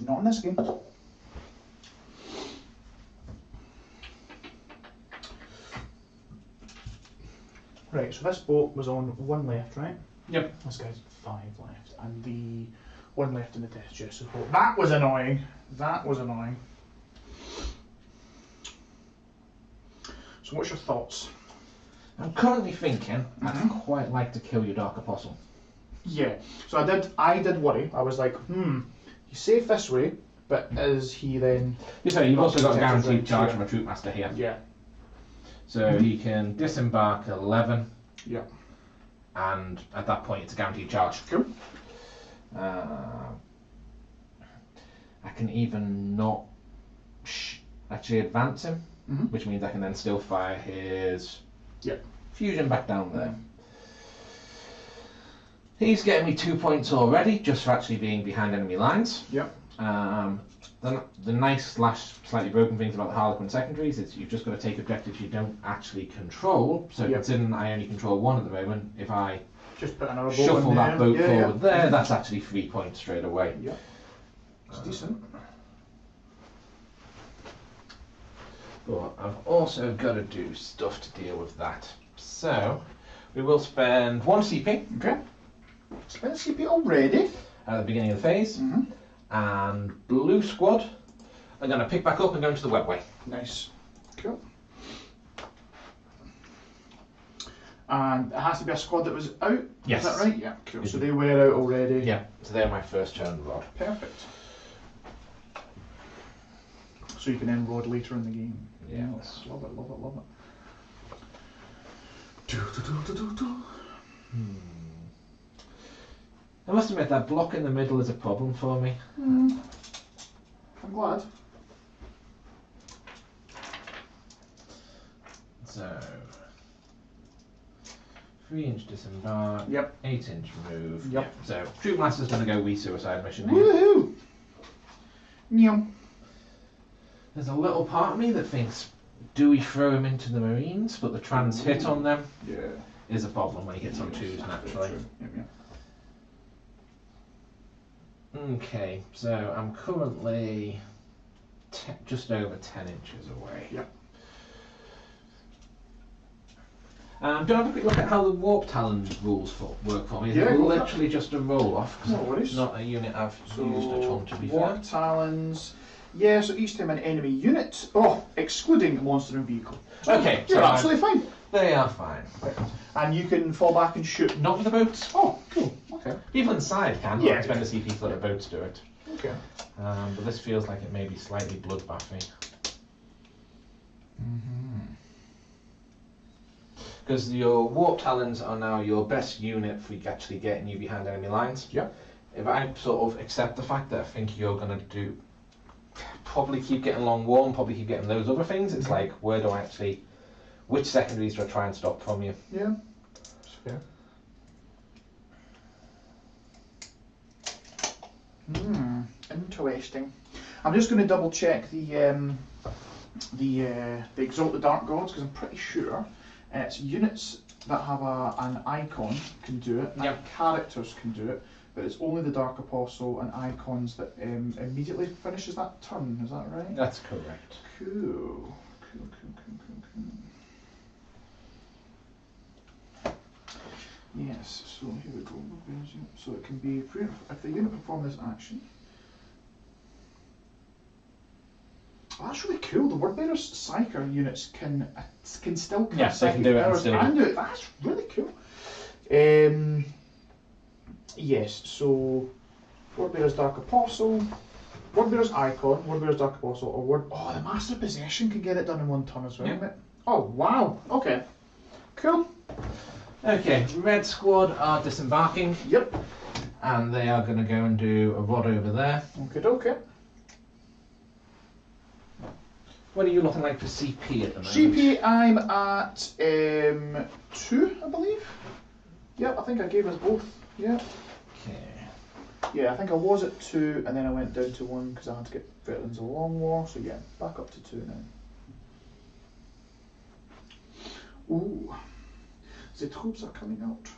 Not in this game. Right, so this boat was on 1 left, right? Yep. This guy's 5 left, and the 1 left in the death chest support. That was annoying. That was annoying. So what's your thoughts? I'm currently thinking I'd quite like to kill your Dark Apostle. Yeah. So I did worry. I was like, he's safe this way, but is he then? You've also got a guaranteed right, charge yeah. from a troop master here. Yeah. So he can disembark 11. Yeah. And at that point it's a guaranteed charge. Cool. I can even not actually advance him, which means I can then still fire his fusion back down there. He's getting me 2 points already just for actually being behind enemy lines. Yep. The nice / slightly broken things about the Harlequin secondaries is you've just got to take objectives you don't actually control. So considering I only control 1 at the moment, if I just put another boat shuffle that boat forward there, yeah. that's actually 3 points straight away. Yeah. It's decent. But I've also got to do stuff to deal with that. So we will spend 1 CP. Okay. Spend CP already. At the beginning of the phase. And blue squad are going to pick back up and go into the webway. Nice. Cool. And it has to be a squad that was out? Yes. Is that right? Yeah, cool. So they were out already? Yeah, so they're my first turn rod. Perfect. So you can then rod later in the game. Yes. Love it, love it, love it. I must admit that block in the middle is a problem for me. I'm glad. So 3-inch disembark. Yep. 8-inch move. Yep. So Troop Master's going to go wee suicide mission here. Woohoo! Meow. There's a little part of me that thinks, do we throw him into the Marines? But the trans hit on them Yeah. is a problem when he hits on 2s naturally. Yep, yep. Okay, so I'm currently just over 10 inches away. Yep. Don't have a quick look at how the Warp Talon rules work for me. Yeah, It's go literally just a roll off. No worries. It's not a unit I've used at all, to be fair. Warp Talons. Yeah, so each time an enemy unit, excluding monster and vehicle. So Okay, you're so absolutely fine. They are fine. And you can fall back and shoot. Not with the boats. Oh, cool. Okay. People inside can, Yeah. but it's when to see people at the boats do it. Okay. But this feels like it may be slightly bloodbathy. Because your Warp Talons are now your best unit for actually getting you behind enemy lines. Yeah. If I sort of accept the fact that I think you're going to probably keep getting long warm, probably keep getting those other things, it's like, where do I actually, which secondaries do I try and stop from you? Yeah. That's fair. Interesting. I'm just going to double check the Exalt the Dark Gods, because I'm pretty sure it's units that have an icon can do it, and characters can do it, but it's only the Dark Apostle and icons that immediately finishes that turn. Is that right? That's correct. Cool. Yes, so here we go. So it can be, if the unit performs this action. Oh, that's really cool. The Wordbearer's Psyker units can still cast Yes, they can do it and still do it. That's really cool. Yes, so Wordbearer's Dark Apostle, Wordbearer's Icon, Wordbearer's Dark Apostle, or the Master of Possession can get it done in one turn as well. Yep. Oh wow. Okay. Cool. Okay, Red Squad are disembarking. Yep. And they are going to go and do a rod over there. Okay. What are you looking like for CP at the moment? CP, I'm at 2, I believe. Yep, I think I gave us both. Yeah. Okay. Yeah, I think I was at 2, and then I went down to 1 because I had to get Veterans of Long War. So yeah, back up to 2 now. Ooh, the troops are coming out.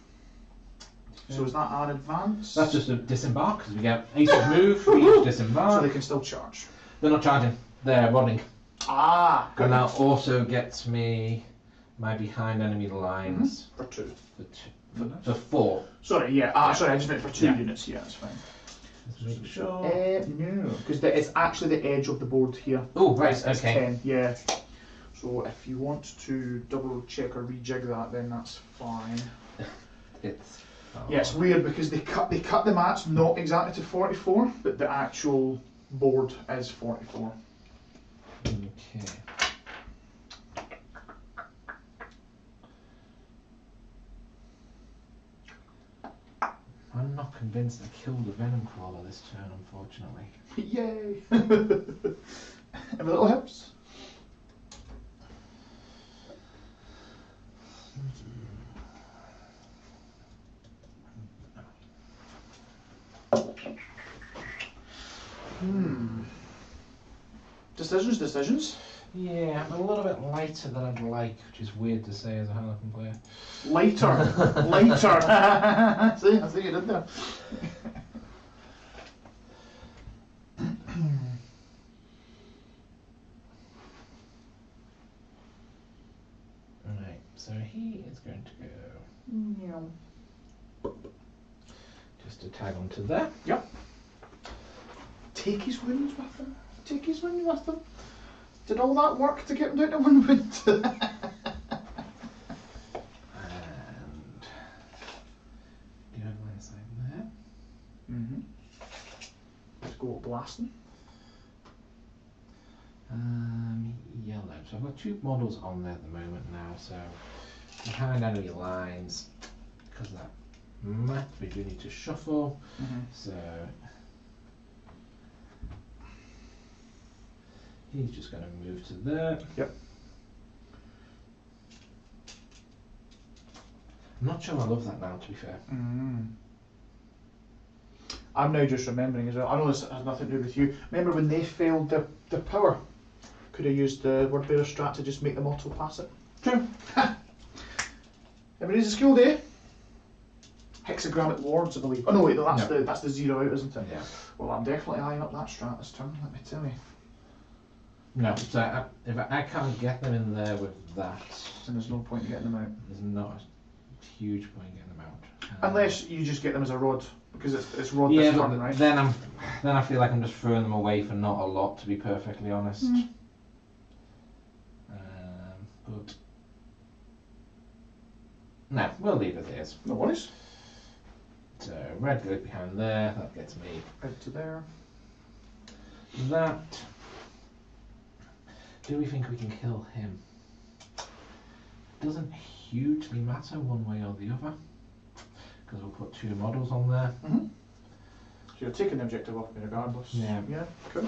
So is that our advance? That's just a disembark, because we get ace of move for each disembark. So they can still charge. They're not charging, they're running. Ah, good. And that also gets me my behind enemy lines For 2. for 4. Sorry, yeah. Sorry, I just meant for 2 units. Yeah, that's fine. Let's make sure. No, because it's actually the edge of the board here. Oh, right, It's okay. 10, yeah. So if you want to double check or rejig that, then that's fine. It's Yeah, it's weird because they cut the mats not exactly to 44, but the actual board is 44. okay. I'm not convinced I killed the Venom Crawler this turn, unfortunately. Yay! Every little helps. Decisions. Yeah, I'm a little bit lighter than I'd like, which is weird to say as a Harlequin player. Lighter. See, I think you did there. Right, so he is going to go just to tag onto there. Yep. Take his wounds with him. Did all that work to get him down to 1 wound? And do have line of sight there. Let's go blasting. Yellow. So I've got 2 models on there at the moment now, so behind enemy lines, because of that map we do need to shuffle. So he's just going to move to there. Yep. I'm not sure I love that now, to be fair. I'm now just remembering as well. I know this has nothing to do with you. Remember when they failed their power? Could have used the Wordbearer strat to just make them auto pass it. True. Everybody's a school day. Hexagrammic wards, I believe. Oh no, wait, that's No. the 0 out, isn't it? Yeah. Well, I'm definitely eyeing up that strat this turn, let me tell you. No, so if I can't get them in there with that, And there's no point in getting them out. there's not a huge point in getting them out. Unless you just get them as a rod, because it's rod Yeah, this but turn, right? then I feel like I'm just throwing them away for not a lot, to be perfectly honest. But no, we'll leave it as. No worries. So red goes behind there. That gets me Out to there. that. Do we think we can kill him? Doesn't hugely matter one way or the other, because we'll put 2 models on there. So you're taking the objective off me regardless. Yeah. Yeah, cool.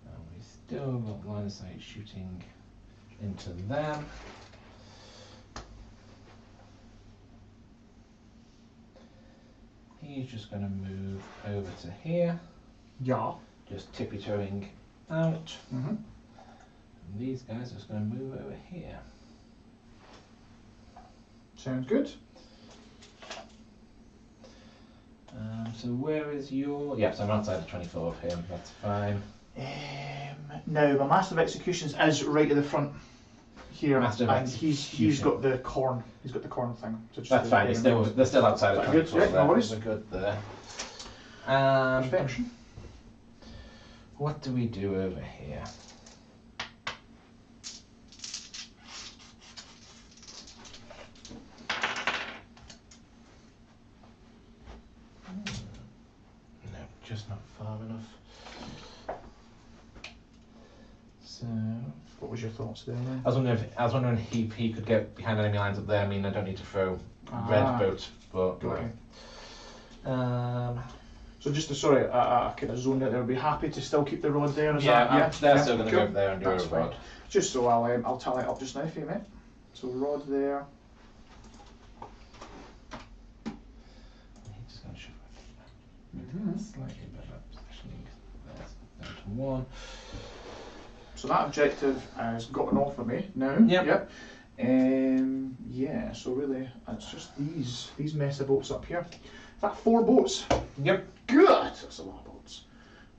And we still got line of sight shooting into them. He's just going to move over to here, Yeah. just tippy-toeing out. Mm-hmm. And these guys are just going to move over here. Sounds good. So where is your... Yeah, so I'm outside the 24 of him, that's fine. Now, my Master of Executions is right at the front here, Master of and he's Execution. got the corn. He's got the corn thing. So just That's fine, they're still outside of Good, 24 yeah, no there. worries. We're good there. Perfection. What do we do over here? No, just not far enough. So What was your thoughts there then? I was wondering if he could get behind enemy lines up there. I mean, I don't need to throw red boats, but Okay. um, So just to, sorry, I kind of zoned out there. I'd be happy to still keep the rod there. Is yeah, that, they're still going to cool. go up there and do That's a fine. rod. Just so I'll tally it up just now for you, mate. So rod there. He's just going to shove it slightly better positioning. There's down to 1. So that objective has gotten off of me now. Yep. Yeah. So really, it's just these mess of boats up here. Is that 4 boats? Yep. Good. That's a lot of boats.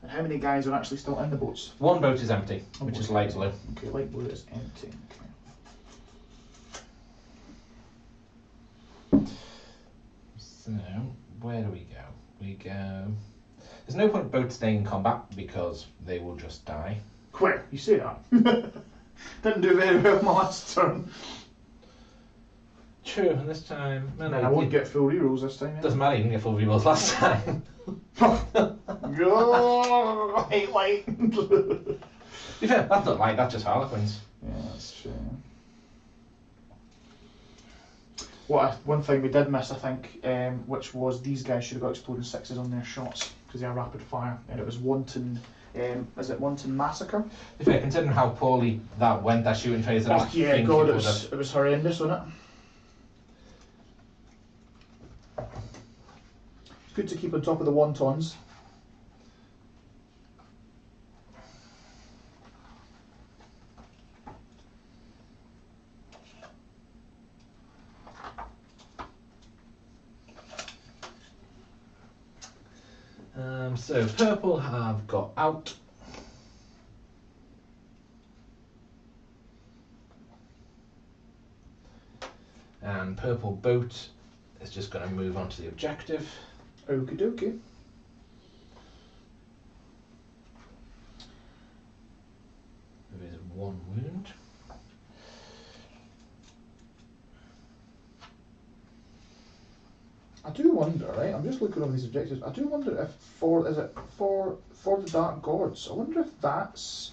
And how many guys are actually still in the boats? 1 boat is empty, which is light blue. Okay, light blue is empty. Okay. So where do we go? We go. There's no point boats staying in combat because they will just die. Quick, you say that. Didn't do very well my last turn. True, and this time. And I won't get full rerolls this time. Doesn't matter, you didn't get full rerolls last time. Oh, I hate light. To be fair, that's not light, that's just Harlequins. Yeah, that's true. One thing we did miss, I think, which was these guys should have got exploding 6s on their shots because they are rapid fire, and it was wanton. Is it wanton massacre? To be fair, considering how poorly that went, that shooting phase, I Oh don't yeah, think God, it it would was have. horrendous, wasn't it? It's good to keep on top of the wontons. So purple have got out. And purple boat is just going to move on to the objective. Okie dokie. There is 1 wound. I do wonder, right? I'm just looking over these objectives. I do wonder if for the Dark Gods. I wonder if that's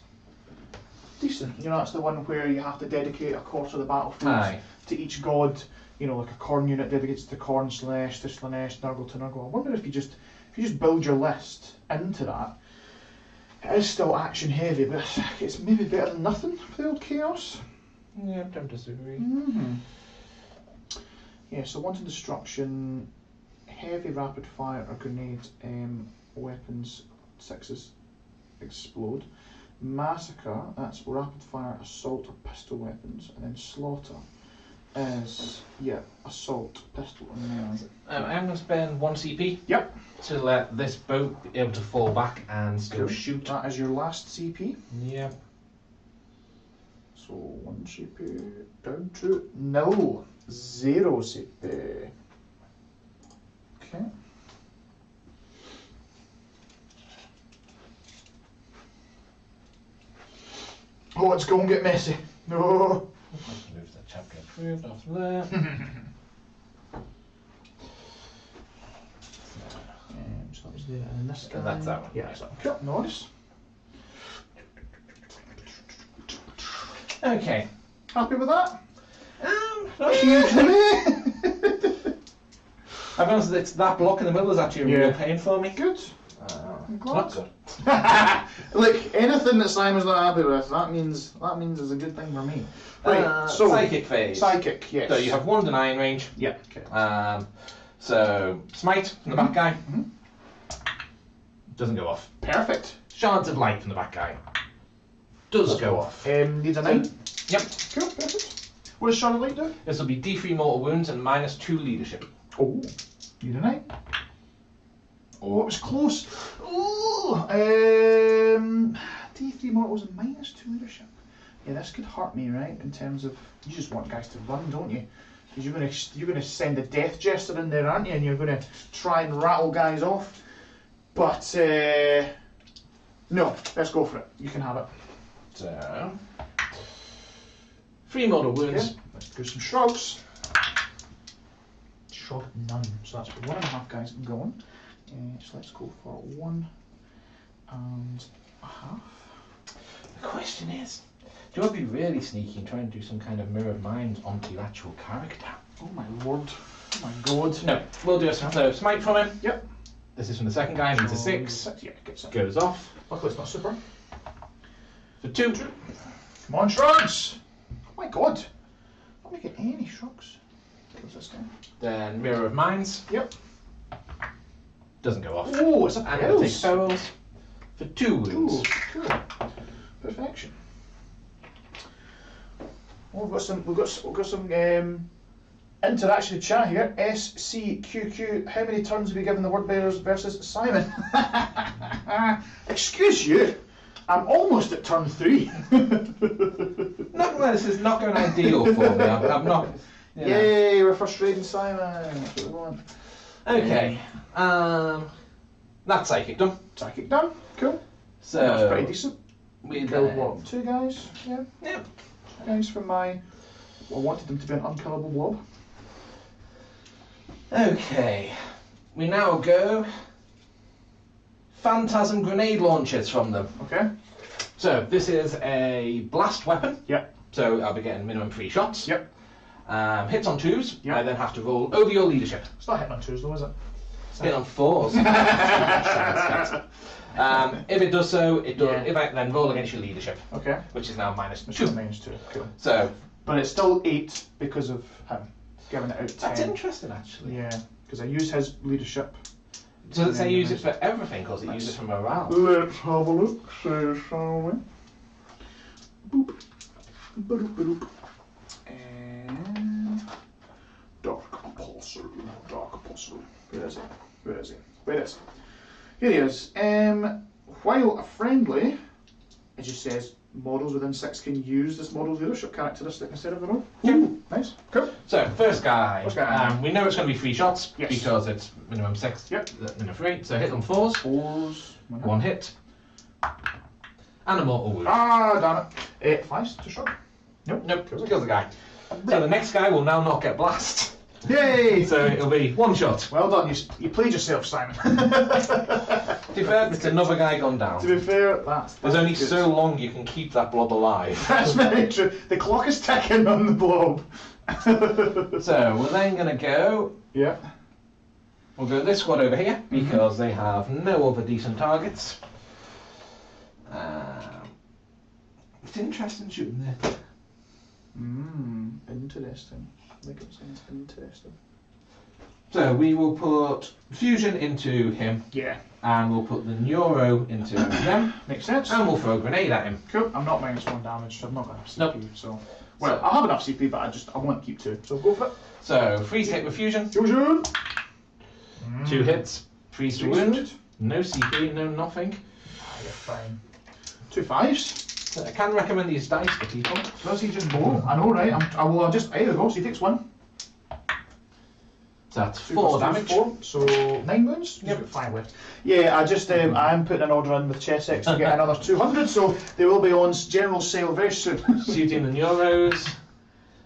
decent. You know, that's the one where you have to dedicate a quarter of the battlefield Aye. to each god. You know, like a Corn unit dedicates to Corn, Slanesh to Slanesh, Nurgle to Nurgle. I wonder if you just build your list into that. It is still action heavy, but it's maybe better than nothing for the old Chaos. Yeah, don't disagree. Yeah, so wanton destruction, heavy rapid fire or grenade weapons 6s explode. massacre, that's rapid fire, assault or pistol weapons, and then slaughter is, yeah, assault, pistol and melee. I'm going to spend 1 CP. Yep. To let this boat be able to fall back and still shoot. That is your last CP. Yeah. So 1 CP down to 0. 0 CP. Okay. Oh, it's going to get messy. No. Move the chapter approved off there. So that was there, and then this guy. And that's that one. Yeah, that's that one. Cool, nice. Okay. Happy with that? Not Hugely. I've noticed that that block in the middle is actually a real pain for me. Good. I'm glad. not good. Look, anything that Simon's not happy with, that means it's a good thing for me. Right, so psychic phase. Psychic, yes. So you have 1 denying range. Yeah. Okay. So smite from the back guy. Mm-hmm. Doesn't go off. Perfect. Shards of light from the back guy. Does go off. Needs a 9. Yep. Cool, perfect. What does Shard of Light do? This will be D3 mortal wounds and -2 leadership. Oh, need a 9. Oh, it was close. Oh, D3 mortals and -2 leadership. Yeah, this could hurt me, right? In terms of, you just want guys to run, don't you? Because you're gonna send a death jester in there, aren't you? And you're gonna try and rattle guys off. But no, let's go for it. You can have it. So 3 mortal wounds. Okay. Let's do some shrugs. Shrug none. So that's 1.5 guys going. So let's go for 1.5. The question is, do you want to be really sneaky and try and do some kind of mirror of minds onto your actual character? Oh my lord. Oh my god. No, we'll do a smite from him. Yep. This is from the second guy, needs a 6. Yeah, gets it. Goes off. Luckily it's not super. For 2. Come on, shrugs! Oh my god. Not making any shrugs. Kills this guy. Then mirror of minds. Yep. Doesn't go off. Oh, it's a And it takes perils for 2 wounds. Ooh, cool. Perfection. Oh, we've got some interaction in chat here. SCQQ, how many turns have you given the word bearers versus Simon? Excuse you, I'm almost at turn 3. Not well, this is not going ideal for me. I'm not. You know. Yay, we're frustrating Simon. That's what we want. Okay. That's psychic done. Psychic done. Cool. So That's pretty decent. We Killed what? 2 guys? Yeah. Yep. 2 guys from my. I wanted them to be an unkillable blob. Okay. We now go phantasm grenade launchers from them. Okay. So this is a blast weapon. Yep. So I'll be getting minimum 3 shots. Yep. Hits on 2s. Yep. I then have to roll over your leadership. It's not hitting on 2s though, is it? Hit on 4s. If it does so, it does. Yeah. If I then roll against your leadership, Okay. which is now -2. -2. Cool. So But it's still 8 because of him. Giving it out 10. that's interesting, actually. Yeah. Because I use his leadership. So does it say use it for everything, or does it use it for morale? Let's have a look, shall we? Boop. Boop, boop. And Dark Apostle. Where is it? Where is it? Where is it? Here he is. While a friendly, it just says models within 6 can use this model's leadership characteristic instead of their own. Ooh, nice. Cool. So first guy. First guy. We know it's going to be 3 shots Yes. because it's minimum 6. Yep. Minimum 3. So hit on 4s. 4s. 1 hit. And a mortal wound. Ah, damn it. 5s to shrug. Nope. Kills the guy. So the next guy will now not get blast. Yay! So it'll be 1 shot. Well done, you played yourself, Simon. To be fair, it's another guy gone down. To be fair, that's There's only good. so long you can keep that blob alive. That's very true. The clock is ticking on the blob. So we're then going to go. Yeah. We'll go this squad over here because they have no other decent targets. It's interesting shooting there. Interesting. I think it was interesting. So we will put fusion into him. Yeah. And we'll put the neuro into them. Makes sense. And we'll throw a grenade at him. Cool. I'm not -1 damage, so I'm not going to have CP. Nope. So, well, I have enough CP, but I want to keep 2. So go for it. So freeze hit with fusion. Fusion. 2 hits. Freeze to wound. No CP, no nothing. You're fine. 2 5s. So I can recommend these dice to people. Does he just roll? I know, right? I'll just. There we go. So he takes 1. So that's 2 4 plus 2 damage. is 4. So 9 wounds. Yep. He's got 5 left. Yeah, I'm putting an order in with Chessex to get another 200. So they will be on general sale very soon. Shooting the neuros.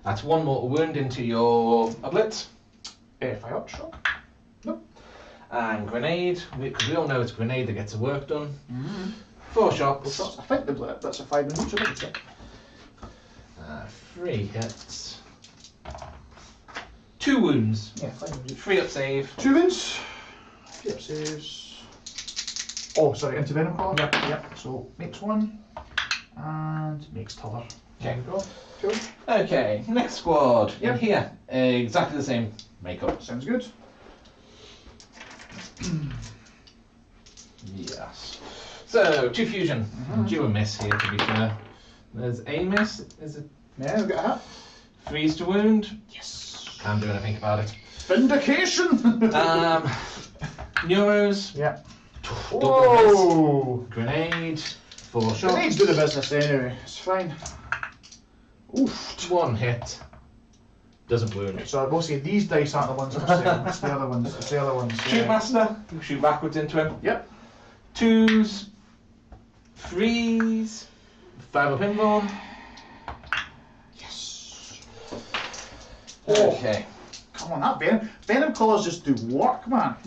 That's 1 mortal wound into your blitz. Fire shock. Nope. And grenade, because we all know it's grenade that gets the work done. 4 4 shots. shots. I think that's a 5 minutes. Double check. 3 hits. 2 wounds. Yeah, 5 minutes. 3 up save. 2 wounds. 3 up saves. Oh, sorry, into venom collar. Yep. So makes 1 and makes t'other. Okay. There we go. Cool. Okay, next squad. Yep. In here, exactly the same makeup. Sounds good. Yes. So 2 fusion. Do a miss here to be fair. There's a miss. Is it? Yeah, we've got a hat. Freeze to wound. Yes. Can't do anything about it. Vindication. Neuros. Yep. Double miss. Whoa. Grenade. 4 shots. Grenades do the business anyway. It's fine. Oof. 1 hit. Doesn't wound. So I will say these dice aren't the ones for sale. It's the other ones. It's the other ones. Shoot master. You shoot backwards into him. Yep. 2s. 3s. 5 up inborn. Yes. Okay. Come on, that venom collars just do work, man.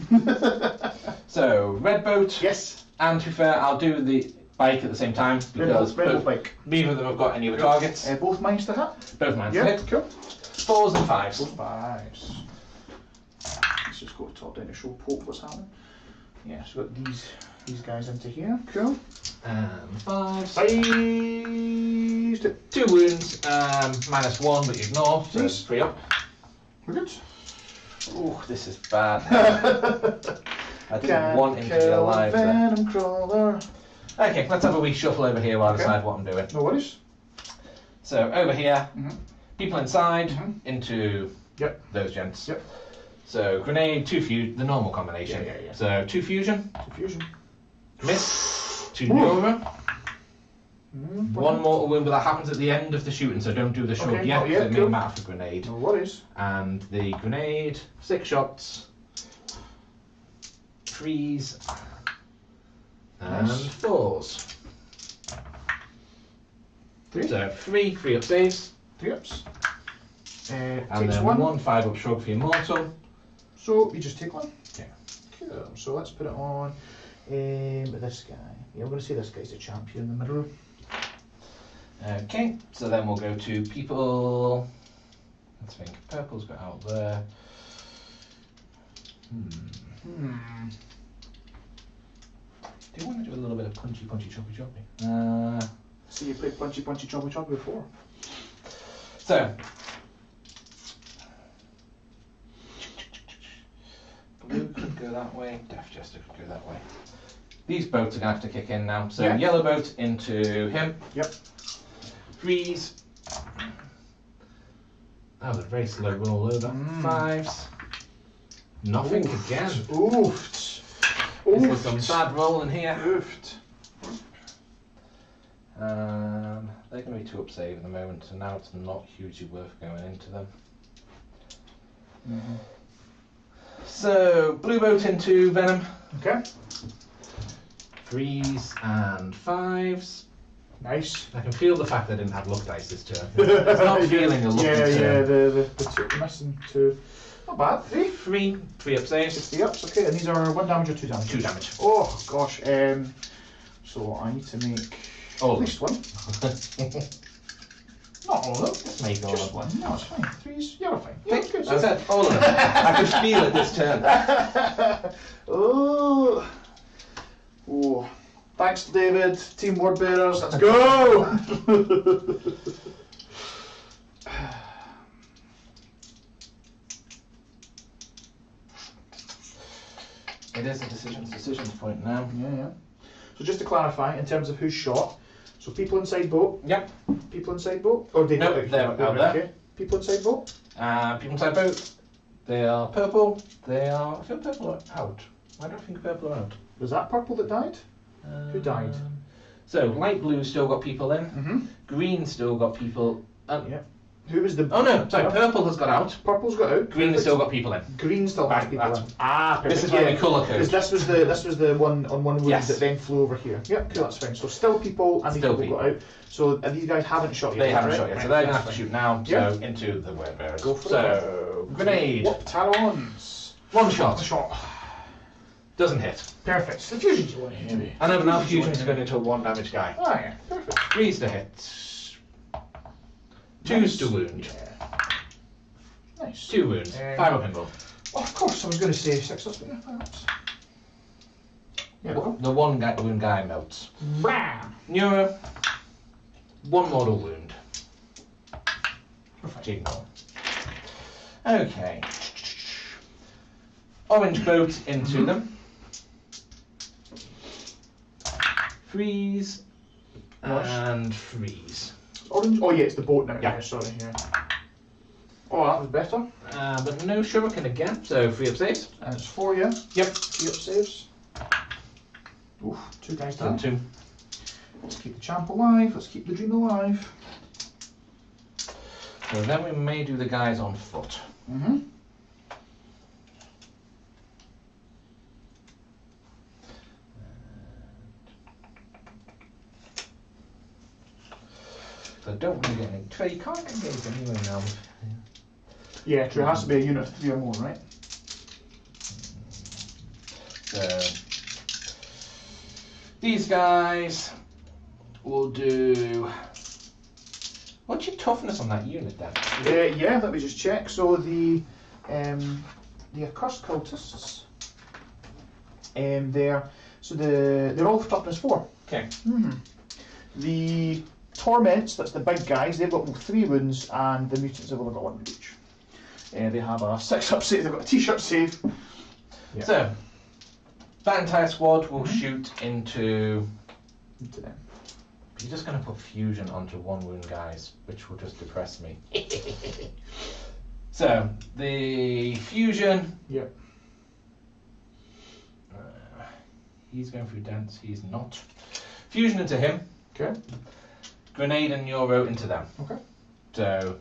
So red boat. Yes. And to be fair, I'll do the bike at the same time because Red bike. neither of them have got any other targets. Both mines to hit. Both mine to Yeah, hit. cool. 4s and 5s. Both fives. Let's just go top down to show Pope what's happening. Yeah, so we've got these guys into here. Cool. And 5s. Fives. 2 wounds. -1, but you ignore. So it's 3 up. We're good. Ooh, this is bad. I didn't want him to be alive there. Venom crawler. Okay, let's have a wee shuffle over here while I decide what I'm doing. No worries. So over here, people inside into Yep. those gents. Yep. So grenade, 2 fusion, the normal combination. Yeah. So 2 fusion, Fusion. miss, 2 neuro, 1 mortal wound, but that happens at the end of the shooting, so don't do the shrug Okay, yet, not because yet, it cool. may matter for grenade. No worries. And the grenade, 6 shots, freeze, and Nice. 4s. 3. So 3 up saves, 3 ups. and Takes then 1. 1 5 up shrug for your mortal. So you just take 1. Yeah. Cool. So let's put it on with this guy. Yeah, we're going to say this guy's the champion in the middle. Okay, so then we'll go to people. Let's think. Purple's got out there. Do you want to do a little bit of punchy, choppy, choppy? See, you played punchy, choppy, choppy before. So. Blue could go that way. Death Jester could go that way. These boats are going to have to kick in now. So Yeah. yellow boat into him. Yep. Freeze. That was a very slow roll over. 5s. Nothing again. Oofed. This is some bad rolling here. Oofed. They're going to be 2 up save at the moment, so now it's not hugely worth going into them. So, blue boat into venom. Okay. 3s and 5s. Nice. I can feel the fact that I didn't have luck dice this turn. It's not feeling a lucky turn. the 2 missing 2. Not bad. 3. 3 up saves. 60 ups, okay, and these are 1 damage or 2 damage? 2 damage. Oh gosh, so I need to make All at least 1. Not all of them. Make all Just of them. 1. No, it's fine. 3s, yeah, we're fine. Yeah, it's good. I said all of them. I could feel it this turn. Oh. Thanks, David. Team word bearers. Let's go. It is a decisions point now. Yeah. So just to clarify, in terms of who's shot, so people inside boat. Yep. People inside boat. Or they nope, they're out there. Okay. People inside boat. People inside boat. They are purple. They are. I feel purple are out. Why don't I think purple are out? Was that purple that died? Who died? So light blue still got people in. Green still got people. Yeah. Who was the? Oh no, sorry. Purple has got out. Purple's got out. Green has still got people in. Green still has people in. Perfect. This is where we colour code. This was the one on one wound that then flew over here. Yep, cool, that's fine. So still people and these people got out. So these guys haven't shot yet. They haven't shot yet, so they're gonna have to shoot now. Yeah. So into the word bearers. Go for it. So grenade. What talons? One shot. Shot. Doesn't hit. Perfect. The fusion's you want to hit. I know, but now fusion's going into a 1 damage guy. Oh yeah, perfect. 3's to hit. 2's to wound. Yeah. Nice. 2 wounds. 5 up in both. Oh, of course, I was going to say 6 ups, but yeah, 5 ups. Yeah, The wound guy melts. Bam! Neuro. 1 mortal wound. Perfect. Okay. Orange boat into them. Freeze. And freeze. Orange? Oh yeah, it's the boat now. Yeah. Sorry, yeah. Oh, that was better. But no shuriken again, so 3 up saves. And it's 4, yeah? Yep. 3 up saves. Oof, 2 guys down. 2. Let's keep the champ alive, let's keep the dream alive. So then we may do the guys on foot. I don't really get any. Trey, you can't engage anyway now. Yeah, true. It has to be a unit of 3 or more, right? So these guys will do. What's your toughness on that unit then? Yeah, let me just check. So the accursed cultists, they're all toughness 4. Okay. The torments, that's the big guys, they've got 3 wounds, and the mutants have only got 1 wound each. They have a 6 up save, they've got a t-shirt save. Yeah. So that entire squad will shoot into them. You're just going to put fusion onto 1 wound guys, which will just depress me. So the fusion. Yep. He's going through dance. He's not. Fusion into him. Okay. Grenade and Euro into them. Okay. So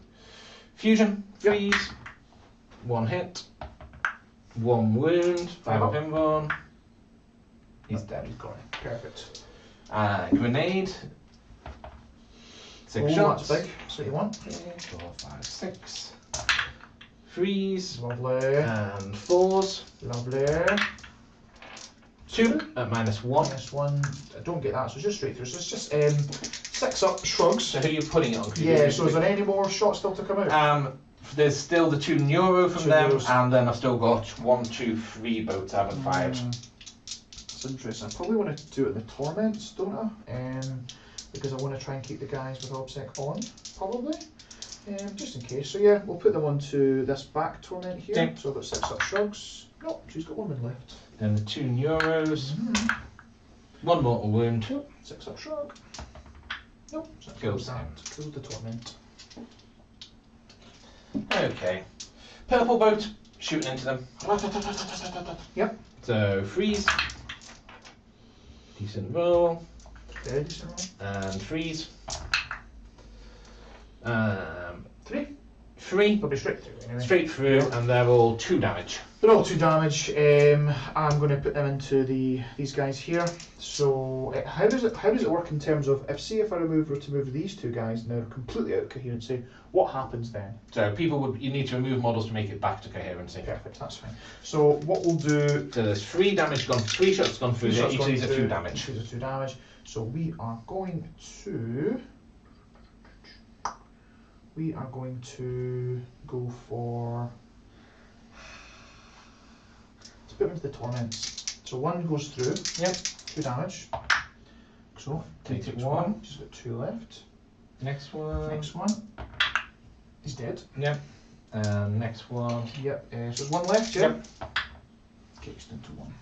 fusion. Freeze. 1 hit. 1 wound. 5 up inborn. He's dead. He's gone. Perfect. Grenade. 6 shots. That's big. That's what you want. 3, 4, 5, 6. Freeze. Lovely. And 4s. Lovely. 2 at -1. -1. I don't get that, so it's just straight through. So it's just 6 up shrugs. So who are you putting it on? Yeah, so is there any more shots still to come out? There's still the 2 neuro from 2 them, neuros. and then I've still got 1, 2, 3 boats I haven't fired. That's interesting. I probably want to do it in the torments, don't I? Because I want to try and keep the guys with OBSEC on, probably. Just in case. So yeah, we'll put them onto this back torment here. Okay. So I've got 6 up shrugs. Nope, she's got 1 win left. Then the 2 neuros. 1 mortal wound. Nope, 6 up shrug. Nope, so that Kills kills the torment. Okay. Purple boat, shooting into them. Yep. So freeze. Decent roll. Very decent roll. And freeze. 3. 3. Probably straight through anyway. Straight through, and they're all 2 damage. They're all 2 damage. I'm going to put them into these guys here. So how does it work in terms of if I were to move these 2 guys and they're completely out of coherency, what happens then? So you need to remove models to make it back to coherency. Perfect, that's fine. So what we'll do. So there's 3 damage gone. 3 shots gone through there. Each of these are 2 damage. Each of these are 2 damage. So we are going to go for. Let's put them into the torments. So 1 goes through. Yep. 2 damage. So Take takes 1. 1. Just got 2 left. Next one. Next one. He's dead. Yep. Next one. Yep. So there's 1 left. Yeah. Yep. Cased into 1.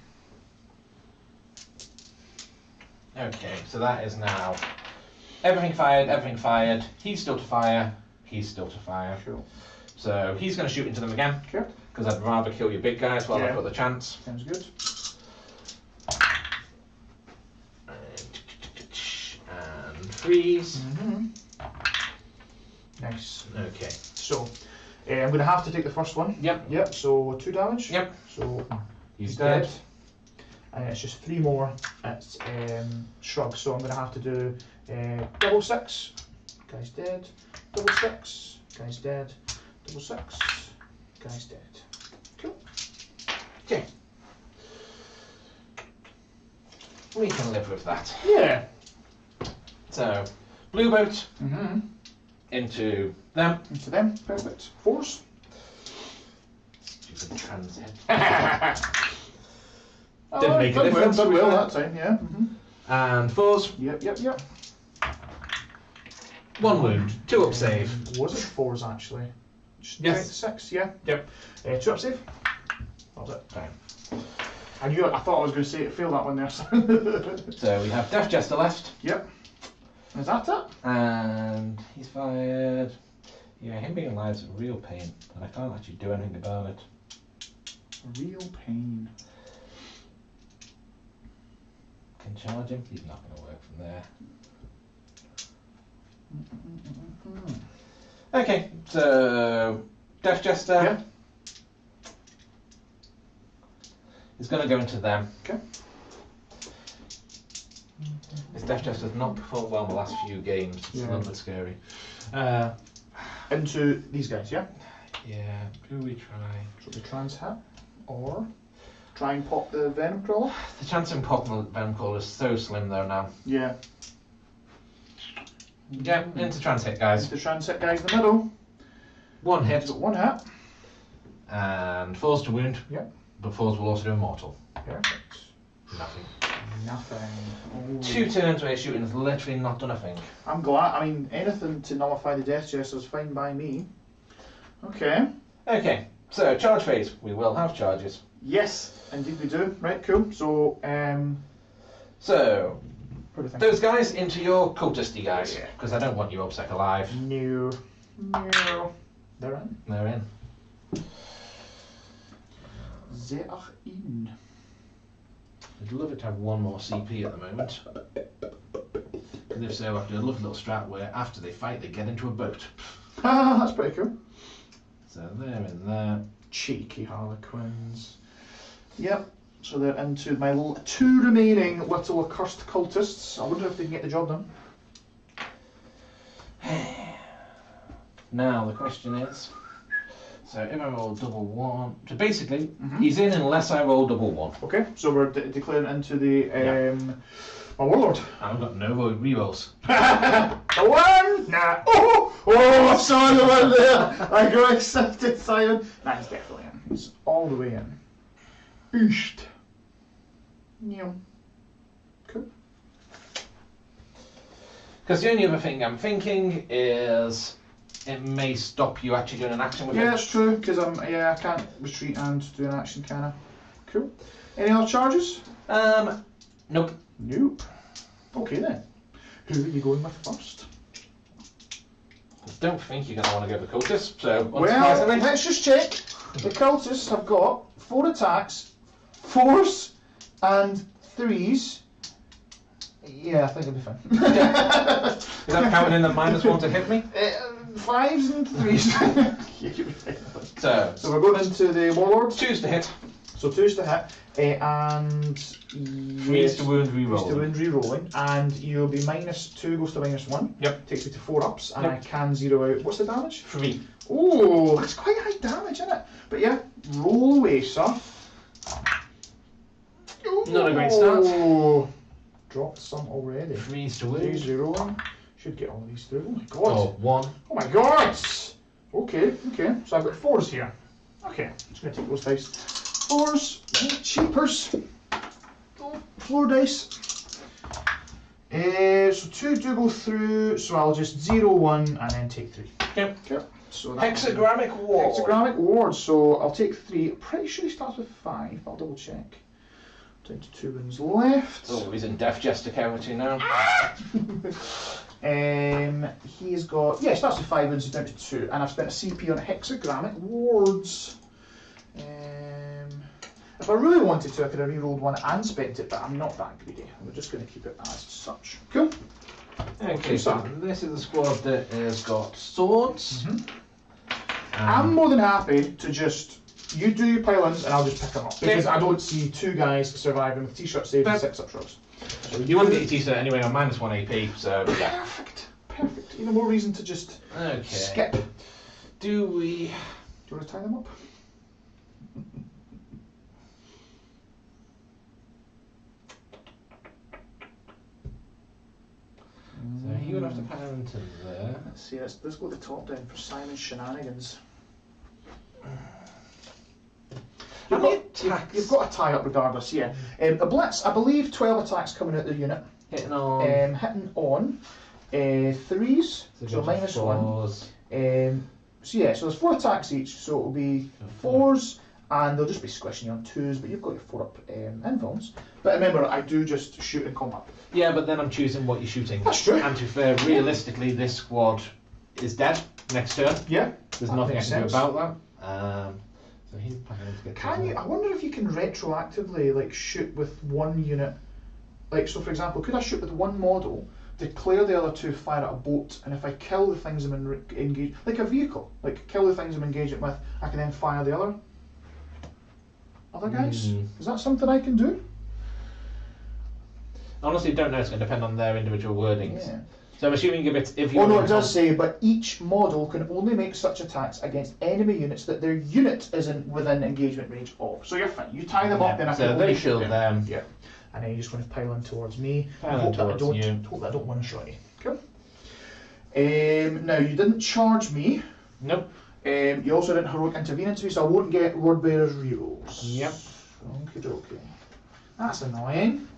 Okay, so that is now everything fired. He's still to fire. He's still to fire. Cool. So he's going to shoot into them again. Okay. Because I'd rather kill your big guys while I've got the chance. Sounds good. And freeze. Nice. Okay. So, I'm going to have to take the first one. Yep. So 2 damage. Yep. So He's dead. And it's just 3 more. It's shrug. So I'm going to have to do double 6. Guy's dead. Double 6. Guy's dead. Double 6. Guy's dead. Cool. Okay. We can live with that. Yeah. So, blue boat into them. Into them. Perfect. 4s. Stupid trans head. Didn't make a difference. Done well that time, yeah. And 4s. Yep. 1 wound. 2 up save. Was it 4s actually? Yes. 6, yeah. Yep. 2 up save. That was it. Fine. I thought I was going to say it failed that one there. So we have Death Jester left. Yep. Is that it? And he's fired. Yeah, him being alive is a real pain, and I can't actually do anything about it. Real pain. Can charge him. He's not going to work from there. Okay, so Death Jester. Yeah. Is going to go into them. Okay. This Death Jester's not performed well in the last few games. It's a little bit scary. Into these guys, yeah? Yeah, who we try? So we trans hit, or try and pop the venom crawler. The chance of popping the venom crawler is so slim though now. Yeah. Yeah, into trans hit, guys. Into trans hit, guys, in the middle. 1 hit. So 1 hit. And 4s to wound. Yep. But 4s will also do immortal. Perfect. Nothing. Nothing. 2 turns where shooting has literally not done a thing. I'm glad. I mean, anything to nullify the Death Jester is fine by me. Okay. Okay, so charge phase. We will have charges. Yes, indeed we do. Right, cool. So, So, what do you think? those guys into your cultisty guys. Yeah. Because I don't want you upsec alive. No. They're in. They're in. They are in. I'd love it to have 1 more CP at the moment. Because if so, I can do a lovely little strat where after they fight, they get into a boat. That's pretty cool. So they're in there. Cheeky Harlequins. Yep. So they're into my 2 remaining little accursed cultists. I wonder if they can get the job done. Now the question is, so if I roll double 1, so basically he's in unless I roll double 1. Okay, so we're declaring into the my warlord. I've got no rerolls. The 1! Nah. Oh, I saw the 1 there. I got accepted, Simon. Nah, he's definitely in. He's all the way in. Boost. Yeah. Cool. Because the only other thing I'm thinking is it may stop you actually doing an action with it. Yeah, that's true, because I can't retreat and do an action, can I? Cool. Any other charges? Nope. Nope. Okay then. Who are you going with first? I don't think you're going to want to go for cultists, so Well, unsurprisingly. let's just check. The cultists have got 4 attacks, 4s and 3s. Yeah, I think it'll be fine. Is that counting in the -1 to hit me? 5s and 3s. Yeah, you'll be fine. So we're going into the warlord. 2s to hit. So 2s to hit, and 3s to wound Threes to rerolling. wound re-rolling, and you'll be -2 goes to -1. Yep. Takes me to 4 ups, and Yep. I can 0 out. What's the damage? 3. Oh, that's quite high damage, isn't it? But yeah, roll away, sir. Not a great start. Dropped some already. 3s to wound. 3s re-rolling. Should get all of these through. Oh my god. Oh, 1. Oh my god! Okay. So I've got 4s here. Okay, just going to take those dice. 4s, cheapers. Oh, floor dice. So 2 do go through, so I'll just 0, 1, and then take 3. Yep. Okay. So that Hexagrammic ward. Hexagrammic ward, so I'll take 3. Pretty sure he starts with 5, but I'll double check. Down to 2 wounds left. Oh, he's in Death Jester territory now. He's got, yeah, starts with 5 wounds, he's down to 2, and I've spent a CP on hexagrammic wards. If I really wanted to, I could have re-rolled one and spent it, but I'm not that greedy. We're just going to keep it as such. Cool. Okay, so this is the squad that has got swords. I'm more than happy to just, you do your pile-ins and I'll just pick them up, because I don't see 2 guys surviving with t-shirt saves and 6 up shrugs. So you want to get your t-shirt anyway on -1 AP, so yeah. Perfect. Even more reason to just skip. Do you want to tie them up? So he would have to power into there. Let's see, let's go the top down for Simon's shenanigans. You've got to tie up regardless, yeah. A blitz, I believe 12 attacks coming out of the unit. Hitting on. 3s, so -1. So yeah, so there's 4 attacks each, so it'll be 4s, and they'll just be squishing you on 2s, but you've got your 4 up invulns. But remember, I do just shoot in combat. Yeah, but then I'm choosing what you're shooting. That's true. And to be fair, realistically, this squad is dead next turn. Yeah. There's nothing I can do about that. So he's planning to get. Can you? I wonder if you can retroactively like shoot with 1 unit. Like, so for example, could I shoot with 1 model, declare the other 2, fire at a boat, and if I kill the things I'm engaged, like a vehicle, like kill the things I'm engaging with, I can then fire the other guys? Is that something I can do? Honestly, don't know. It's going to depend on their individual wordings. Yeah. So I'm assuming if you. Oh no, it does say, but each model can only make such attacks against enemy units that their unit isn't within engagement range of. So you're fine. You tie them up, then I can only shoot them. Yeah. And then you just want to pile in towards me. Hope that I don't one-shot you. Cool. Now you didn't charge me. Nope. You also didn't heroic intervene into me, so I won't get word bearers rerolls. Yep. Okay. That's annoying.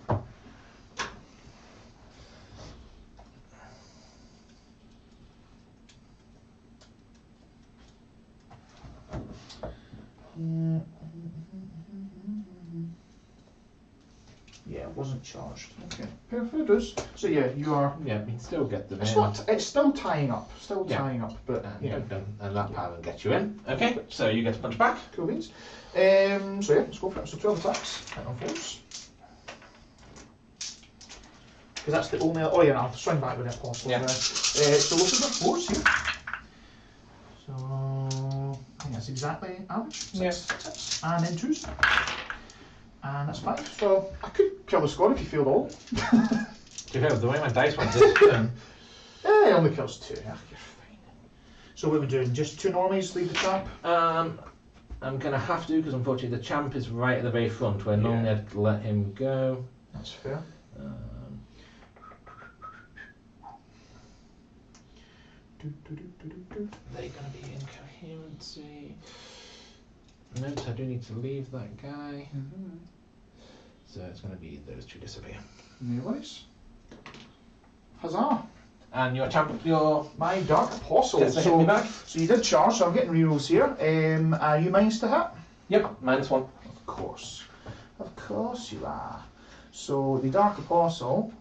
Yeah, it wasn't charged. Okay, perfect. So yeah, you are. Yeah, you can still get them in. It's still tying up. Tying up, but yeah. And that power will get you in. Okay, so you get to punch back. Cool beans. So yeah, let's go for it. So 12 attacks. Hit on 4s. Because that's the only. Oh yeah, I'll swing back with it possible. Yeah. So what's the 4s here? So I think that's exactly average. 6 and then 2s. And that's 5. So I could kill the squad if you failed all. To be fair, the way my dice went this turn. It only kills 2. Yeah, you're fine. So what are we doing? Just 2 normies, leave the champ? I'm going to have to, because unfortunately the champ is right at the very front, where normally I'd let him go. That's fair. They're going to be incoherency. Note I do need to leave that guy. So it's going to be those 2 disappear. No worries. Huzzah! And your champ, my Dark Apostle. Gets to hit me back. So you did charge, so I'm getting rerolls here. Are you minus to hit? Yep, -1. Of course you are. So the Dark Apostle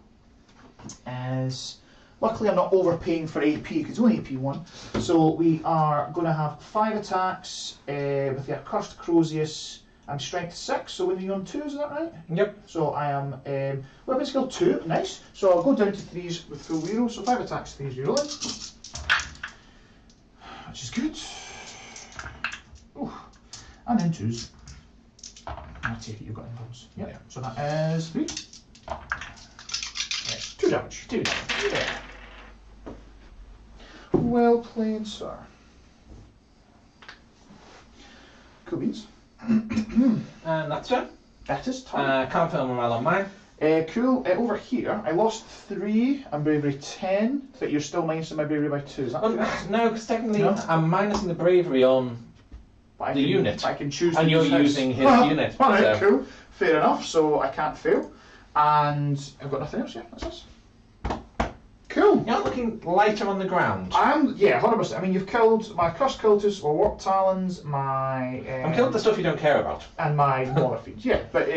is. Luckily, I'm not overpaying for AP because it's only AP 1. So we are going to have 5 attacks with the Accursed Crozius. I'm strength 6, so when you're on 2s, is that right? Yep. So I am weapon skill 2, nice. So I'll go down to 3s with full reroll. So 5 attacks, 3s rerolling, which is good. Ooh. And then 2s. I take it you've got invulns. Yep. Yeah. So that is 3. Yes, 2 damage. 2 damage. Yeah. Well played, sir. Cool beans. And that's it. That is time. Can't fail morale on mine. Cool. Over here, I lost 3 and bravery 10, but you're still minusing my bravery by 2. Is that correct? No, because technically I'm minusing the bravery on the unit. I can choose. And you're using his unit. Alright, cool. Fair enough. So I can't fail, and I've got nothing else. Yeah, that's us. Cool. You're looking lighter on the ground. Yeah, 100%. I mean, you've killed my Cursed Cultists or Warp Talons, my... I've killed the stuff you don't care about. And my Morphines, yeah. But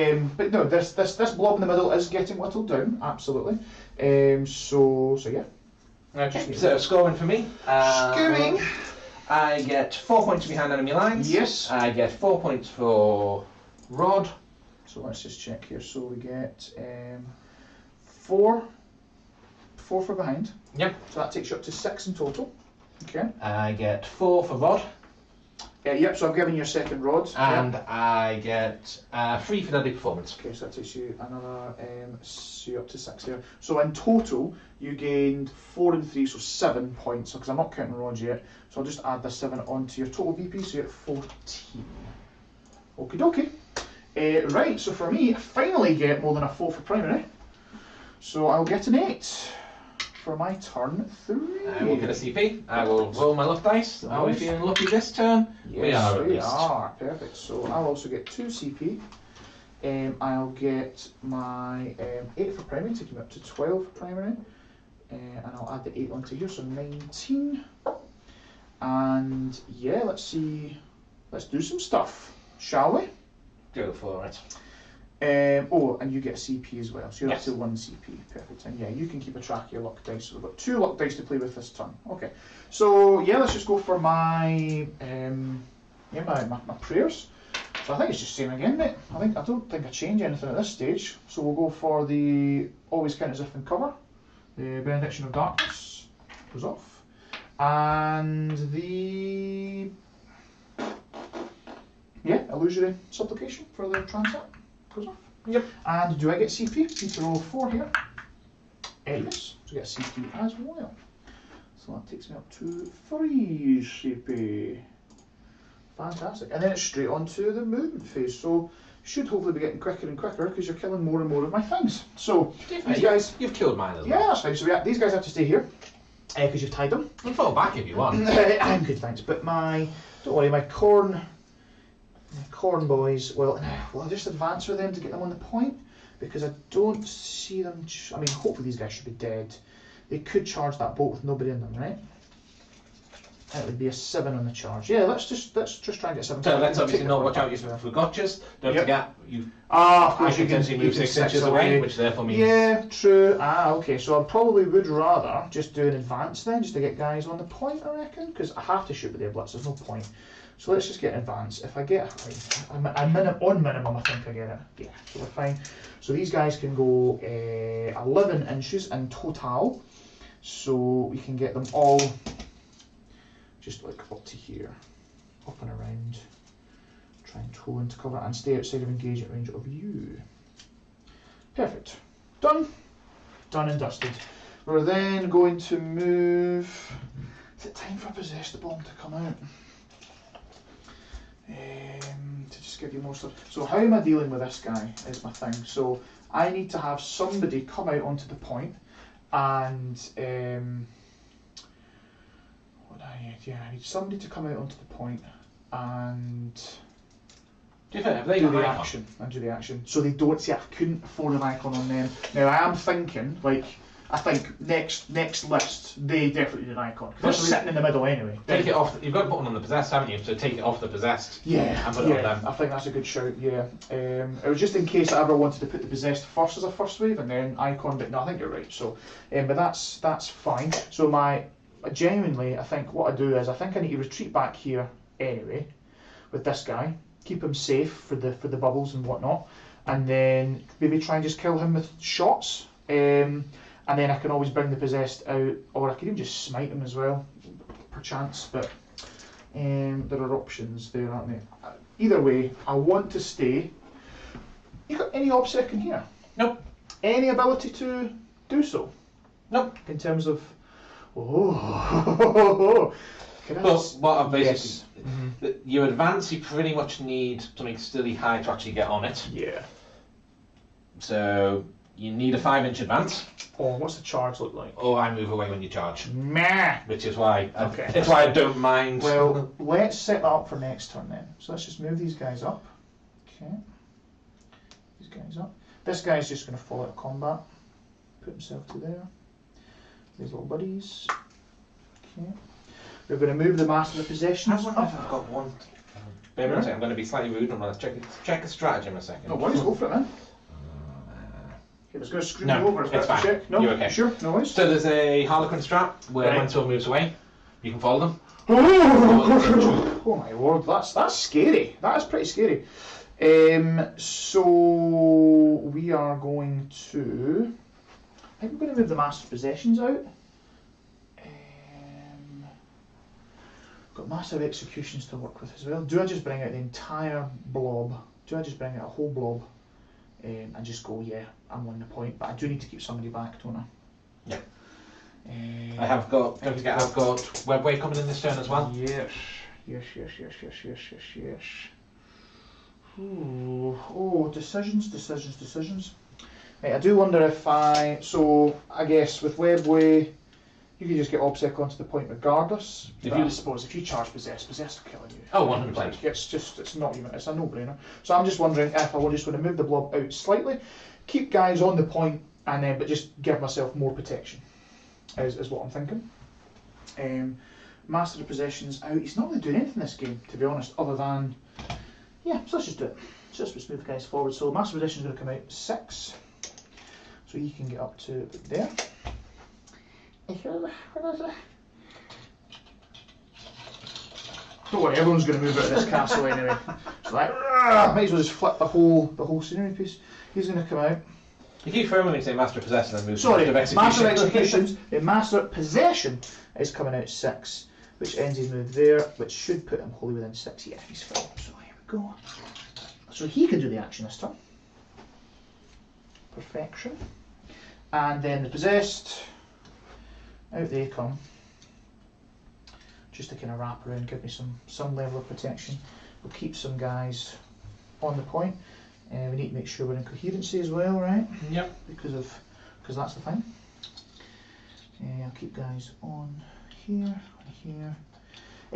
no, this blob in the middle is getting whittled down, absolutely. So yeah. Okay, so scoring for me. Scoring. I get 4 points behind enemy lines. Yes. I get 4 points for Rod. So let's just check here. So we get 4 for behind. Yep. So that takes you up to 6 in total. Okay. I get 4 for Rod. Yep, so I've given you a second Rod. And yep. I get 3 for deadly performance. Okay, so that takes you another, so you're up to 6 there. So in total, you gained 4 and 3, so 7 points, because I'm not counting Rod yet. So I'll just add the 7 onto your total VP, so you're at 14. Okie dokie. Right, so for me, I finally get more than a 4 for primary. So I'll get an 8 for my turn 3. I will get a CP. I will roll my luck dice. Are we feeling lucky this turn? Yes, we are. Perfect. So I'll also get 2 CP. I'll get my 8 for primary, taking me up to 12 for primary. And I'll add the 8 onto here, so 19. And yeah, let's see. Let's do some stuff, shall we? Go for it. Oh, and you get a CP as well, so you're Yes. up to 1 CP. Perfect. And yeah, you can keep a track of your luck dice. So we've got 2 luck dice to play with this turn. Okay. So yeah, let's just go for my my prayers. So I think it's just same again, mate. I don't think I change anything at this stage. So we'll go for the always count as if in cover. The benediction of darkness goes off, and the illusory supplication for the transit goes off. Yep. And do I get CP? Need to roll 4 here. Yes, so get CP as well. So that takes me up to 3 CP. Fantastic. And then it's straight on to the movement phase. So should hopefully be getting quicker and quicker because you're killing more and more of my things. So these guys, you've killed mine as well. yeah, that's fine. So these guys have to stay here because you've tied them. You can fall back if you want. I'm good, thanks. But don't worry, my corn boys, well, I'll just advance with them to get them on the point because I don't see them. I mean, hopefully these guys should be dead. They could charge that boat with nobody in them, right? It would be a 7 on the charge. Yeah, let's just try and get 7. So let's obviously not watch out for gotchas. Don't forget you. Of course, you can move 6 inches away, which therefore means. Yeah, true. Okay, so I probably would rather just do an advance then, just to get guys on the point, I reckon, because I have to shoot with their blitz. There's no point. So let's just get an advance. If I get on minimum, I think I get it. Yeah, so we're fine. So these guys can go 11 inches in total. So we can get them all just like up to here, up and around. Try and toe into cover and stay outside of engagement range of you. Perfect. Done. Done and dusted. We're then going to move. Is it time for Possess the Bomb to come out? To just give you more stuff. So how am I dealing with this guy is my thing. So I need to have somebody come out onto the point and I need somebody to come out onto the point and do the action. So they don't see. I couldn't afford an icon on them. Now I am thinking I think next list they definitely need an icon because they're sitting in the middle anyway. Take it off. You've got to put one on the possessed, haven't you? So take it off the possessed. Yeah, and put it on them. I think that's a good shout. Yeah, it was just in case I ever wanted to put the possessed first as a first wave and then icon. But no, I think you're right. So, but that's fine. So genuinely, I think what I do is I think I need to retreat back here anyway with this guy, keep him safe for the bubbles and whatnot, and then maybe try and just kill him with shots. And then I can always bring the possessed out, or I can even just smite him as well, perchance. But there are options there, aren't there? Either way, I want to stay. You got any obsec in here? Nope. Any ability to do so? Nope. In terms of, what I've basically, your advance, you pretty much need something silly high to actually get on it. Yeah. So you need a 5-inch advance. Or what's the charge look like? Or I move away when you charge. Meh. Which is why Okay. It's why I don't mind. Well, let's set that up for next turn then. So let's just move these guys up. Okay. These guys up. This guy's just going to fall out of combat. Put himself to there. These little buddies. Okay. We're going to move the master of possessions. I wonder if I've got one. Bear with me a second, I'm going to be slightly rude. I'm going to check a strategy in a second. No worries, go for it, man. Okay, it's going to screw me over. It's fine. Check. No, you're okay. Sure, no worries. So there's a Harlequin strap where when someone moves away, you can follow them. Oh my word, that's scary. That is pretty scary. So we are going to. I think we're going to move the master of possessions out. Got massive executions to work with as well. Do I just bring out the entire blob? Do I just bring out a whole blob and just go, yeah, I'm on the point, but I do need to keep somebody back, don't I? Yeah. I've got Webway coming in this turn as well. Yes. Ooh, decisions. Right, I do wonder if I guess with Webway, you can just get OBSEC onto the point regardless. I suppose if you charge possess will kill you. Oh, 100%. It's a no-brainer. So I'm just wondering if I will just want to move the blob out slightly, keep guys on the point, and then but just give myself more protection. Is what I'm thinking. Master of Possessions out. He's not really doing anything in this game, to be honest, other than so let's just do it. Just move the guys forward. So Master of Possessions is going to come out 6, so he can get up to there. Don't worry, everyone's going to move out of this castle anyway. So might as well just flip the whole scenery piece. He's going to come out. You keep firmly saying Master of Possession and move Sorry, to Master of Executions. The Master of Possession is coming out 6, which ends his move there, which should put him wholly within 6. Yeah, he's full. So here we go. So he can do the action this turn. Perfection. And then the Possessed. Out they come. Just to kind of wrap around, give me some level of protection. We'll keep some guys on the point. We need to make sure we're in coherency as well, right? Yep. Because that's the thing. I'll keep guys on here.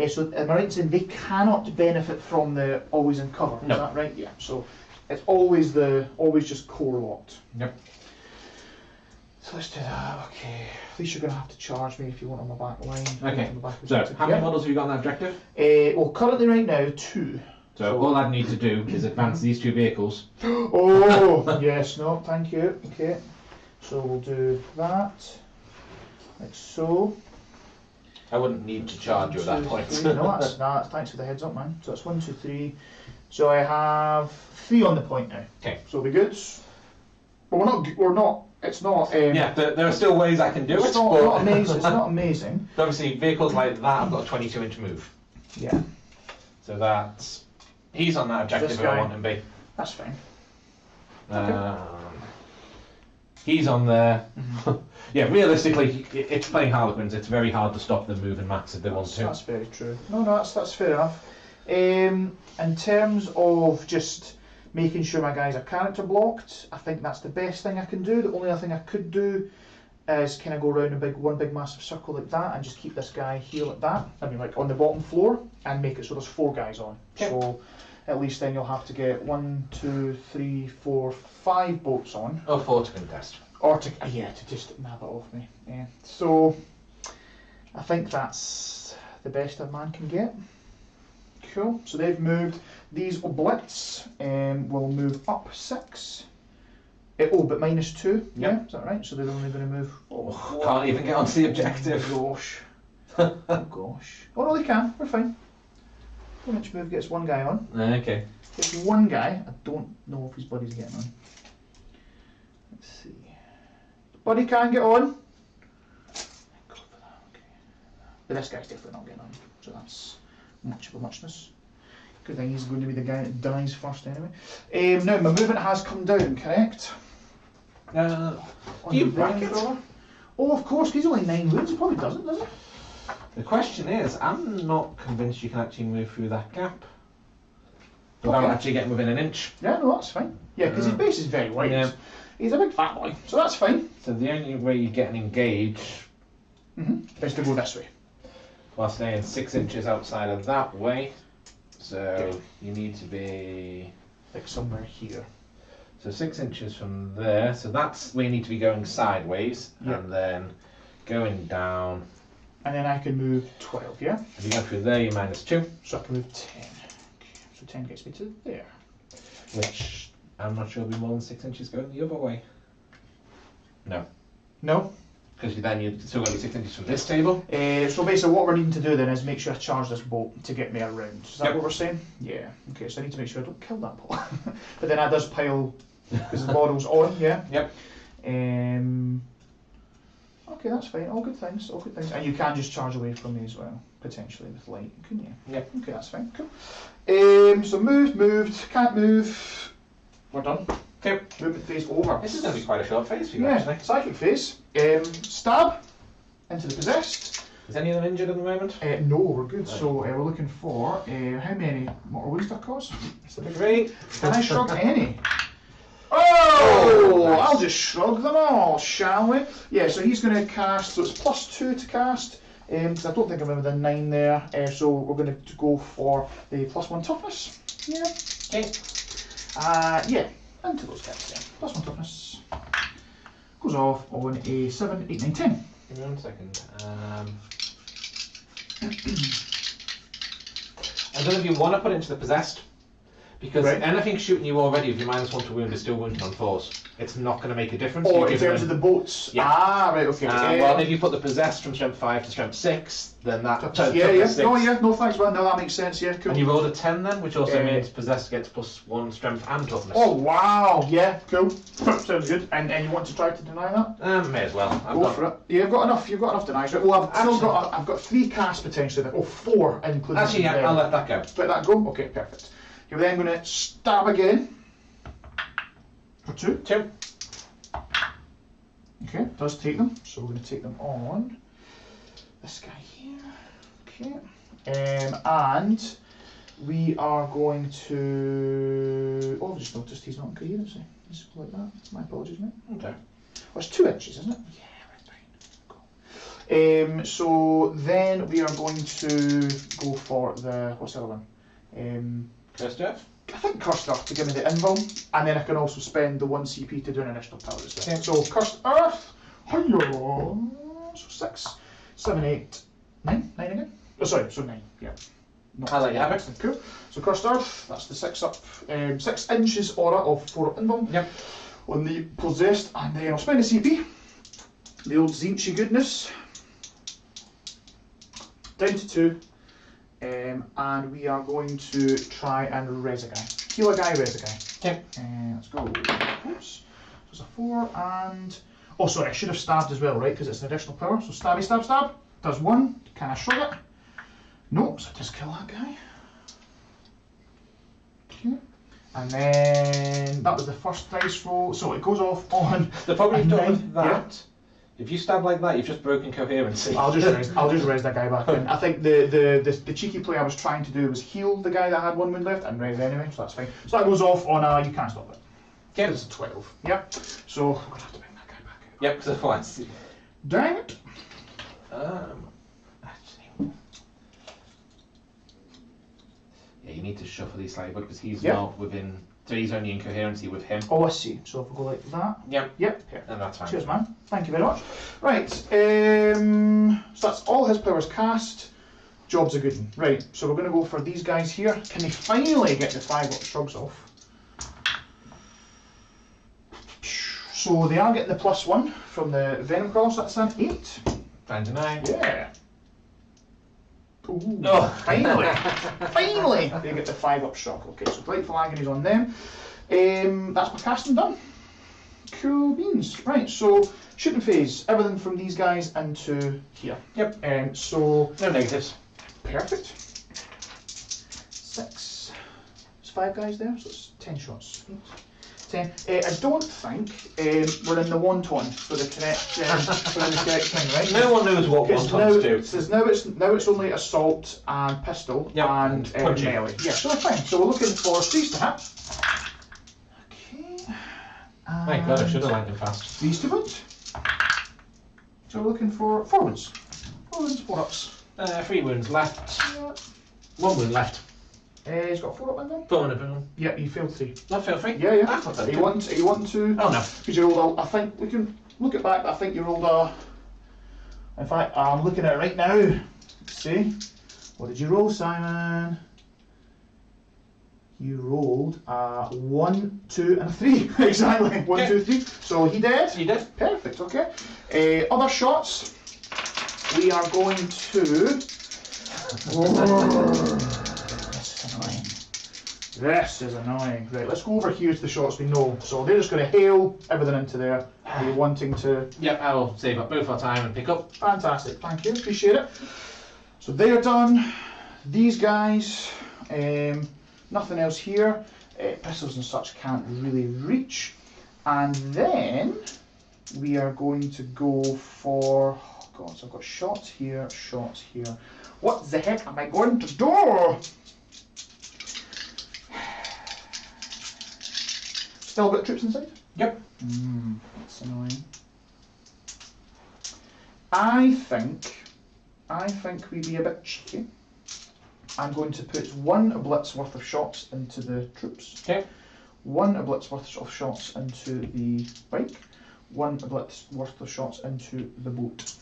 So am I right in saying they cannot benefit from the always in cover? No. Is that right? Yeah. So it's always just core locked. Yep. So let's do that. Okay. At least you're going to have to charge me if you want on my back line. Okay. So how many models have you got on that objective? Well, currently right now 2. So all I'd need to do is advance these 2 vehicles. Oh, yes, no, thank you. Okay, so we'll do that, like so. I wouldn't need to charge you at that point. No, that's thanks for the heads up, man. So that's 1, 2, 3. So I have 3 on the point now. Okay. So we'll be good. But we're not. It's not. Yeah, there are still ways I can do it. It's not amazing. It's not amazing. Obviously, vehicles like that, I've got a 22-inch move. Yeah. So that's. He's on that objective if I want him to be. That's fine. He's on there. Yeah, realistically, it's playing Harlequins. It's very hard to stop them moving max if they want to. That's very true. No, that's fair enough. In terms of just making sure my guys are character blocked, I think that's the best thing I can do. The only other thing I could do is kind of go around one big massive circle like that and just keep this guy here like that. I mean, like on the bottom floor, and make it so there's 4 guys on. Okay. So at least then you'll have to get 1, 2, 3, 4, 5 boats on. Or 4 to contest. Or to just nab it off me. Yeah. So I think that's the best a man can get. Cool. So they've moved. These oblits will move up 6. Oh, but -2. Yep. Yeah, is that right? So they're only going to move. Oh, can't even get onto the objective. Oh gosh. Oh gosh. Oh no, they can. We're fine. 1-inch move gets 1 guy on. Okay. Gets 1 guy. I don't know if his buddy's getting on. Let's see. Buddy can get on. Go for that. Okay. But this guy's definitely not getting on. So that's much of a muchness. Good thing he's going to be the guy that dies first anyway. Now my movement has come down, correct? Do you bracket? Oh, of course, he's only 9 wounds. He probably doesn't, does he? The question is, I'm not convinced you can actually move through that gap without actually getting within an inch. Yeah, no, that's fine. Yeah, because his base is very wide. Yeah. He's a big fat boy, so that's fine. So the only way you get an engage is to go this way. While staying 6 inches outside of that way. So you need to be like somewhere here. So 6 inches from there. So that's where you need to be going sideways, and then Going down. And then I can move 12, yeah? If you go through there, you're -2. So I can move 10. Okay, so 10 gets me to there. Which I'm not sure will be more than 6 inches going the other way. No. No? Because then you've still got to be 6 inches from this table. So basically what we're needing to do then is make sure I charge this bolt to get me around. Is that Yep. what we're saying? Yeah. Okay, so I need to make sure I don't kill that bolt. But then that does pile, because the model's on, yeah? Yep. Okay, that's fine. All good things, all good things. And you can just charge away from me as well, potentially with light, couldn't you? Yep. Okay, that's fine. Cool. So moved, can't move. We're done. Okay, movement phase over. This is going to be quite a short phase for you, Yeah, actually. psychic phase. Stab into the possessed. Is any of them injured at the moment? No, we're good. Right. So we're looking for how many mortal wounds do I cause? 3. Can I shrug any? Oh, nice. I'll just shrug them all, shall we? Yeah, so he's going to cast, so it's +2 to cast, because I don't think I'm within 9 there, so we're going to go for the +1 toughness. Yeah. Okay. Yeah, into those guys there. +1 toughness. Goes off on a 7, 8, 9, 10. Give me 1 second. I don't know if you want to put it into the possessed, because Right. anything shooting you already with your -1 to wound is still wounded on force. It's not going to make a difference. Or You in give terms them- of the boats. Yeah. Ah, right, okay. well, if you put the possessed from strength 5 to strength 6, then that. yeah. 6. No, thanks, man. No, that makes sense, yeah, cool. And you rolled a 10 then, which also Uh, means possessed gets +1 strength and toughness. Oh, wow, yeah, cool. Sounds good. And you want to try to deny that? May as well. Go for it. Yeah, you've got enough denies, right? Well, I've got 3 casts potentially there. Oh, 4 including. Actually, yeah, I'll let that go. Let that go? Okay, perfect. You're then going to stab again. For 2. 2. Okay, does take them. So we're going to take them on this guy here. Okay. And we are going to. Oh, I've just noticed he's not in coherency. Just like that. My apologies, mate. Okay. Well, it's 2 inches, isn't it? Yeah, right, fine. Cool. So then we are going to go for the. What's the other one? Cursed Earth? I think Cursed Earth to give me the invuln, and then I can also spend the 1 CP to do an additional power as well. So Cursed Earth, so 6, 7, 8, 9 again? Oh sorry, so 9, yeah. I like that. Cool. So Cursed Earth, that's the 6 up, 6 inches aura of 4 up invuln. Yep. On the possessed, and then I'll spend a CP. The old Zinchi goodness. Down to 2. And we are going to try and res a guy. Heal a guy, res a guy. Okay. Let's go. Oops. So it's a 4 and... Oh, sorry, I should have stabbed as well, right? Because it's an additional power. So stabby, stab, stab. Does 1. Can I shrug it? No, so just kill that guy. Okay. And then that was the first dice roll. So it goes off on... The problem you've done with 9, that, yeah. if you stab like that, you've just broken coherency. I'll just res that guy back in. I think the cheeky play I was trying to do was heal the guy that had 1 wound left and res anyway, so that's fine. So that goes off on a, you can't stop it. Yep. It's a 12. Yep. So we're gonna have to bring that guy back out. Yep, because otherwise. Dang it. Actually. Yeah, you need to shuffle these slightly because he's Yep. not within. So he's only in coherency with him. Oh, I see. So if we go like that. Yep. Yep. And that's fine. Cheers, man. Thank you very much. Right. So that's all his powers cast. Job's a good one. Right. So we're going to go for these guys here. Can they finally get the 5 up shrugs off? So they are getting the +1 from the Venom Cross. That's an 8. Down to 9. Yeah. Ooh, Oh. finally! Finally! They get the 5 up shock. Okay, so Delightful Agony's on them. That's my casting done. Cool beans. Right, so shooting phase. Everything from these guys into here. Yep. So No negatives. perfect. 6. There's 5 guys there, so it's 10 shots. 10. I don't think we're in the wonton for the correct thing, right? No one knows what Because wontons do. says now it's only assault and pistol Yep, and punching. melee. Yeah, so that's fine. So we're looking for 3s to hit. Okay. Thank God, I should have landed fast. 3s to wound. So we're looking for 4 wounds. 4 wounds, 4 ups. 3 wounds left. Yeah. 1 wound left. He's got 4 up and then. Boom. Yeah, you failed 3. Not feel free. Yeah, yeah. I thought that. Are you wanting to? Oh no. Because you rolled a, I think we can look it back. I think you rolled a In fact, I'm looking at it right now. Let's see. What did you roll, Simon? You rolled a 1, 2, and a 3. Exactly. 1, 2, 3. So he did. He did. Perfect. Okay. Other shots. We are going to. This is annoying. Right, let's go over here to the shots we know. So they're just going to hail everything into there. Are you wanting to? Yep, I will save up both our time and pick up. Fantastic, thank you, appreciate it. So they are done. These guys, nothing else here. Pistols and such can't really reach. And then we are going to go for. Oh God, so I've got shots here, shots here. What the heck am I going to do? Still got troops inside? Yep. That's annoying. I think we'd be a bit cheeky. I'm going to put 1 blitz worth of shots into the troops. Okay. 1 blitz worth of shots into the bike. 1 blitz worth of shots into the boat.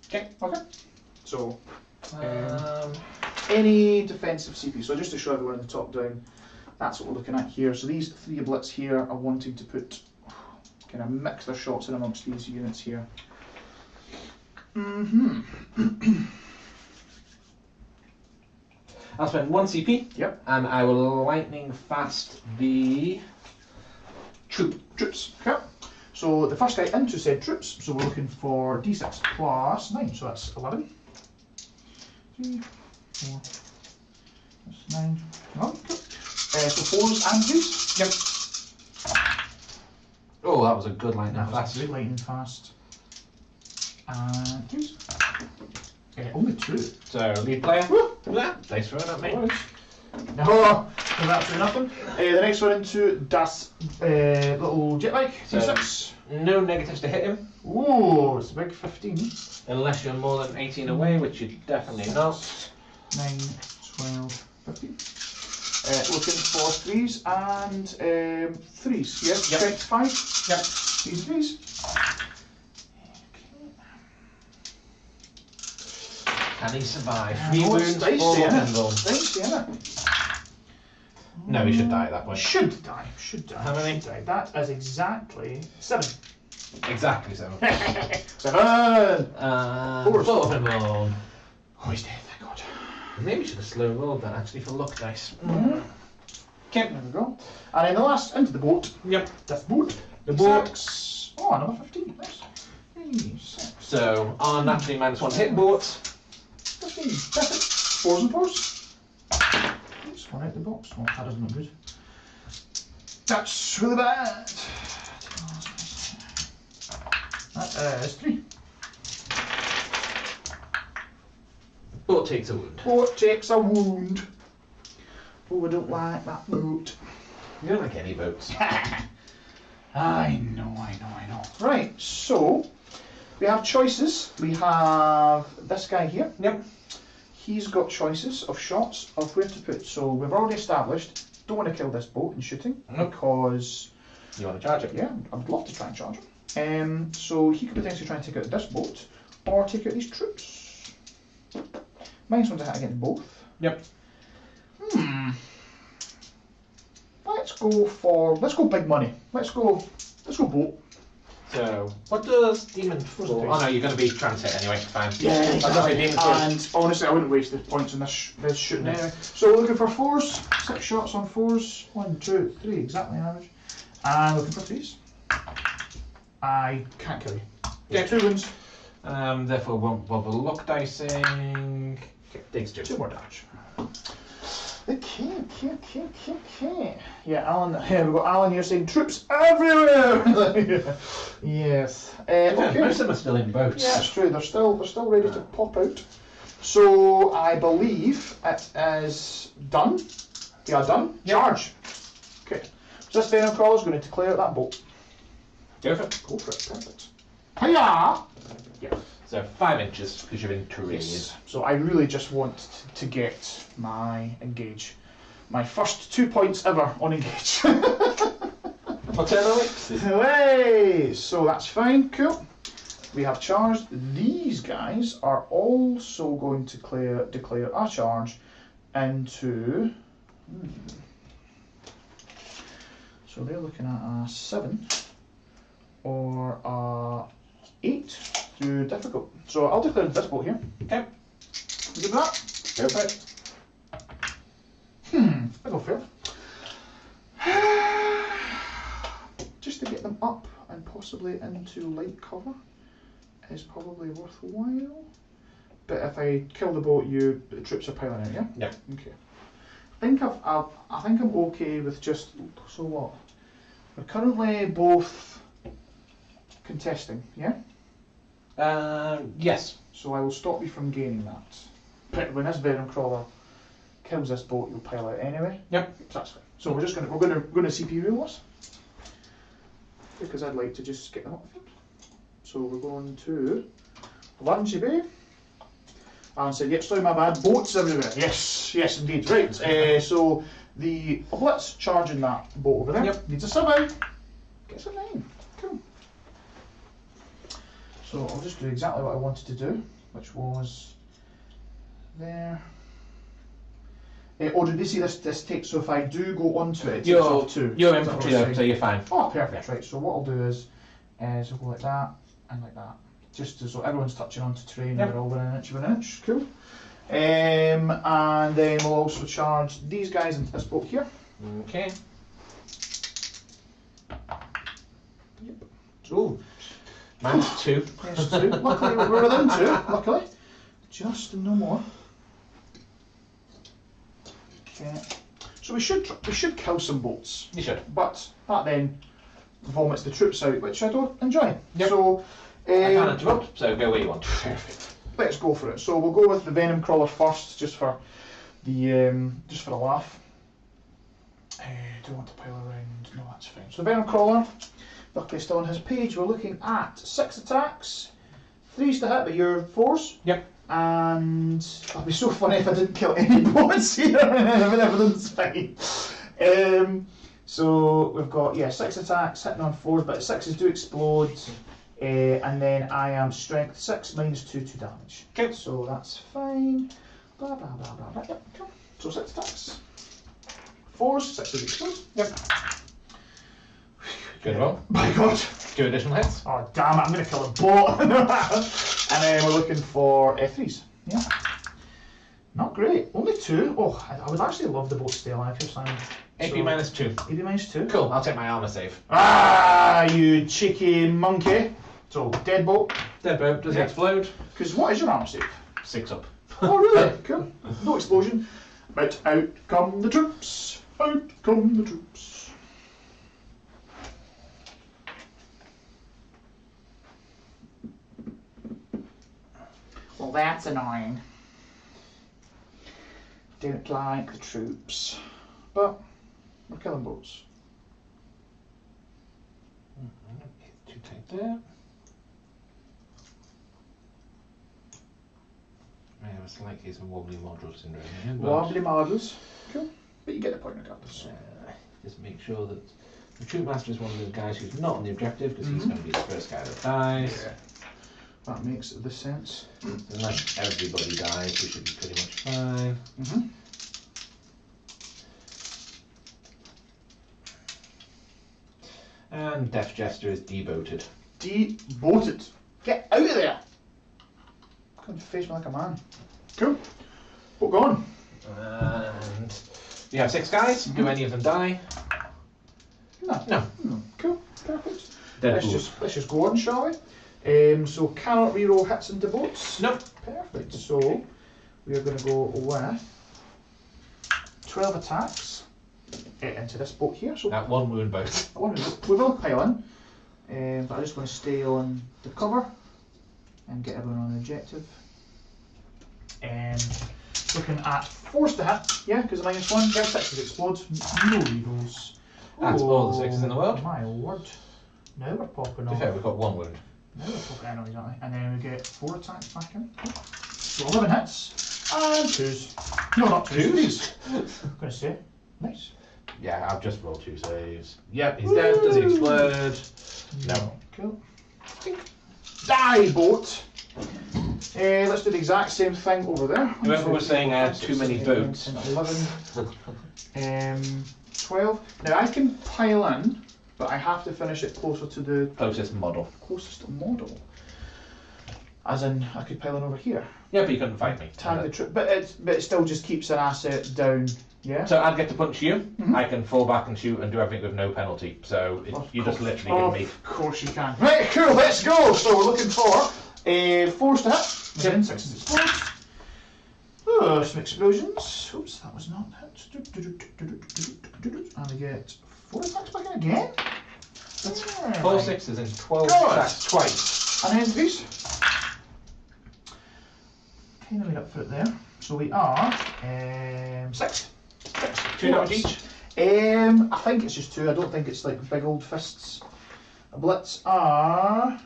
Okay. Okay. So, any defensive CP. So just to show everyone in the top down, that's what we're looking at here. So these 3 blitz here are wanting to put, kind of mix their shots in amongst these units here. I'll spend 1 CP. Yep. And I will lightning fast the troops. Okay. So the first guy into said troops. So we're looking for D6 plus 9. So that's 11. 3, 4. That's 9. Oh, cool. So 4s and 3s. Yep. Oh, that was a good lightning fast. Good lightning fast. And 3s. Only 2. So lead player. Woo! Yeah, thanks for that, mate. No, there's absolutely nothing. The next one into Das little jetlag. D6. No negatives to hit him. Ooh, it's a big 15. Unless you're more than 18 away, which you're definitely not. 9, 12, 15. Looking for 3s and 3s. Yes, yep. 5. Yep. 3s and 3s. Can he survive? 3 Oh, wounds, 4 weapons. Dicey, isn't it? No, he should die at that point. Should die. Should die. How many? Should die. That is exactly 7. Exactly 7. 7! 4 weapons. Oh, he's dead, thank God. Maybe we should have slow rolled that actually for luck dice. Okay, there we go. And then the last, into the boat. Yep. This boat. The boat. 6. Oh, another 15. Nice. 6. So, our naturally -1 hit boat. 15. Perfect. 4s and 4s. Oops, one out the box. Oh, that doesn't look good. That's really bad. That is 3. Boat takes a wound. Boat takes a wound. Oh, I don't like that boat. You don't like any boats. I know. Right, so we have choices. We have this guy here. Yep. He's got choices of shots of where to put. So we've already established, don't want to kill this boat in shooting because you want to charge it? Yeah, I'd love to try and charge him. So he could potentially try and take out this boat or take out these troops. Mine's one to hit against both. Yep. Let's go big money. Let's go boat. So, what does Demon Floor? Oh no, you're going to be trying to hit anyway, fine. Yeah, exactly. Demon And honestly, I wouldn't waste the points on this shooting anyway. So we're looking for 4s, 6 shots on 4s, 1, 2, 3, exactly average. And looking for 3s. I can't kill you. Yeah, 2 wounds. Therefore won't bother luck dicing. Takes 2. 2 more damage. Okay. Yeah, Alan. Yeah, we've got Alan here saying troops everywhere. Yes. Okay. Most of them are still in boats. Yeah, it's true. They're still ready to pop out. So I believe it is done. They are done. Yep. Charge. Okay. So this venom crawler is going to clear out that boat. Go for it. Go for it. Perfect. Hiya! Yeah. So 5 inches because you're in terrain. Yes. So I really just want to get my engage. My first 2 points ever on engage. What's that, Alex? Hey! So that's fine, cool. We have charged. These guys are also going to declare a charge into. So they're looking at a 7 or a 8 through difficult. So I'll declare this boat here. Okay. You good with that? Perfect. I go fair. Just to get them up and possibly into light cover is probably worthwhile. But if I kill the boat, the troops are piling out, yeah? Yep. Okay. I think I'm okay with just. So what? We're currently both contesting, yeah? Yes. So I will stop you from gaining that. But when this venom crawler kills this boat, you'll pile out anyway. Yep. That's fine. So we're gonna CP rule this because I'd like to just get them up the field. So we're going to Latin CP. Alan said, yep, sorry, my bad. Boats everywhere. Yes, indeed. Right. So the blitz charging that boat over there. Yep. Needs a 7. Gets a 9. Cool. So I'll just do exactly what I wanted to do, which was there. Or did they see this takes? So if I do go onto it, it takes off 2. You're infantry though, so you're fine. Oh, perfect. Right. So what I'll do is we'll go like that and like that. Just so everyone's touching onto terrain and they're all within an inch. Cool. And then we'll also charge these guys into this boat here. Okay. Yep. Ooh. Mine's 2. Yes, 2. Luckily we're within 2. Luckily. Just no more. Okay. So we should kill some boats. You should. But that then vomits the troops out, which I don't enjoy. Yep. So I can't interrupt, so go where you want. Perfect. Let's go for it. So we'll go with the venom crawler first, just for a laugh. Do I want to pile around? No, that's fine. So venom crawler, luckily still on his page. We're looking at 6 attacks, 3s to hit, but you're 4s. Yep. And it'd be so funny if I didn't kill any boats here and everything's fine. So we've got 6 attacks hitting on 4s, but 6s do explode. And then I am strength 6 minus 2 damage. Okay. So that's fine. Blah blah blah blah blah. Yep. Cool. So 6 attacks. 4s, 6s explode. Yep. Good roll. My God. 2 additional hits. Oh damn it! I'm gonna kill a boat. And then we're looking for 3s. Yeah. Not great. Only 2. Oh, I would actually love the boat to stay alive here, Simon. AP minus 2. AP minus 2. Cool. I'll take my armor save. Ah, you cheeky monkey. So, deadbolt. Deadbolt. Does it explode? Because what is your armor save? 6 up. Oh, really? Cool. No explosion. But out come the troops. Out come the troops. Well, that's annoying. Don't like the troops. But we're killing boats. 2 take there. I have a slight case of wobbly module syndrome here. Wobbly models. Cool. But you get the point regardless. Just make sure that the troop master is one of the guys who's not on the objective because he's going to be the first guy that dies. Yeah. That makes the sense. Unless everybody dies, we should be pretty much fine. And Death Jester is deboated. Deboated. Get out of there! Come face me like a man. Cool. Boat gone. And we have 6 guys. Do any of them die? No. Cool. Perfect. Dead Let's just go on, shall we? So cannot reroll hits into boats. Nope. Perfect. So we are going to go with 12 attacks into this boat here. So That 1 wound boat. we will pile in, but I just want to stay on the cover and get everyone on the objective. Looking at 4s to hit, yeah, because of -1. Get 6s explode. No rerolls. That's all the 6s in the world. My lord. Now we're popping To be on. fair, we've got 1 wound. Now we're popping in, exactly. And then we get 4 attacks back in. So 11 hits and 2s. No, not 2s. I'm going to say, nice. Yeah, I've just rolled 2 saves. Yep, he's dead. Does he explode? No. Cool. die boat. Let's do the exact same thing over there. Whoever was saying I had too many boats. 11, 12. Now I can pile in, but I have to finish it closer to the Closest model. closest model. As in, I could pile in over here. Yeah, but you couldn't fight me. Tag the trip, but it still just keeps an asset down. Yeah. So I'd get to punch you. Mhm. I can fall back and shoot and do everything with no penalty. So you just literally give me. Of course you can. Right, cool. Let's go. So we're looking for 4s to hit. 7, 6s explodes. Oh, some explosions. Oops, that was not hit. And I get 4 attacks back in again. That's 4 6s and 12 God. attacks twice. And then these. Kind of made up for it there. So we are 6. 2 damage each. I think it's just 2. I don't think it's like big old fists. A blitz are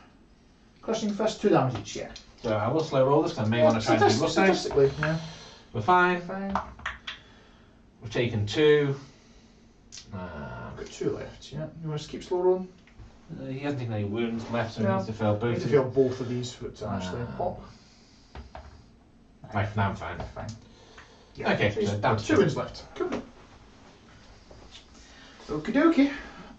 crushing fist, 2 damage each. Yeah. So I will slow roll this because I may want to try and do rusting. Statistically, yeah. We're fine. Fine. We've taken 2. I've got 2 left. Yeah. You want to keep slow rolling? He hasn't taken any wounds left, so he No. needs to fill I both. need to feel both of these for it to actually pop. Right, now I'm fine. Fine. Yeah. Okay, So so down to 2 wins left. Cool. Okie dokie.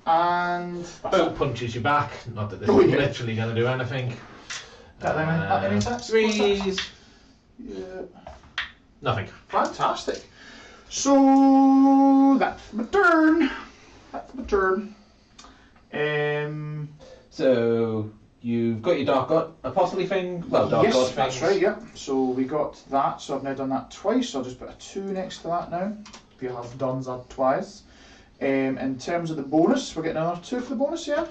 And Boat punches you back. Not that this Oh, is yeah. literally going to do anything. that many attacks? 3s. Yeah. Nothing. Fantastic. So that's my turn. That's my turn. So you've got your Dark God Apostle thing. Well, Dark God yes, things. that's right. Yeah. So we got that. So I've now done that twice. So I'll just put a 2 next to that now. We have done that twice. In terms of the bonus, we're getting another 2 for the bonus. Yeah.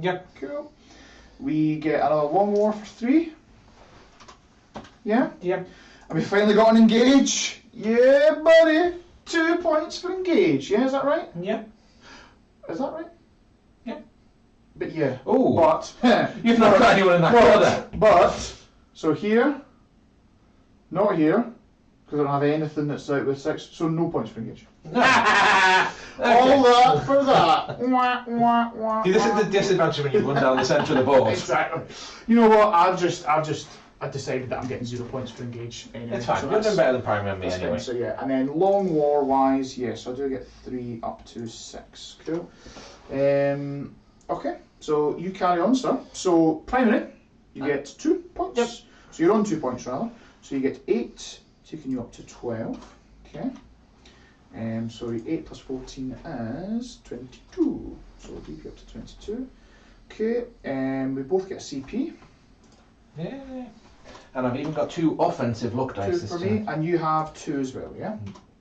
Yep. Cool. We get another Long War for 3. Yeah. Yep. And we finally got an engage. Yeah, buddy. 2 points for engage. Yeah, is that right? Yep. Is that right? Yep. But yeah. Oh. But You've not got anyone in that corner. But so here, not here, because I don't have anything that's out with 6. So no points for engage. All that for that. Wah, wah, wah, See, this is wah. the disadvantage when you run down the centre of the board. Exactly. You know what? I decided that I'm getting 0 points for engage anyway. It's fine. So You're doing better than primary on me that's anyway. fine. So yeah, and then long war wise, yes, I do get 3 up to 6. Cool. Okay, so you carry on, sir. So primary, you get 2 points. Yep. So you're on 2 points rather. So you get 8, taking you up to 12. Okay. Sorry, 8 plus 14 is 22. So we'll keep you up to 22. Okay. We both get a CP. Yeah. And I've even got 2 offensive luck 2 dice this for me, time. and you have 2 as well, yeah?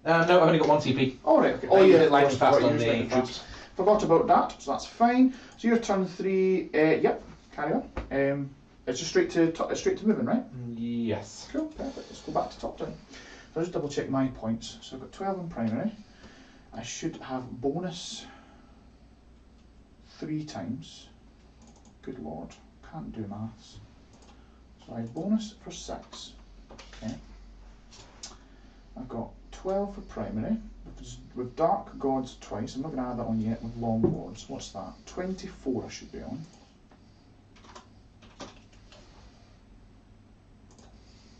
No, I've only got 1 CP. Oh, right, okay. Oh, yeah, of lightning course, fast forgot on you the used lightning troops. fast. Forgot about that, so that's fine. So your turn 3, yep, carry on. It's just straight to moving, right? Yes. Cool, perfect. Let's go back to top down. So I'll just double check my points. So I've got 12 in primary. I should have bonus 3 times. Good lord, can't do maths. So I have bonus for 6. Okay. I've got 12 for primary. With Dark Gods twice. I'm not going to add that on yet with Long Lords. What's that? 24 I should be on.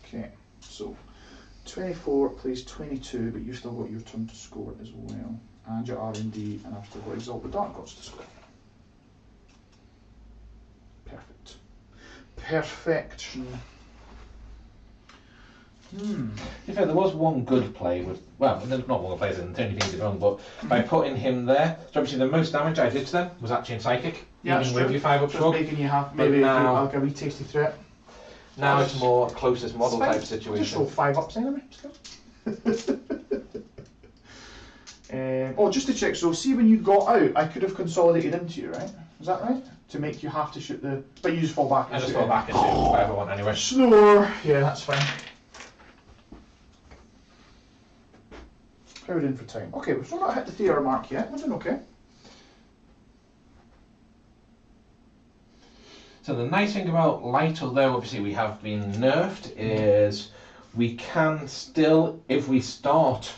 Okay, so 24 plays 22, but you've still got your turn to score as well. And your R&D, and I've still got Exalt the Dark Gods to score. Perfect. Perfection. In fact, there was one good play with, well, there's not one good play, it's the only thing he did wrong, but by putting him there, so obviously the most damage I did to them was actually in Psychic, Yeah, even that's with true. your 5-up Just shrug. making you have But maybe now- like a wee tasty threat. Now it's more closest model It's fine. type Just roll situation. 5 ups anyway. Just to check, so see when you got out, I could have consolidated into you, right? Is that right? To make you have to shoot the... But you just fall back and I just shoot fall it. back and do whatever I want anyway. Snore! Yeah, that's fine. How are we doing for time? Okay, we've still not hit the theatre mark yet. We're doing okay. So the nice thing about light, although obviously we have been nerfed, is we can still, if we start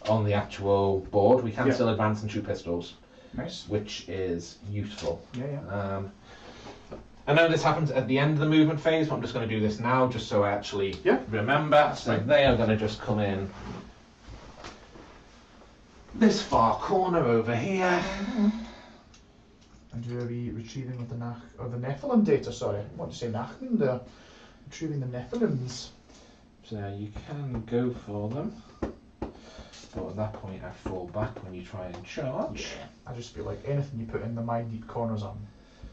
on the actual board, we can Yeah. still advance and shoot pistols, Nice. which is useful. Yeah, yeah. I know this happens at the end of the movement phase, but I'm just going to do this now, just so I actually remember. So they are going to just come in this far corner over here. And you'll be retrieving with the Nephilim data, sorry. I want to say Nachman there. Retrieving the Nephilims. So you can go for them. But at that point I fall back when you try and charge. Yeah. I just feel like anything you put in the mind deep corners I'm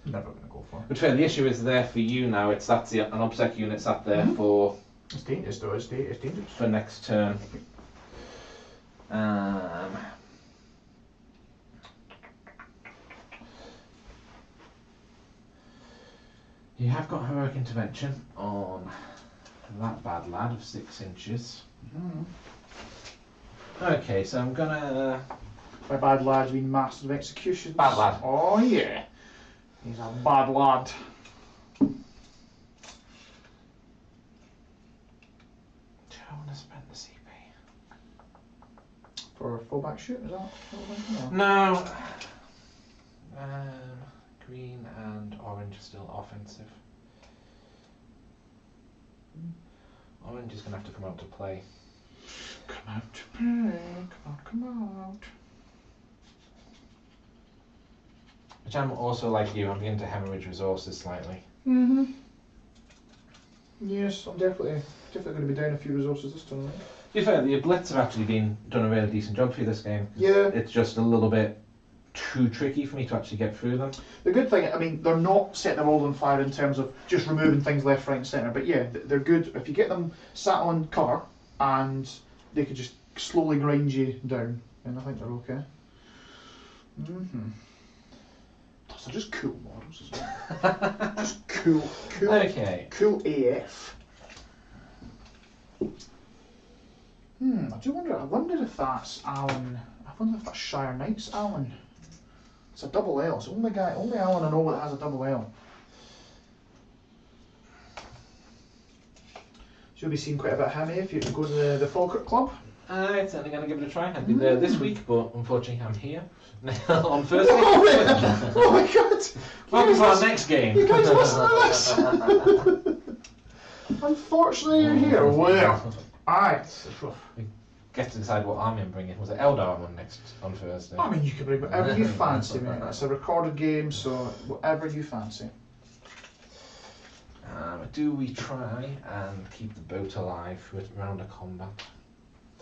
never going to go for. But fair, the issue is there for you now. It's an obsec unit sat there for... It's dangerous though, it's dangerous. For next turn. You have got heroic intervention on that bad lad of 6 inches. Okay, so I'm gonna... By bad lad, you mean master of executions? Bad lad. Oh yeah. He's a bad lad. Do I want to spend the CP? For a fullback shoot, is that what we're thinking? No. Green and orange are still offensive. Orange is going to have to come out to play. Come out to play, come out. Which I'm also like you, I'm beginning to hemorrhage resources slightly. Yes, I'm definitely going to be down a few resources this turn. To be fair, the Blitz have actually done a really decent job for you this game. Yeah. It's just a little bit too tricky for me to actually get through them. The good thing, I mean, they're not setting the world on fire in terms of just removing things left, right and centre, but yeah, they're good if you get them sat on cover and they could just slowly grind you down, and I think they're okay. Those are just cool models as well. Just cool. Okay. Cool AF. I wonder if that's Alan. I wonder if that's Shire Knight's Alan. It's a double L. It's the only Alan I know that has a double L. So you'll be seeing quite a bit of him if you go to the Falkirk Club. I'm certainly going to give it a try. I'd be there this week, but unfortunately I'm here on Thursday. Oh my god! Welcome to our next game. You guys listen to this! Unfortunately you're here. Well, aye. Get to decide what army I'm bringing. Was it Eldar on Thursday? I mean, you can bring whatever you fancy, mate. It's a recorded game, so whatever you fancy. Do we try and keep the boat alive with round of combat?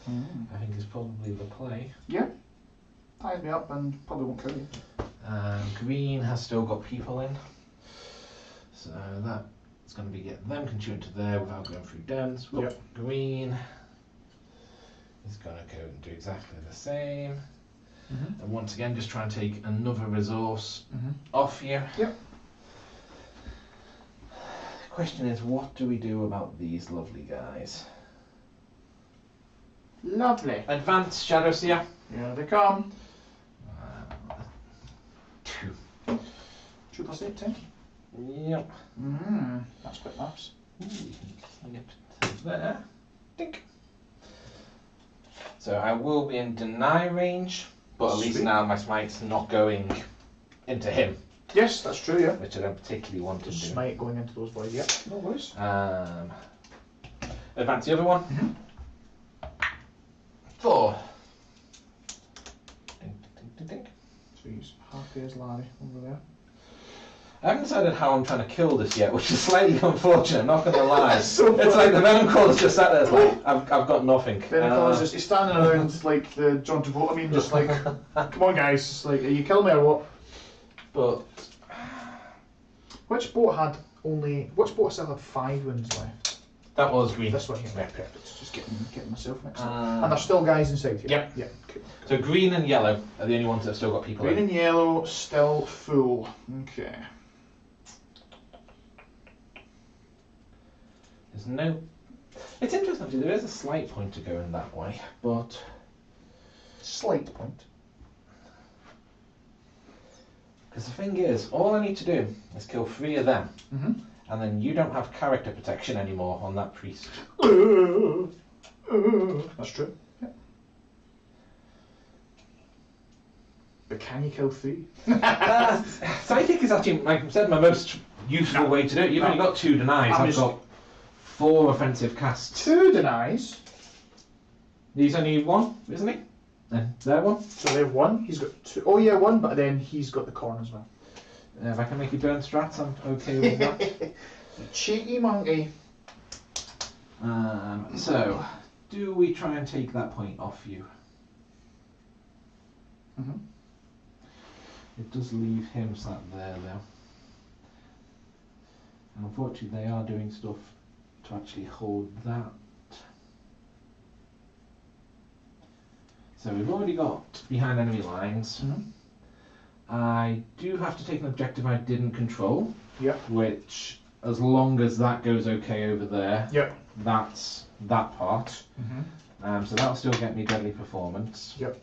I think is probably the play. Yeah. Ties me up and probably won't kill you. Green has still got people in. So that's going to be get them contuned to there without going through dens. Yep. Green is going to go and do exactly the same. And once again, just try and take another resource off you. Yep. The question is, what do we do about these lovely guys? Lovely. Advanced Shadow Seer. Here they come. 2. 2 plus 8, 10. Yep. That's quite nice. Snip there. Dink. So I will be in deny range, but at least now my smite's not going into him. Yes, that's true, yeah. Which I don't particularly want to do. Smite going into those boys, yeah. No worries. Advance the other one. 4. Dink, dink, dink, dink. So he's happy as Larry over there. I haven't decided how I'm trying to kill this yet, which is slightly unfortunate, not going to lie. So it's like the Venom Caller's just sat there, it's like, I've got nothing. Venom Caller's just, he's standing around like the John Travolta meme, just like, come on guys, just like, are you killing me or what? But... Which boat still had 5 wounds left? That was green. This one here, right, perfect. Just getting myself mixed up. And there's still guys inside here? Yep. Yeah. Cool. So green and yellow are the only ones that have still got people Green in. and yellow, still full. Okay. There's no... It's interesting actually, there is a slight point to going that way, but... Slight point? Because the thing is, all I need to do is kill 3 of them, and then you don't have character protection anymore on that priest. That's true. Yeah. But can you kill 3? Psychic is actually, like I said, my most useful way to do it. You've only got 2 denies. I've got 4 offensive casts. 2 denies. He's only 1, isn't he? And they're 1. So they're 1. He's got 2. Oh yeah, 1. But then he's got the corn as well. If I can make you burn strats, I'm okay with that. Cheeky monkey. So, do we try and take that point off you? It does leave him sat there though. And unfortunately they are doing stuff to actually hold that. So we've already got behind enemy lines. I do have to take an objective I didn't control. Yep. Which, as long as that goes okay over there, yep, that's that part. So that'll still get me deadly performance. Yep.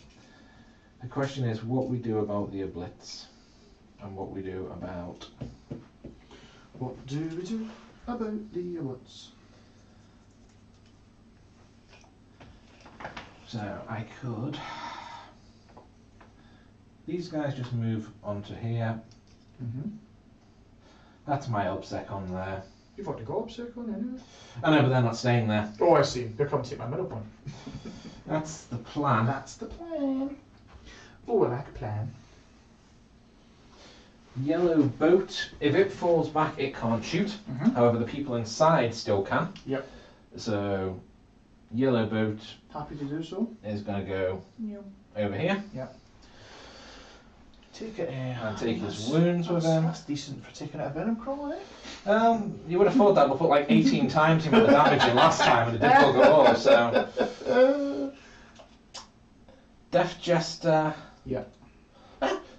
The question is what we do about the oblits and what we do about... What do we do about the oblits? So I could... These guys just move onto here. That's my obsec on there. You've already got obsec on anyway. I know, but they're not staying there. Oh, I see. They're coming to take my middle one. That's the plan. That's the plan. Oh, I like a plan. Yellow boat, if it falls back, it can't shoot. However, the people inside still can. Yep. So, yellow boat. Happy to do so. Is going to go over here. Yep. Take it and take his wounds with him. That's decent for taking out a venom crawl, eh? You would have thought that, but put like 18 times the amount of damage in last time, and it didn't bug at all. So, Death Jester. Yeah.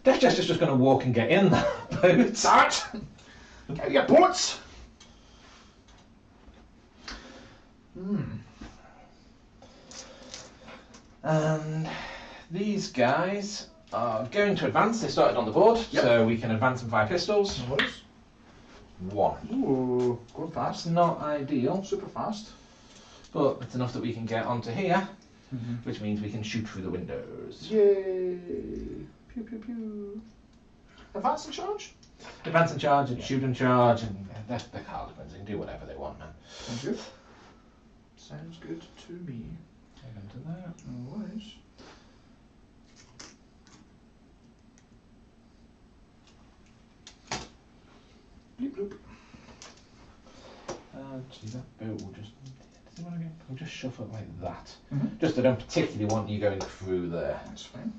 Death Jester's just going to walk and get in that boat. Start. Get your boats. And these guys are going to advance. They started on the board, so we can advance them 5 pistols. No worries. 1. Ooh, going fast. Not ideal, Super fast. but it's enough that we can get onto here, which means we can shoot through the windows. Yay! Pew pew pew. Advance and charge? Advance and charge and shoot and charge, and they're Harlequins. They can do whatever they want, man. Sounds good. Sounds good to me. Take them to that. No worries. Bleep bloop. Actually, that boat will just... Does it want to go? We'll just shuffle it like that. Just I don't particularly want you going through there. That's fine.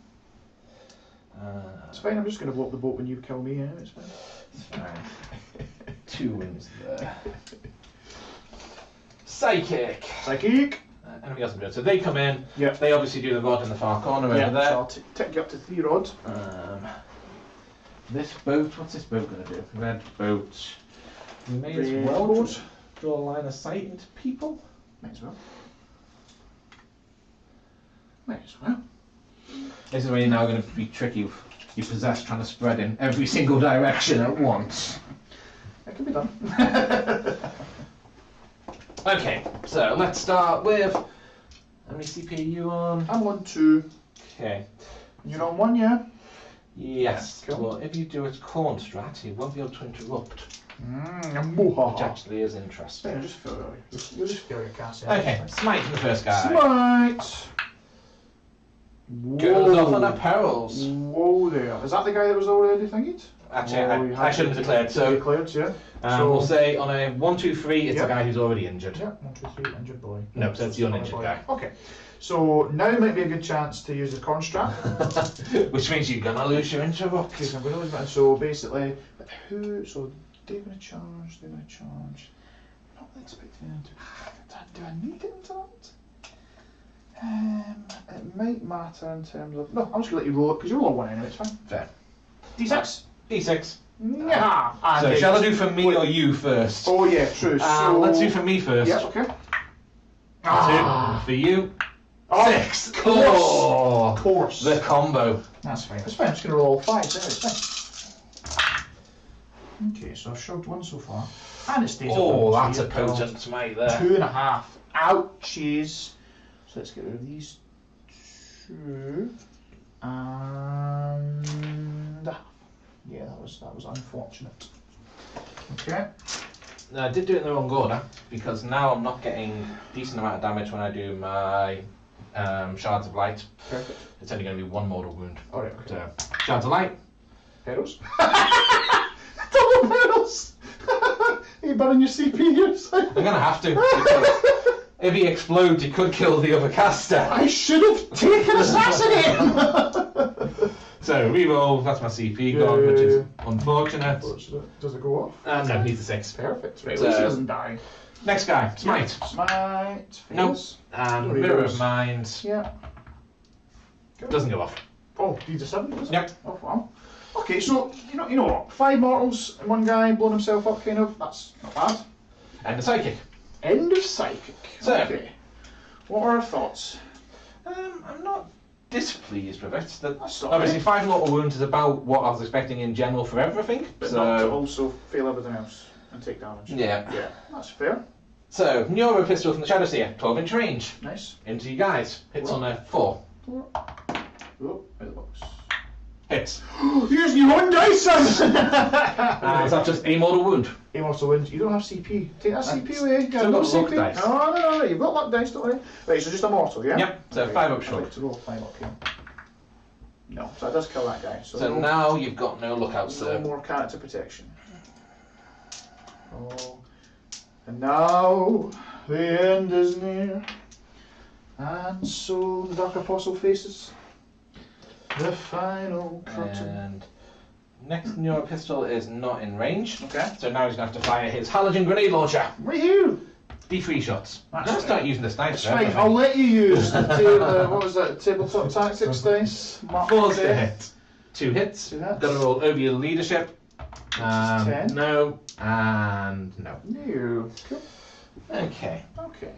It's fine, I'm just going to blow up the boat when you kill me, anyway, it's fine. It's fine. 2 wins there. Psychic! Psychic! Enemy else can do it. So they come in, Yep. they obviously do the rod in the far corner over there. So I'll take you up to 3 rods. This boat, what's this boat going to do? Red boat. We may as Red well boat. draw a line of sight into people. Might as well. Might as well. This is where you're now going to be tricky. You possess trying to spread in every single direction at once. It can be done. Okay, so let's start with... How many CP are you on? I'm on 2. Okay. You're on 1, yeah? Yes. Cool. Well, if you do its corn strat, he won't be able to interrupt. Which Actually is interesting. Yeah, just feel you'll just feel your cast. Okay, smite for the first guy. Smite! Goes off on a perils. Whoa there. Is that the guy that was already thingied? Actually, I should have declared. So, declared, yeah. So we'll say on a 1, 2, 3, it's a guy who's already injured. Yeah, 1, 2, 3, injured boy. No, so it's the uninjured guy. Okay. So now might be a good chance to use the corn strap. Which means you're gonna lose your interrupt. Because I'm going to lose my... So basically, so they're going to charge, Not expecting them to... Do I need to interrupt? It might matter in terms of... No, I'm just going to let you roll it, because you roll a 1 anyway, it's fine. Fair. D6. D6. Yeah. So shall I do for me or you first? Oh yeah, true. So let's do for me first. Yeah, okay. 2 for you. 6. Of course. The combo. That's fine. That's fine. I'm just going to roll all 5s anyway, it's fine. Okay, so I've shoved 1 so far. And it stays Oh, up. that's a potent smite there. 2.5. Ouchies. So let's get rid of these 2. And a half. Yeah, that was unfortunate. Okay. I did do it in the wrong order because now I'm not getting decent amount of damage when I do my shards of light. Perfect. It's only going to be one mortal wound. Alright, okay. So, shards of light. Perils? Double perils! Are you burning your CP here? I'm going to have to. Because if he explodes, he could kill the other caster. I should have taken assassinate! So, reroll, that's my CP gone, which is unfortunate. Does it go off? No, needs a 6. Perfect. Right, So- at least he doesn't die. Next guy, Smite. Smite. Nope. Fails. And Reroll. Mirror of Mind Yeah. Good. doesn't go off. Oh, D7, does it? Yep. Oh, wow. Okay, so, you know what? 5 mortals and one guy blowing himself up, kind of. That's not bad. And the Psychic. End of Psychic. So- Okay. What are our thoughts? I'm not displeased with it. That's all Obviously, right. 5 mortal wounds is about what I was expecting in general for everything. But not to So, also fail everything else and take damage. yeah. Yeah, that's fair. So, Neuro Pistol from the Shadow Seer, 12-inch range. Nice. Into you guys. Hits on a 4. Oh, out of the box. Hits. Use your own dice, son! Is that just a mortal wound? Aim also wins. You don't have CP. Take that CP That's- away. still got luck dice. No, you've got luck dice, don't worry. Right, so just a mortal, yeah? Yep, so Okay, 5 up I'd short. like to roll 5 up here. No, so that does kill that guy. So, So no, now you've got no lookouts no there. more character protection. Oh. And now the end is near. And so the Dark Apostle faces the final curtain. And next Neuro Pistol is not in range. Okay. So now he's going to have to fire his Halogen Grenade Launcher. Woohoo! D3 shots. I'm That's going to start right. using this dice That's for fine. everything. I'll let you use the what was that? Tabletop Tactics dice. Mark 4's to there. hit. 2 hits. 2 hits. Got to roll over your leadership. 10. No. And no. No. Cool. Okay. Okay.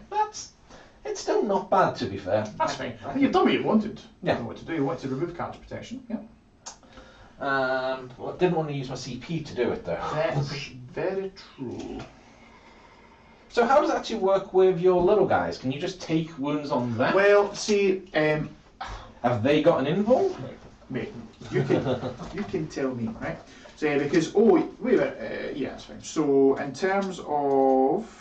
It's still not bad, to be fair. That's fine. I think you've done what you wanted. Yeah. You know what to do. You wanted to remove character protection. Yeah. Well, I didn't want to use my CP to do it, though. That's very true. So how does it actually work with your little guys? Can you just take wounds on them? Well, see, Have they got an invul? wait, you can tell me, right? So because wait a minute, yeah, that's fine. So in terms of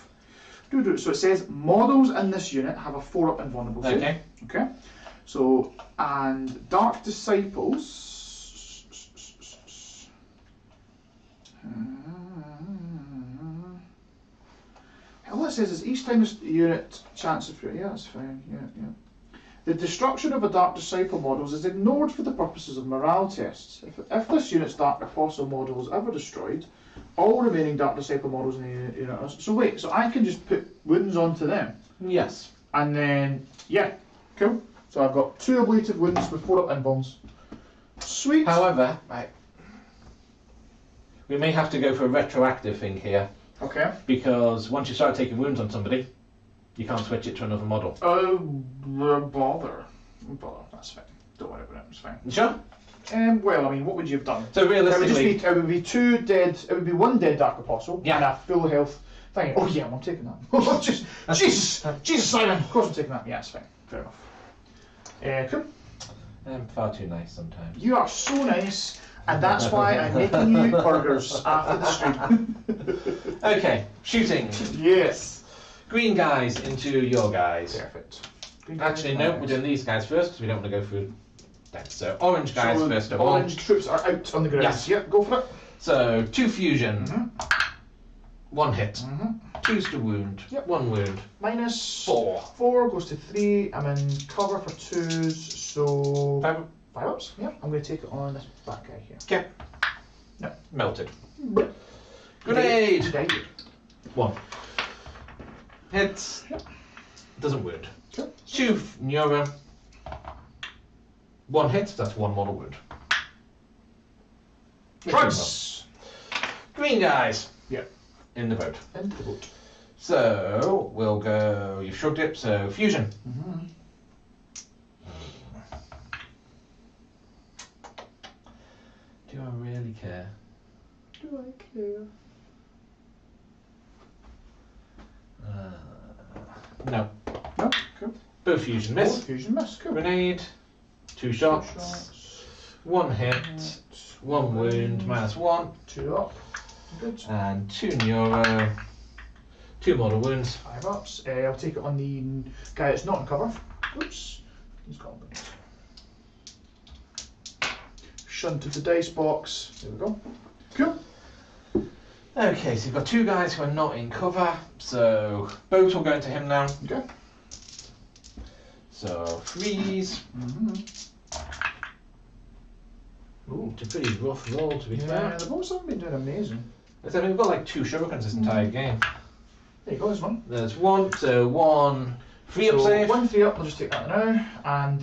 so it says models in this unit have a 4-up invulnerable save. Okay. Okay. So and Dark Disciples. All it says is each time this unit chances for yeah, that's fine. Yeah. The destruction of a Dark Disciple models is ignored for the purposes of morale tests. If this unit's Dark Apostle model is ever destroyed, all remaining Dark Disciple models in the unit are... So wait, so I can just put wounds onto them? Yes. And then, yeah, cool. So I've got 2 ablative wounds with 4-up invulns. Sweet. However, we may have to go for a retroactive thing here, Okay. because once you start taking wounds on somebody, you can't switch it to another model. Oh, bother. Bother, that's fine. Don't worry about it, it's fine. You sure? Well, I mean, what would you have done? So realistically, It would be 2 dead, it would be 1 dead Dark Apostle, Yeah. and a full health thing. Oh yeah, I'm taking that. Jesus Simon, of course I'm taking that. Yeah, it's fine, fair enough. Cool. I'm far too nice sometimes. You are so nice, and that's why I'm making you burgers after the stream. Okay, shooting. Yes. Green guys into your guys. Perfect. Actually, no, we're doing these guys first because we don't want to go through that. So orange guys So first of all. Orange troops are out on the ground. Yes. Yep, go for it. So 2 fusion, Mhm. 1 hit, Mhm. 2's to wound, Yep. 1 wound, Minus 4. 4 goes to 3. I'm in cover for 2s, so 5. 5 ups. Yep. I'm going to take it on this black guy here. Okay. No. Melted. Yep. Grenade. Died. 1. Hits. Yep. Doesn't wound. Cool. 2 neuro. 1 hit. That's 1 mortal wound. Drugs. Green guys. Yep. In the boat. Into the boat. So we'll go. You've shrugged it. So fusion. Mm-hmm. Do I really care? Do I care? No. No. Cool. Both fusion Oh, miss. fusion miss. Cool. Grenade. 2 shots. 1 hit. 1 wound. -1. 2 up. Good. And 2 neuro, 2 mortal wounds. 5 ups. I'll take it on the guy that's not in cover. Oops. He's got a bit. Shunted the dice box. There we go. Cool. Okay, so you've got 2 guys who are not in cover. So boat will go into him now. Okay. So freeze. Ooh, it's a pretty rough roll to be fair. Yeah, the boats haven't been doing amazing. I mean, we've got like 2 shurikens this entire game. There you go, there's one. There's 1, so 1 3 up So save. 1 3 up, I'll just take that now. And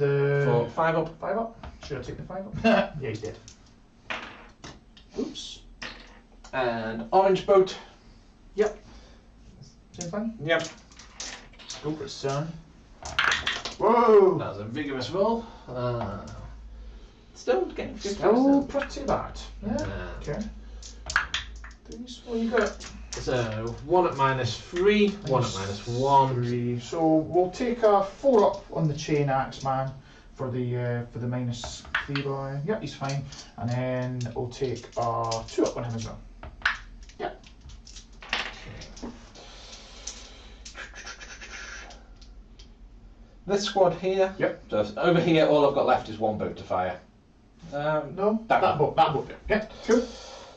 5 up. 5 up. Should I take the 5 up? Yeah, he's dead. Oops. And orange boat. Yep. Same thing? Yep. Go for it, son. Whoa! That was a vigorous roll. Still getting 50%. Still pretty bad. Yeah. Okay. What you got? So 1 at -3, 1 at -1. 3. So we'll take a 4 up on the chain axe man for the -3 boy. Yep, he's fine. And then we'll take a 2 up on him as well. Yep. This squad here. Yep. So over here, all I've got left is 1 boat to fire. No, that boat there. Yep, cool.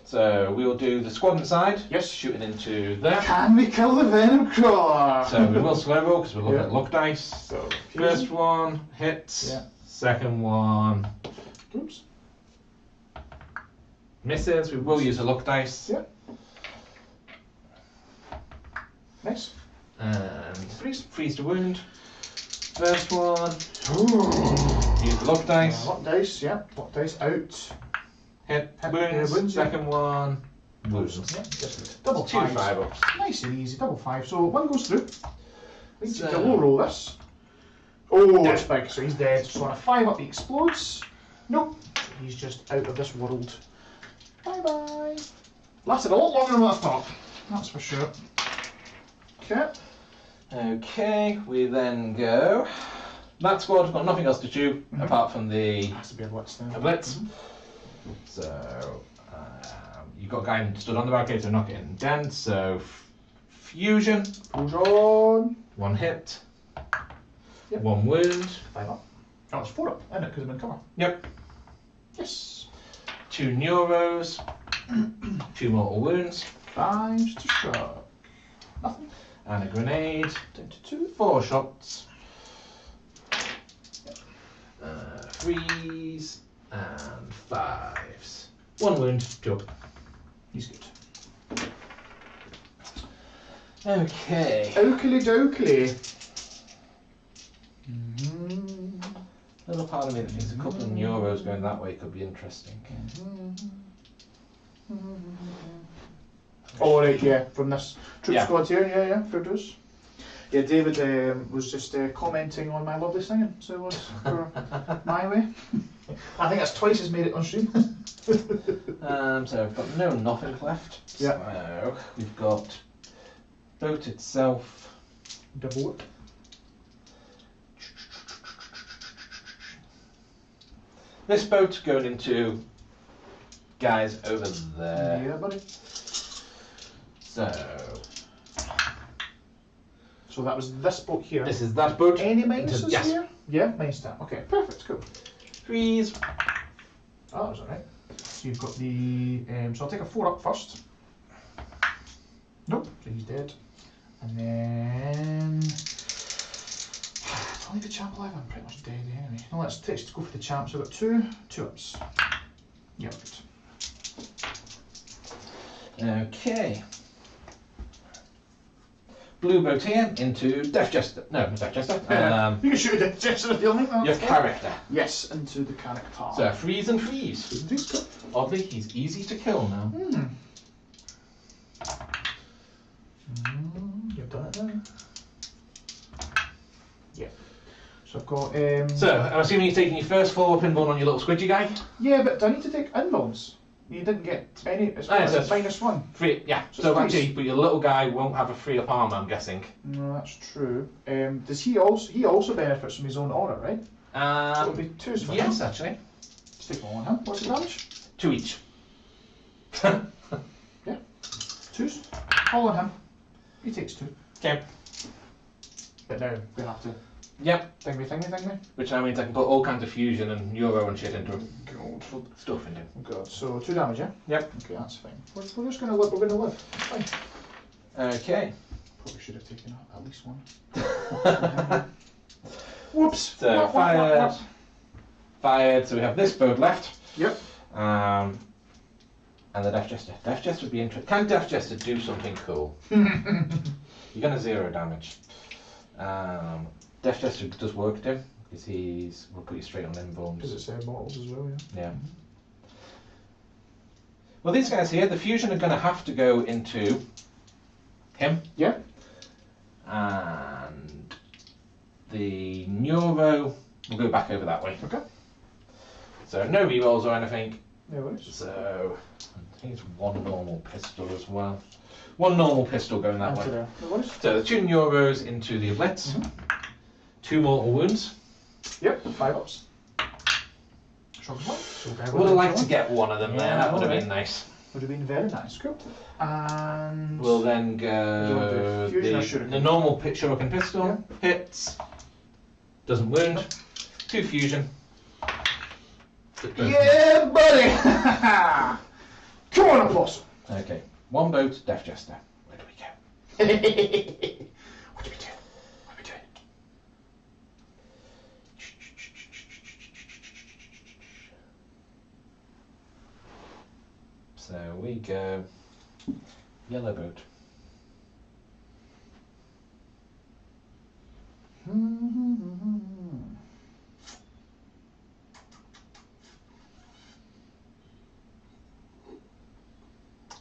So we'll do the squad inside. Yes. Shooting into there. Can we kill the venom crawler? So we will slow roll because we're looking Yeah. at luck dice. So First one hits. Yeah. Second one Oops. misses. We will use a luck dice. Yeah. Nice. And freeze to wound. First one. Ooh. Use the luck dice. Luck dice, yeah. Luck dice out. Hit. Hit, Wounds. wounds, yeah. Second one. Wounds. Yeah, just double 2 fives. 5 ups. Nice and easy, double 5. So 1 goes through. Let's So- low roll this. Oh, Dead. it's big, so he's dead. So on a 5 up he explodes. Nope. He's just out of this world. Bye bye. Lasted a lot longer than I thought. That's for sure. Okay. Okay, we then go. That squad have got nothing else to do apart from the Has to be a blitz then. blitz. So you've got a guy who stood on the barricade, so not getting dent. So fusion, Push on. 1 hit, Yep. 1 wound. 5 up. Oh, it's 4 up, isn't it? Because I'm in cover. Yep. Yes. 2 neuros, 2 mortal wounds, 5 to shock. Nothing. and a grenade. Down to 2. 4 shots. Freeze and 5s. 1 wound, 2 up. He's good. Okay. Oakley dokley. Little part of me that thinks a couple of neuros going that way could be interesting. Oh, right, yeah, from this troop Yeah. squad here, yeah, fair dues. Yeah, David was just commenting on my lovely singing, so it was for my way. I think that's twice as made it on stream. So we've got nothing left. Yeah. So we've got boat itself. Double whip. This boat's going into guys over there. Yeah, buddy. So that was this boat here. This is that boat. Any minuses Yes. here? Yeah, minus that. Okay, perfect, cool. Freeze. Oh, that was alright. So you've got the. So I'll take a 4 up first. Nope, so he's dead. And then. I'll leave the champ alive, I'm pretty much dead anyway. No, let's go for the champ. So I've got 2 ups. Yeah, good. Okay. Blue boat here into Death Jester. No, not Death Jester. You can shoot it just if you'll make that. Your character. Yes, into the character. So freeze and freeze. Freeze, good. Oddly, he's easy to kill now. You've done it now. Yeah. So I've got. So I'm assuming you're taking your first 4 pinball on your little squidgy guy. Yeah, but do I need to take invulns? You didn't get any. It's it's -1. 3, yeah. So So it's actually, but your little guy won't have a 3 up armor, I'm guessing. No, that's true. Does he also? He also benefits from his own aura, right? So it'll be 2s for him. Yes, actually. Let's take 1 on him. What's the damage? 2 each. Yeah. 2s. All on him. He takes 2. Okay. But now we have to Yep. thingy. Which now means I can put all kinds of fusion and euro and shit into him. God. Stuff into him. God. So 2 damage, yeah? Yep. Okay, that's fine. We're just gonna live. We're gonna live. It's fine. Okay. Probably should have taken at least one. Whoops. So fired. Fired. So we have this bird left. Yep. And the Death Jester. Death Jester would be interesting. Can Death Jester do something cool? You're gonna 0 damage. Death Jester does work to him because we'll put you straight on invulns. Because it's mortals as well, yeah. Yeah. Well, these guys here, the fusion are going to have to go into him. Yeah. And the neuro will go back over that way. Okay. So no rerolls or anything. No worries. So I think it's 1 normal pistol as well. 1 normal pistol going that way. There. No worries. So the 2 neuros into the blitz. 2 mortal wounds. Yep. 5 ups. Would have liked to get one of them there. That would have been nice. Would have been very nice. Cool. And We'll then go the normal shuriken pistol. Hits. Doesn't wound. 2 fusion. Yeah, buddy! Come on, Apostle! Okay. 1 boat, Death Jester. Where do we go? What do we do? What are we doing? So we go yellow boat.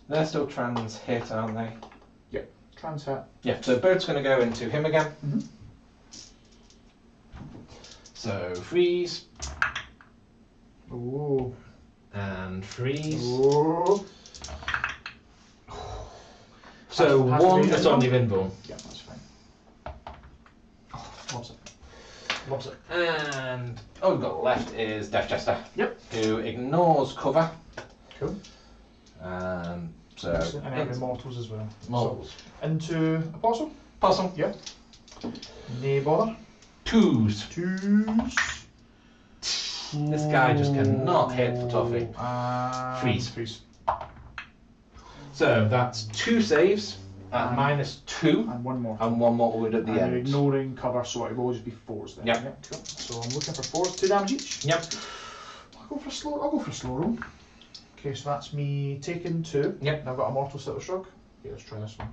They're still trans hit, aren't they? Yep, trans hit. Yeah, so boat's going to go into him again. So freeze. Ooh. And freeze. Ooh. So has 1 to be that's on the invuln. Yeah, that's fine. Oh, loves it. Loves it. And all we've got left is Death Jester. Yep. Who ignores cover. Cool. So And then mortals as well. mortals. So, into Apostle. Possum. Yep. No bother. 2s. 2s. This guy just cannot hit for toffee. Freeze. Freeze. So that's 2 saves at -2 And 1 more. and 1 mortal wound at the And end. you're ignoring cover, so it will always be 4s then. Yep. Cool. So I'm looking for 4s, 2 damage each. Yep. I'll go for a slow roll. Okay, so that's me taking 2. Yep. I've got a mortal still shrug. Okay, let's try this one.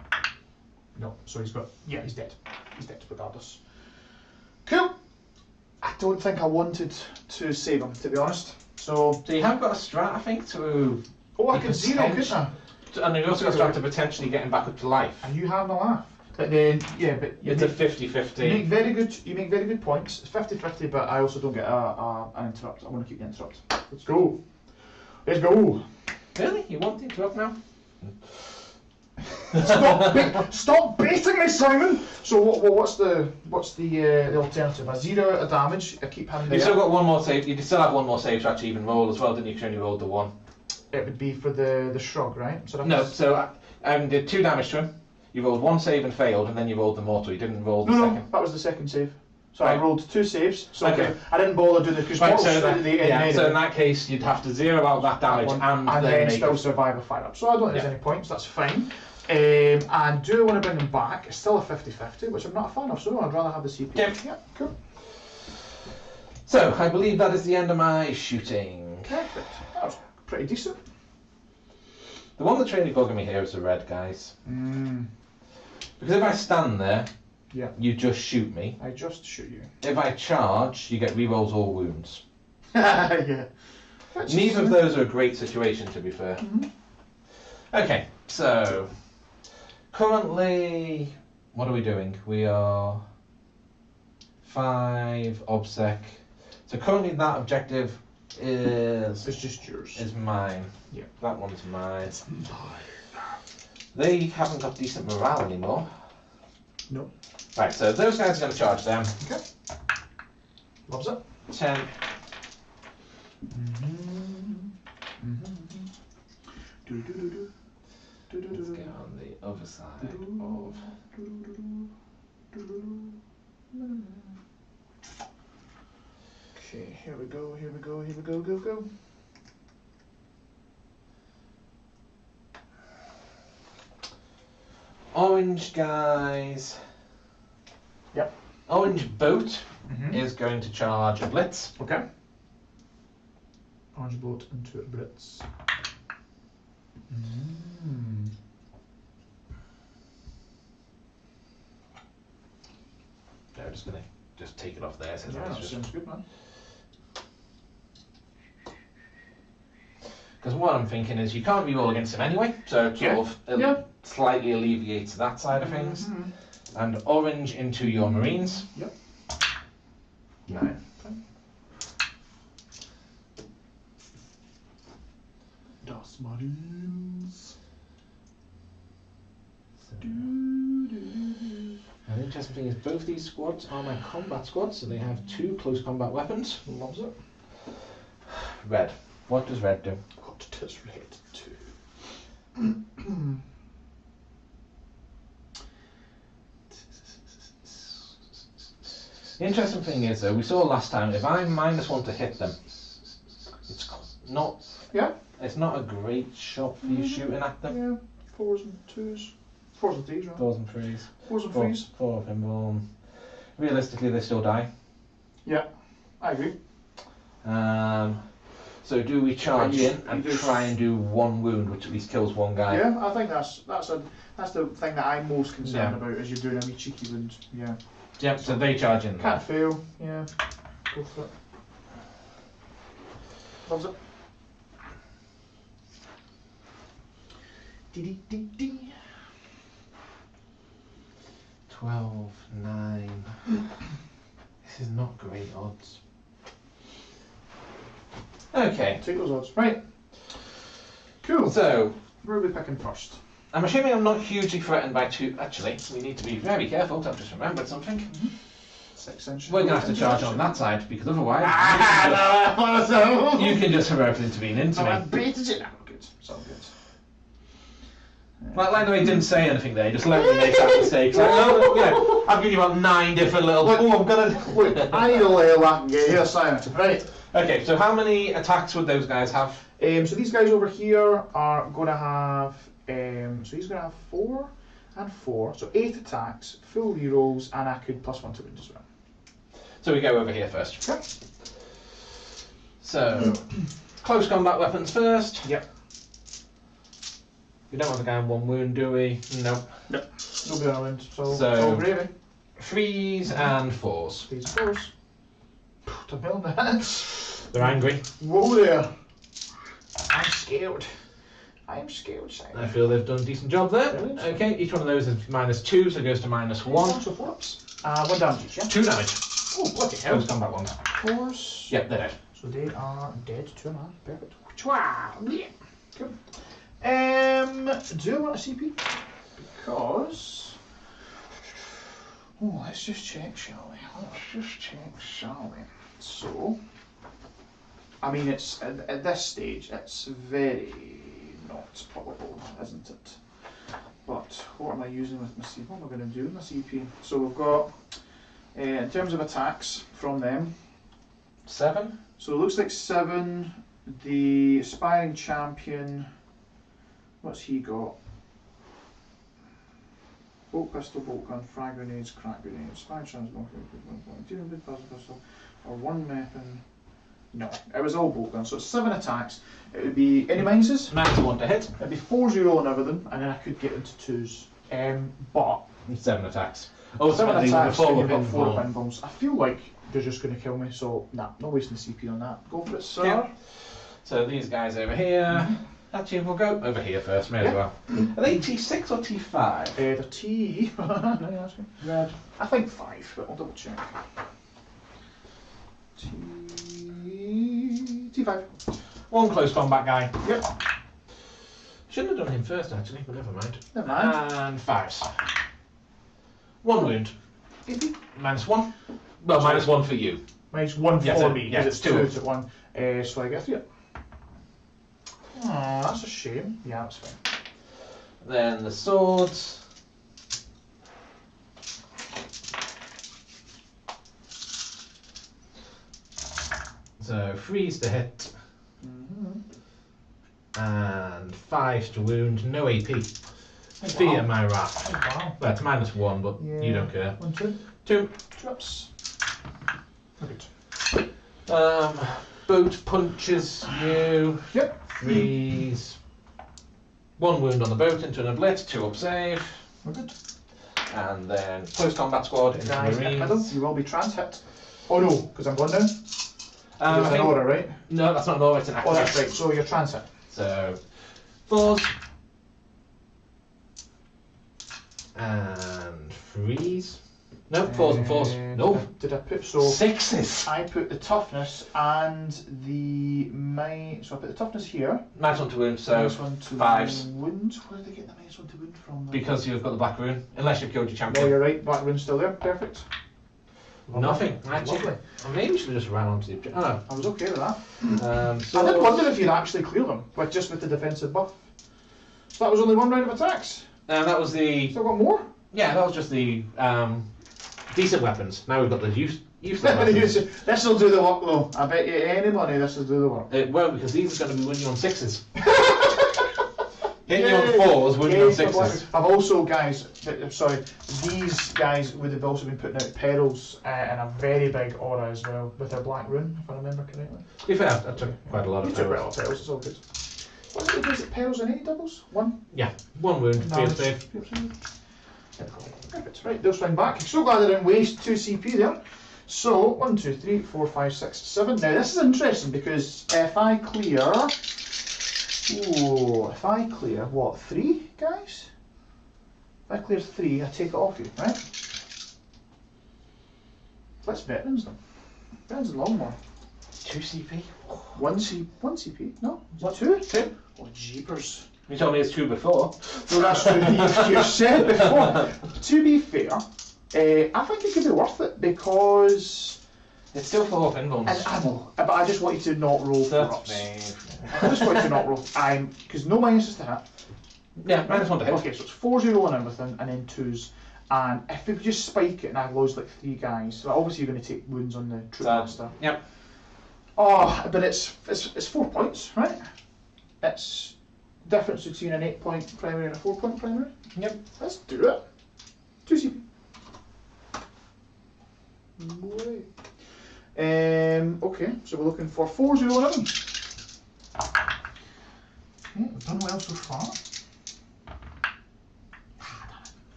No, so he's got. Yeah, he's dead. He's dead regardless. Cool. I don't think I wanted to save him, to be honest. So you have got a strat, I think, to. I could 0, couldn't I? And you've also got a strat to potentially getting back up to life. And you have no laugh. But then, yeah, but It's a 50-50. You make very good points. It's 50-50, but I also don't get an interrupt. I want to keep the interrupt. Let's go. Let's go. Really? You want the interrupt now? Stop baiting me, Simon. So what's the alternative? A 0 a damage. I keep having. You've still got 1 more save. You still have 1 more save to actually even roll as well, didn't you? Because you only rolled the 1. It would be for the shrug, right? So No. So did 2 damage to him. You rolled 1 save and failed, and then you rolled the mortal. You didn't roll the second. No, that was the second save. So Right. I rolled 2 saves. So Okay. I didn't bother doing the because Right, mortals so, straight at the end. so in that case, you'd have to 0 out that damage and then then make still survive a fire up. So I don't think there's Yeah. any points. That's fine. And do I want to bring him back? It's still a 50-50, which I'm not a fan of. So no, I'd rather have the CP. Yeah. Cool. So I believe that is the end of my shooting. Perfect. That was pretty decent. The one that's really bugging me here is the red guys. Because if I stand there, Yeah. you just shoot me. I just shoot you. If I charge, you get rerolls or wounds. Yeah. Neither of those are a great situation, to be fair. Okay, so currently, what are we doing? We are 5 obsec. So currently that objective It's just yours. is mine. Yeah. That one's mine. They haven't got decent morale anymore. No. Right, so those guys are going to charge them. Okay. Loves it. 10. Let's get on the other side of. Okay, here we go, here we go, here we go, go. Orange guys. Yep. Orange boat is going to charge a blitz. Okay. Orange boat into a blitz. They're just going to take it off there. So Yeah, that sounds good, man. Because what I'm thinking is you can't re-roll against him anyway, so it sort of slightly alleviates that side of things. And orange into your Marines. Yep. 9. Das Marines. And the interesting thing is both these squads are my combat squads, so they have 2 close combat weapons. Loves it. Red. What does red do? What does red do? The interesting thing is, though, we saw last time, if I'm -1 to hit them, it's not. Yeah. It's not a great shot for you shooting at them. Yeah. 4s and 2s. 4s and 3s, right? 4s and 3s. 4s and 3s. 4 pinball. Realistically, they still die. Yeah, I agree. So do we charge in and try and do 1 wound, which at least kills 1 guy? Yeah, I think that's the thing that I'm most concerned about, is you're doing a wee cheeky wound. Yeah. Yep. So they charge in. Can't fail. Yeah. Go for it. Loves it. 12, 9. This is not great odds. Okay. Take those odds. Right. Cool. So, where are we picking first? I'm assuming I'm not hugely threatened by 2. Actually, we need to be very careful. I've just remembered something. 6 inches. We're going to have to charge on that side, because otherwise you can just heroically intervene into me. Baited it. Good. It's all good. Like the way he didn't say anything there, he just let me make that mistake. Like, no, you know, I've given you about 9 different little. Look, I'm gonna look. I need a level I can get here, Simon. Right. Okay, so how many attacks would those guys have? So these guys over here are going to have. So he's going to have 4 and 4, so 8 attacks, full rerolls, and I could +1 to wound as well. So we go over here first. Okay. So, close combat weapons first. Yep. We don't want the guy on 1 wound, do we? Nope. Yep. No be on a wound, so So- all gravy. 3s and 4s. These 4s. To build that. They're angry. Whoa there. I'm scared. I'm scared, Simon. I feel they've done a decent job there. Brilliant. Okay, each one of those is -2, so it goes to -1. So 4 ups. 1 damage each, yeah? 2 damage. Oh, bloody hell. Close combat ones. 4s. Yep, they're dead. So they are dead. 2 and a half. Perfect. Chwa! Yeah. Cool. Do I want a CP? Because. Oh, let's just check, shall we? So. I mean, it's at this stage, it's very not probable, isn't it? But what am I using with my CP? What am I going to do with my CP? So we've got, in terms of attacks from them, 7. so it looks like 7. The aspiring champion, what's he got? Bolt pistol, bolt gun, frag grenades, crack grenades, aspiring champion, dealing with pistol, or 1 weapon. No, it was all bolt guns, so it's 7 attacks. It would be any minuses. -1 to hit. It'd be 4-0 on everything, and then I could get into 2s. But 7 attacks. Oh, 7 attacks, before and we've you've got got 4 pin bombs. I feel like they're just going to kill me, so nah, no wasting the CP on that. Go for it, sir. Yeah. So these guys over here. Actually, we'll go over here first, may as well. Are they T6 or T5? The T. No, you ask me. Red. I think 5, but I'll double check. T5. 1 close combat guy. Yep. Shouldn't have done him first, actually, but never mind. Never mind. And 5s. 1 wound. Maybe. -1. Well, -1 for you. -1 Yes, for me, yeah, because it's 2 at 1. So I get 3. Oh, that's a shame. Yeah, that's fine. Then the swords. So 3's to hit. And 5's to wound. No AP. Fear my wrath. Wow. Well, it's -1, but you don't care. 1, 2. 2. Trips. Good. Boat punches you. Yep. 3's. 1 wound on the boat into an blitz, 2 up save. We're good. And then close combat squad into Guys, Marines. middle, you will be trans hit. Oh no, because I'm going down. It's I an think- order, right? No, that's not an order, it's an Oh, activate. that's right. So you're trans hit. So 4's. And 3's. No, 4's and 4's. No. Did I put so? 6's. I put the toughness and the so I put the toughness here. -1 to wound, so -1 to 5's. wound. Where did they get the -1 to wound from? Though? Because you've got the black rune, unless you've killed your champion. Oh, you're right. Black rune's still there. Perfect. Nothing. Actually, Lovely. maybe we should have just ran onto the objective. Oh I was okay with that. no. So I did wonder if you'd actually clear them, but just with the defensive buff. So that was only 1 round of attacks. that was the. Still got more. Yeah, that was just the decent weapons. Now we've got the useless weapons. This will do the work though. I bet you any money this will do the work. It won't, because these are going to be winning on 6's. Hitting you on 4's, winning on 6's. I've also, guys, sorry, these guys would have also been putting out perils and a very big aura as well with their black rune, if I remember correctly. To be fair, I took quite a lot You of took quite a perils. lot of perils, it's all good. What is it, perils and any doubles? 1? Yeah, 1 wound, 3 Damage. save. Perfect, right, they'll swing back. So glad I didn't waste 2 CP there. So, 1, 2, 3, 4, 5, 6, 7. Now, this is interesting because if I clear. Ooh, if I clear, what, 3, guys? If I clear 3, I take it off you, right? Let's veterans them. Veterans and Longmore. 2 CP? 1 CP? No? Is that 2? 2? Oh, jeepers. You told me it's 2 before. No, that's true. You said before. To be fair, I think it could be worth it because. It's still 4 pinballs. And I know, but I just want you to not roll 4 ups. I just want you to not roll. Because no minuses to hit. Yeah, -1 to hit. Okay, so it's 4 0 on everything, and then 2s. And if we just spike it and I lose like 3 guys, so obviously you're going to take wounds on the troop master. Yep. Oh, but it's 4 points, right? It's difference between an 8-point primary and a 4-point primary. Yep. Let's do it. 2 CP. Okay, so we're looking for 4 0 11. Okay, we've done well so far.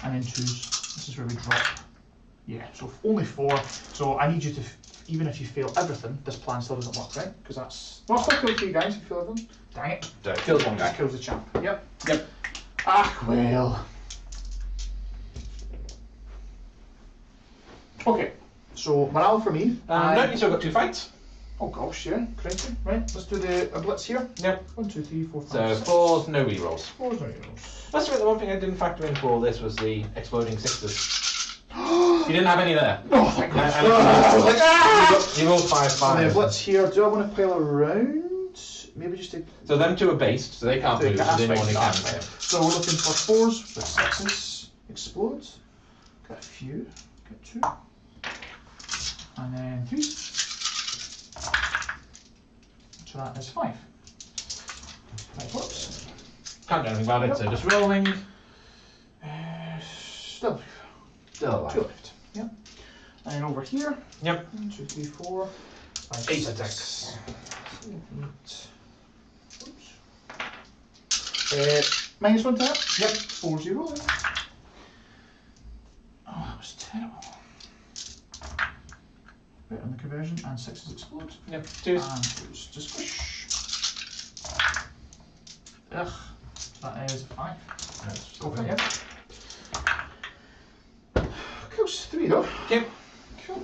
And then 2s. This is where we drop. Yeah, so only 4. So I need you to, even if you fail everything, this plan still doesn't work, right? Because that's. Well, I'll still kill 3 guys if you fail everything. Dang it. Kills 1 guy. Just kills the champ. Yep. Yep. Ah, well. Okay, so morale for me. No, you still got 2 fights. Oh gosh, yeah, crazy. Right, let's do the blitz here. Yep. 1, 2, 3, 4, 5, So 6. 4's, no rerolls. 4's no rerolls. That's the one thing I didn't factor in for all this was the exploding 6's. You didn't have any there. Oh, thank God. And I was like, ah! You rolled 5 And then 5. blitz here. Do I want to pile around? Maybe just take. So them 2 are based, so they can't move, so That's they fine, only can. that's fine. So we're looking for 4s with 6s. Explodes. Got a few. Got 2. And then 3s. So that is 5. 5 whoops. Can't do anything about it, so just rolling. Still Still alive. 2 left. Yeah. And then over here. Yep. 1, 2, 3, 4, 5, 8 6, attacks. 7, 8. Oops. -1 to hit. Yep. 4 0 then. Oh, that was terrible. Bit on the conversion and 6s explode. Yep. 2's. And 2s just squish. Ugh. That is 5. That's Go for it, yeah. Cool, 3 though. Yep. Cool.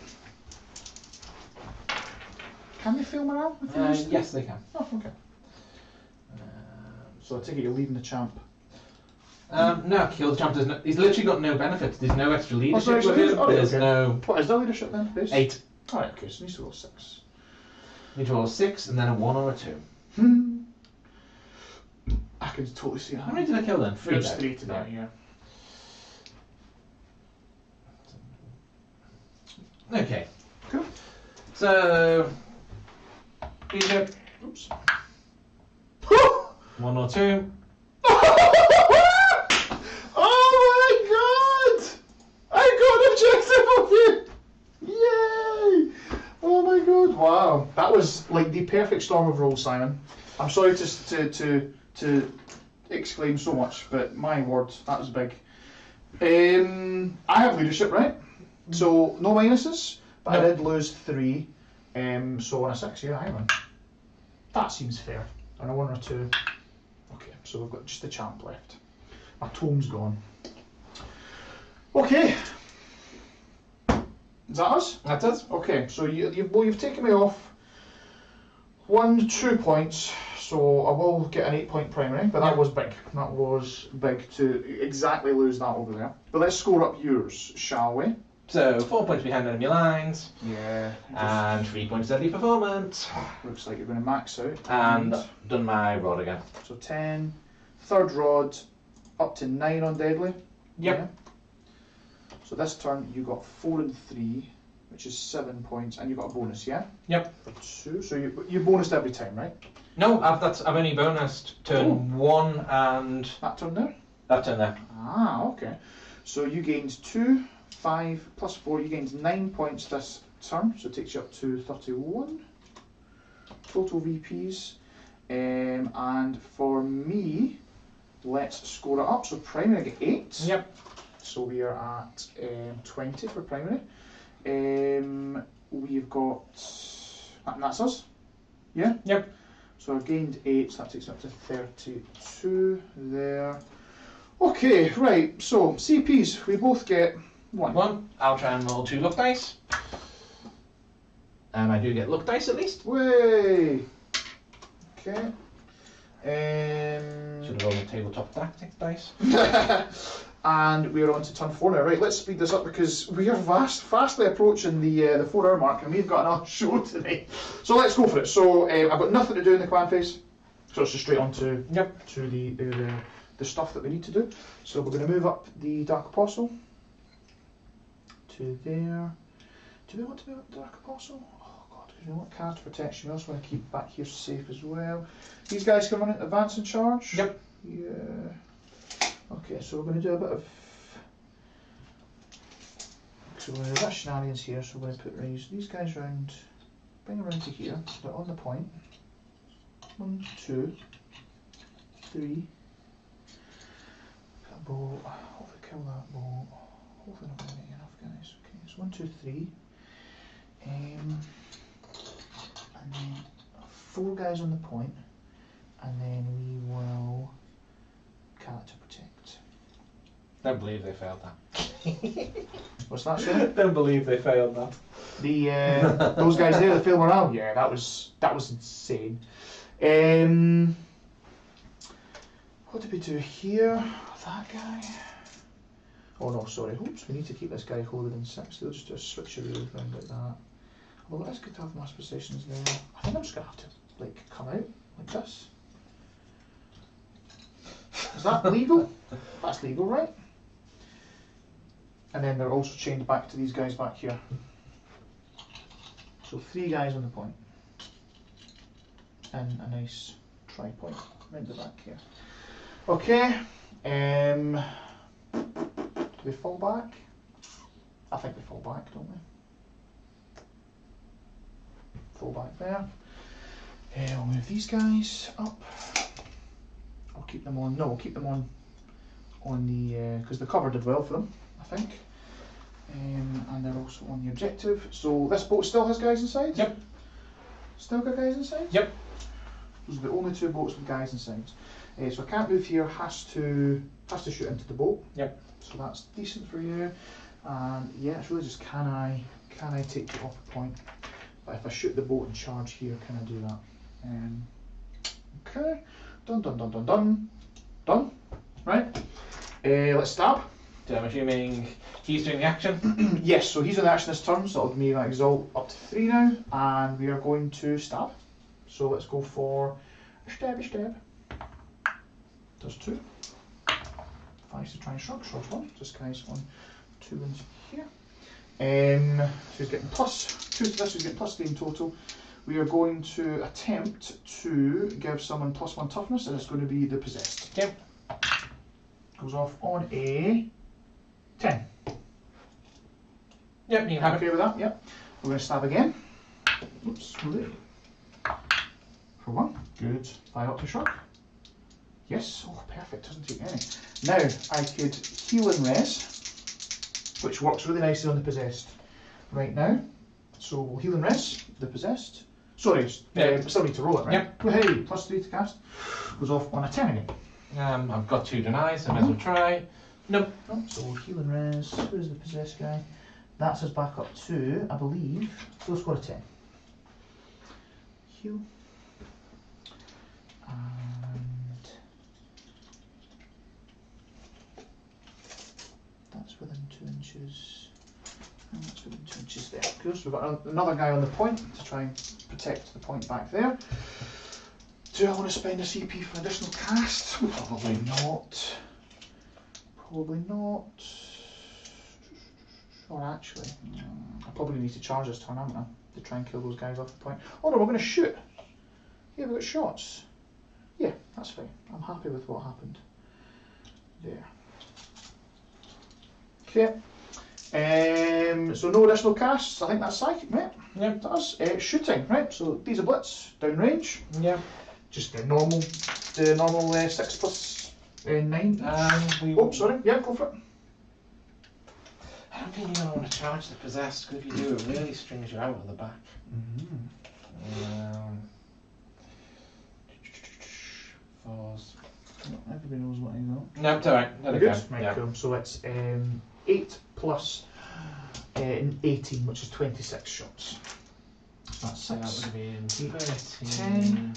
Can they fail morale? If they use 3? Yes, they can. Oh, okay. So I take it you're leaving the champ. No, kill the champ. He's literally got no benefits. There's no extra leadership sorry, with him. oh, There's okay. no What is the leadership then? Base? 8. Alright, okay, so needs to roll 6. Need to roll a 6 and then a 1 or a 2. I could totally see that. How many did I kill then? 3 There's dead. 3 to that, yeah. Okay. Cool. So, Egypt. Oops. 1 or 2. Oh my god! I got an objective of you! Yay! Oh my god! Wow, that was like the perfect storm of rolls, Simon. I'm sorry to exclaim so much, but my word, that was big. I have leadership, right? So no minuses, but I did lose 3. So on a 6, yeah, I win. That seems fair. On a 1 or 2. Okay, so we've got just the champ left. My tome's gone. Okay. Is that us? That's us. Okay, so you've taken me off 2 points, so I will get an 8-point primary, but that was big. That was big to exactly lose that over there. But let's score up yours, shall we? So 4 points behind enemy lines. Yeah. And 3 points deadly performance. Looks like you're going to max out. And done my rod again. So 10, third rod, up to 9 on deadly. Yep. Yeah. So this turn you got 4 and 3, which is 7 points, and you got a bonus, yeah? Yep. For 2, so you bonused every time, right? No, I've only bonused turn 1 and That turn there? that turn there. Ah, okay. So you gained 2, 5 plus 4, you gained 9 points this turn, so it takes you up to 31 total VPs. And for me, let's score it up. So primary I get 8. Yep. So we are at 20 for primary. We've got, and that's us. Yeah? Yep. So I gained 8, so that takes me up to 32 there. Okay, right, so CPs, we both get 1. 1. I'll try and roll 2 luck dice. And I do get luck dice at least. Way! Okay. Should have rolled a tabletop tactics dice. And we're on to turn 4 now. Right, let's speed this up because we are fastly approaching the 4 hour mark and we've got another show today. So let's go for it. So I've got nothing to do in the command phase. So it's just straight on to, to the stuff that we need to do. So we're going to move up the Dark Apostle to there. Do we want to move up the Dark Apostle? Oh god, because we want character protection. We also want to keep back here safe as well. These guys can run it, advance and charge? Yep. Yeah. Okay, so we're going to do a bit of... So we're going to do a bit of shenanigans here, so we're going to put these guys round, bring them around to here, so they're on the point. 1, 2, 3. Put a bow, hopefully kill that bow. Hopefully not going to get enough guys. Okay, so 1, 2, 3. And then 4 guys on the point, and then we will character protect. Don't believe they failed that. What's that, sir? Don't believe they failed that. The those guys there, the failed morale, yeah, that was insane. What did we do here? That guy. Oh no, sorry. Oops, we need to keep this guy holding in 6. They'll just do a switcheroo around like that. Well, it is good to have mass possessions there. I think I'm just gonna have to like come out like this. Is that legal? That's legal, right? And then they're also chained back to these guys back here. So 3 guys on the point. And a nice tri-point around the back here. Okay. Do we fall back? I think we fall back, don't we? Fall back there. We'll move these guys up. I'll keep them on. No, we'll keep them on the because the cover did well for them, I think. And they're also on the objective. So this boat still has guys inside? Yep. Still got guys inside? Yep. Those are the only 2 boats with guys inside. So I can't move here, has to shoot into the boat. Yep. So that's decent for you. And yeah, it's really just can I take you off a point? But if I shoot the boat and charge here, can I do that? Okay. Done. Right. Let's stab. So I'm assuming he's doing the action. Yes, so he's in the action this turn, so that'll give me my exalt up to 3 now, and we are going to stab. So let's go for a stab. Does 2. 5 to try and shrug. Shrugs 1. This guy's on 2 wins here. So he's getting plus 2 to this. He's getting plus 3 in total. We are going to attempt to give someone plus 1 toughness, and it's going to be the possessed. Yep. Goes off on a 10. Yep, you can have okay it. with that? Yep. We're going to stab again. Oops. For 1. Good. 5 up to shrug. Yes. Oh, perfect. Doesn't take any. Now, I could heal and res, which works really nicely on the possessed right now. So we'll heal and res the possessed. Sorry, still need to roll it, right? Yep. Hey, plus 3 to cast. Goes off on a 10 again. I've got 2 denies, so I may as well try. Nope. Oh, so we'll heal and res. Where's the possessed guy? That's us back up to, I believe, full score of 10. Heal. And that's within 2 inches. And that's within 2 inches there. Cool, so we've got another guy on the point to try and protect the point back there. Do I want to spend a CP for additional cast? Probably not. Probably not. Or actually, I probably need to charge this turn, haven't I? To try and kill those guys off the point. Oh no, we're going to shoot. Yeah, we've got shots. Yeah, that's fine. I'm happy with what happened there. Okay. So no additional casts. I think that's psychic, mate. Yeah. That is shooting, right? So these are blitz, down range. Yeah. Just the normal 6 plus 9. Oh, sorry. Yeah, go for it. I don't think you're going to want to charge the possessed, because if you do, it really strings you out at the back. Fours. Everybody knows what I know. No, it's alright. Good. Right, yeah. Cool. So it's 8 plus 18, which is 26 shots. So that's 6. So that would have been 13. 10.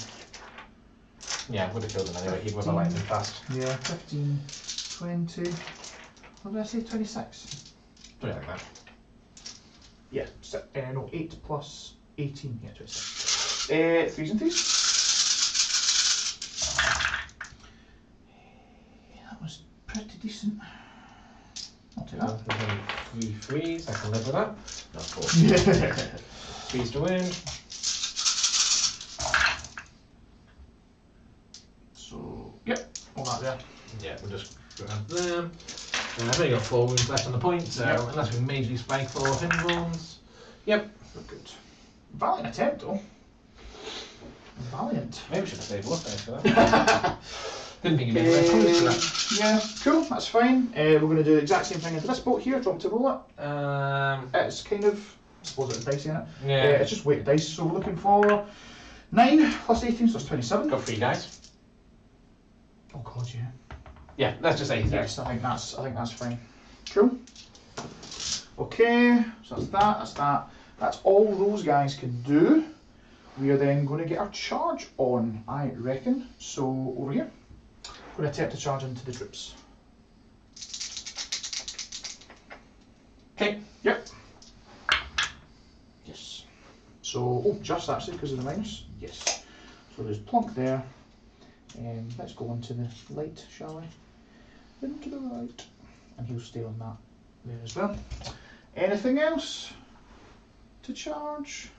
Yeah, would have killed him anyway, even with a lightning fast. Yeah, 15, 20. What did I say? 26? Something like that. Yeah, so, no, 8 plus 18. Yeah, 26. 3s and 3s. That was pretty decent. I'll take that. There's only 3 threes, I can live with that. No, 4. 3s to win. So, yep, all that there. Yeah, we'll just grab them. I've only got 4 wounds left on the point, so unless we majorly spike for hindrance. Yep. Good. Valiant attempt though. Valiant. Maybe we should have saved luck for that. Didn't think you'd be very close to that. Yeah, cool, that's fine. We're going to do the exact same thing into this boat here. Do you want me to roll it? It's kind of, I suppose it's dicey in it. Yeah. It's just weighted dice, so we're looking for 9 plus 18, so that's 27. Got 3 dice. Oh god, yeah. Yeah, let's just say he's yes, I think that's fine. Cool. Okay, so that's that, that's that. That's all those guys can do. We are then going to get our charge on, I reckon. So over here, we're going to attempt to charge into the troops. Okay. Yep. Yes. So, oh, just actually because of the minus. Yes. So there's plonk there. Let's go on to the light, shall we? Into the right. And he'll stay on that there as well. Anything else to charge?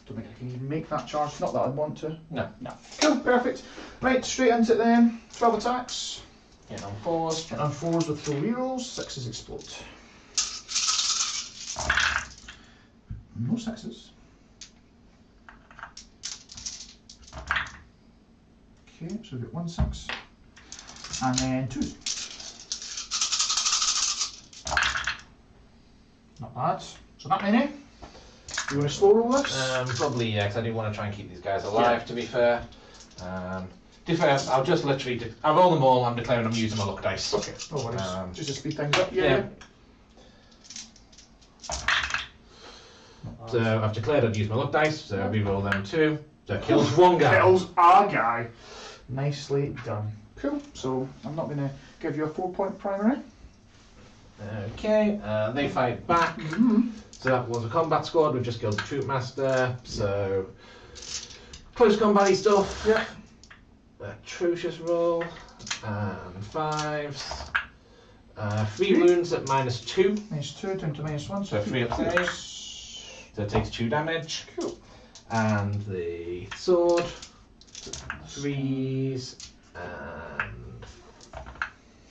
Don't think I can even make that charge. Not that I'd want to. No. No. Cool, perfect. Right, straight into it then. 12 attacks. Hit on 4s. Hit on 4s with full rerolls. 6s explode. No 6s. Okay, so we've got 1 6. And then 2s. Not bad. So that many. You want to slow roll this? Probably, yeah, because I do want to try and keep these guys alive, to be fair. I'll just literally, I'll roll them all, I'm declaring I'm using my luck dice. Okay, no worries. Just to speed things up, yeah. So I've declared I've used my luck dice, so I re-roll them 2. So it kills 1 guy. Kills a guy. Nicely done. Cool, so I'm not going to give you a 4-point primary. Okay, they fight back. So that was a combat squad, we've just killed the troop master, so close combat stuff. Yeah. Atrocious roll. and 5s. 3 wounds at -2. -2 down to -1. So 3 up saves. So it takes 2 damage. Cool. And the sword. 3s and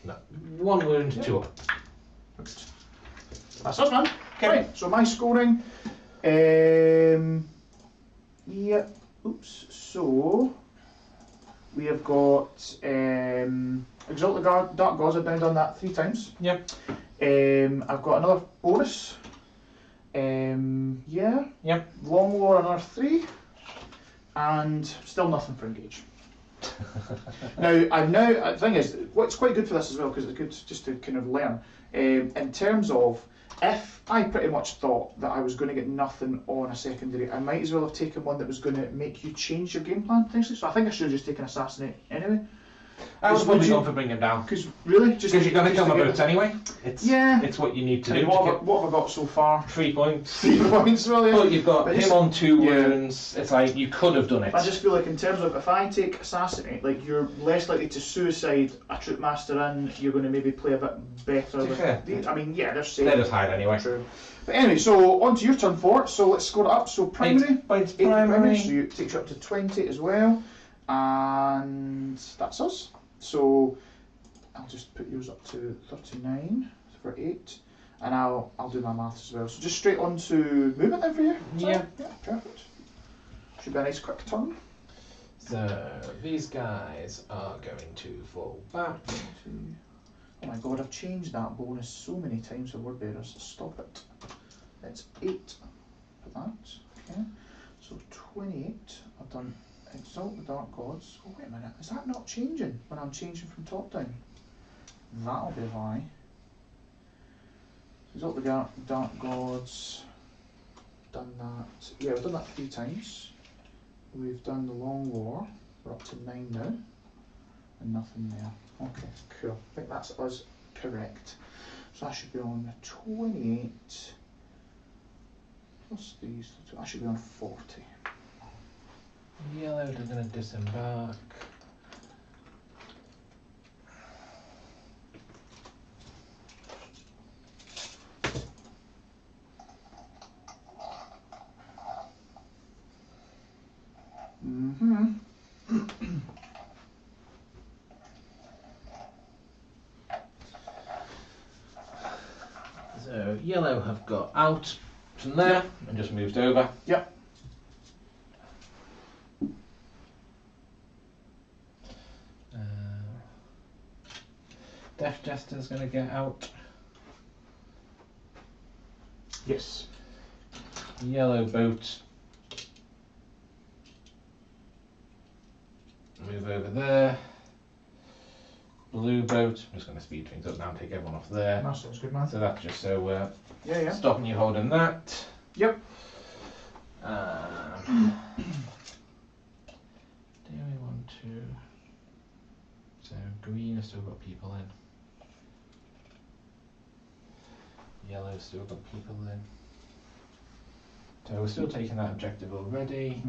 no, 1 wound, 2 up. That's us, man. Okay. Right, so my scoring. Yeah. Oops. So we have got Exalt the Dark Gods. I've now done that 3 times. Yep. I've got another bonus. Yeah. Yep. Long War another 3, and still nothing for engage. The thing is, what's quite good for this as well, because it's good just to kind of learn. In terms of, if I pretty much thought that I was going to get nothing on a secondary, I might as well have taken one that was going to make you change your game plan potentially. So I think I should have just taken Assassinate anyway. I was probably going for bring him down. Because really, because you're going to kill my boots anyway. It's what you need to do. What have I got so far? 3 points. 3 points, really. But you've got him on 2 wounds. It's like you could have done it. I just feel like in terms of if I take Assassinate, like you're less likely to suicide a troop master in. You're going to maybe play a bit better. I mean, yeah, they're safe. They just hide anyway. True. But anyway, so on to your turn 4. So let's score it up. So primary, 8 points primary. So it takes you up to 20 as well, and that's us. So I'll just put yours up to 39 for 8, and I'll do my maths as well. So just straight on to movement then for you. Yeah. Yeah, perfect. Should be a nice quick turn. So these guys are going to fall back. Oh my god, I've changed that bonus so many times for word bearers. Stop it. It's 8 for that. Okay. So 28. I've done Exalt the Dark Gods. Oh wait a minute, is that not changing when I'm changing from top down? That'll be why. Exalt the Dark Gods. Done that. Yeah, we've done that 3 times. We've done the Long War. We're up to 9 now. And nothing there. Okay, cool. I think that's us correct. So I should be on 28 plus these. I should be on 40. Yellow, they're going to disembark. So yellow have got out from there and just moved over. Yep. Death Jester's going to get out. Yes. Yellow boat. Move over there. Blue boat. I'm just going to speed things up now and take everyone off there. That sounds good, man. So that's just so yeah. stopping you holding that. Yep. Do we want to? So green has still got people in. Yellow's still got people in. So we're still taking that objective already.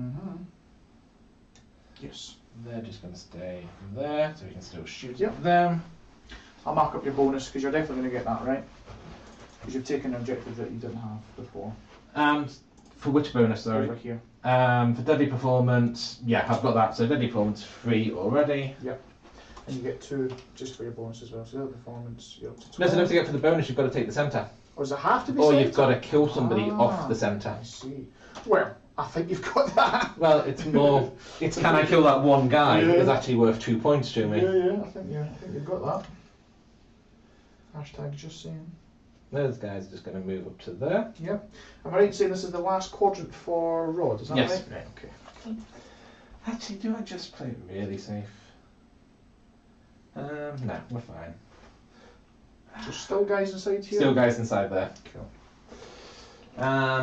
Yes. They're just going to stay there, so we can still shoot Yep. at them. I'll mark up your bonus because you're definitely going to get that right. Because you've taken an objective that you didn't have before. For which bonus, sorry? Over here. For deadly performance, yeah, I've got that. So deadly performance 3 already. Yep. And you get 2 just for your bonus as well. So deadly performance, you're up to 12. No, so don't forget for the bonus, you've got to take the centre. Or does it have to be Or centre? you've got to kill somebody off the centre. I see. Well, I think you've got that. Well, it's more. It's can I kill that one guy Yeah. is actually worth 2 points to me. Yeah, I think you've got that. Hashtag just saying. Those guys are just going to move up to there. Yep. Am I right in saying this is the last quadrant for Rod? Is that Yes. right? Right. Okay. Actually, do I just play it really safe? No, we're fine. So still guys inside here. Still guys inside there. Cool.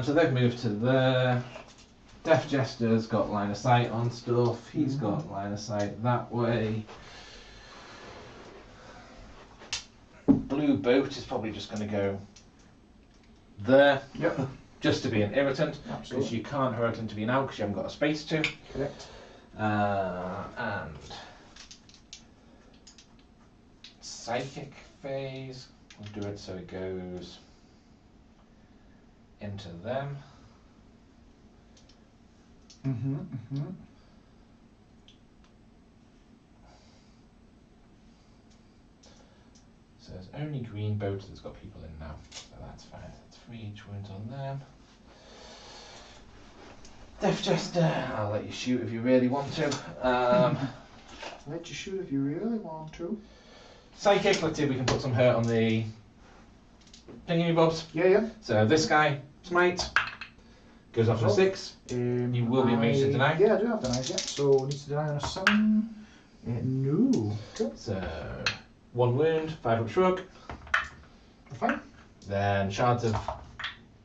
So they've moved to there. Death Jester's got line of sight on stuff. He's got line of sight that way. Blue boat is probably just going to go there. Yep. Just to be an irritant. Absolutely. Because you can't hurt him to be an out because you haven't got a space to. Correct. And psychic phase. We'll do it so it goes into them. So there's only green boats that's got people in now, so that's fine. That's 3 each wounds on them. Death Jester, I'll let you shoot if you really want to. Let you shoot if you really want to. Psychic, let's see if we can put some hurt on the thingy bobs. Yeah. So this guy, Smite, goes off to 6. You will be immune to deny. Yeah, I do have denies, yeah. So needs to deny on a 7. No. Cool. So 1 wound, 5 up shrug. Fine. Then Shards of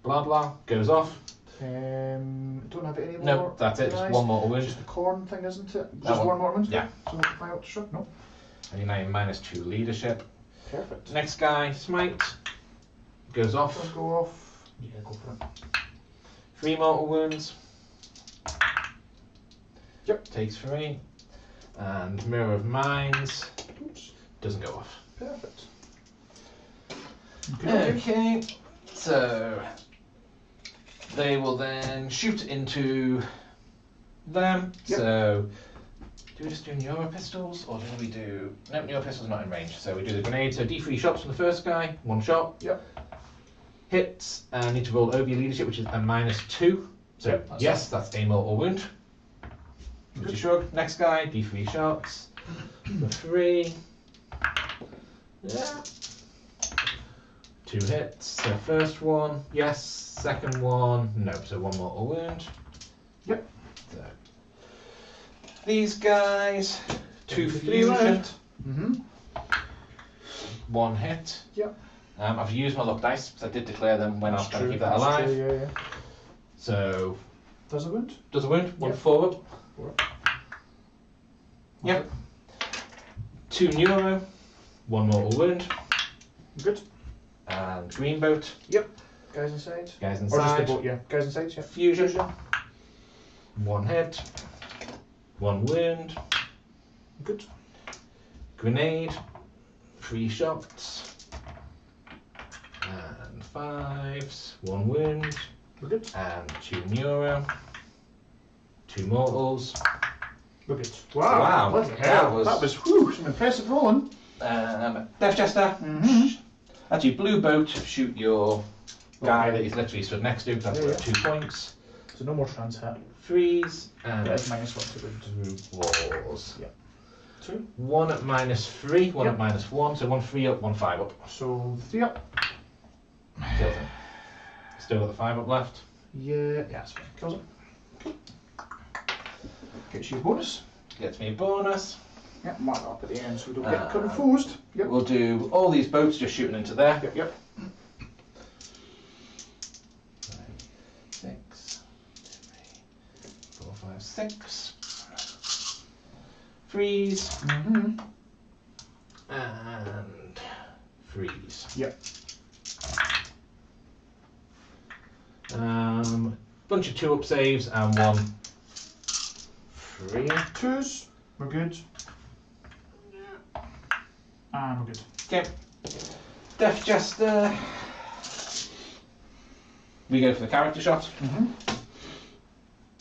blah blah goes off. Don't have any more. No, that's it. Just 1 mortal wound. Just the corn thing, isn't it? That Just one. 1 mortal wound? Yeah. So 5 up to shrug? No. And you're now in -2 leadership. Perfect. Next guy, Smite, goes off. Does go off. Yeah, go for it. 3 mortal wounds. Yep. Takes 3. And Mirror of Minds. Oops. Doesn't go off. Perfect. Okay, so they will then shoot into them. Yep. So do we just do Neuro Pistols or do we do... No, Neuro Pistols not in range. So we do the grenade. So D3 shots from the first guy, 1 shot. Yep. Hits, and need to roll over your leadership, which is a -2. So Yep, that's yes, that's a mortal wound. Which you shrug. Next guy, D3 shots. For 3. Yeah. 2 hits. So first one, yes. Second one, no. So 1 mortal wound. Yep. So these guys, 2 fusion. 1 hit. Yep. I've used my luck dice because I did declare them when I was trying to keep that That's alive. true, yeah. So Does it wound? does a wound. 1 Yep. forward. 4. Yep. 2 neuro. 1 mortal wound. Good. And green boat. Yep. Guys inside. Guys Or just the inside. boat, yeah. Guys inside, yeah. Fusion. 1 hit. 1 wound. Good. Grenade. 3 shots. And 5s. 1 wound. We're good. And 2 neuro. 2 mortals. We're good. Wow. Wow, Bloody that hell. was- That was whew, some impressive rolling. Death Jester. Mm-hmm. Actually, blue boat, shoot your guy that he's literally stood next to, because that's Yeah, worth 2 points. So no more trans hit. 3s and Yeah, it's -1 to wound. 2 walls. Yeah. 2. 1 at -3, 1 Yep. at -1, so 1 3 up, 1 5 up. So 3 up. Kills him. Still got the 5 up left. Yeah, that's fine. Kills it. Cool. Gets you a bonus. Gets me a bonus. Yeah, mark that up at the end so we don't get Ah. confused. Yep. We'll do all these boats just shooting into there. Yep. 6, 3, 4, 5, 6. 3s Mm-hmm. and 3s. Yep. Bunch of 2 up saves and 1 3. 2s. We're good. And we're good. Okay. Death Jester. We go for the character shot. Mm-hmm.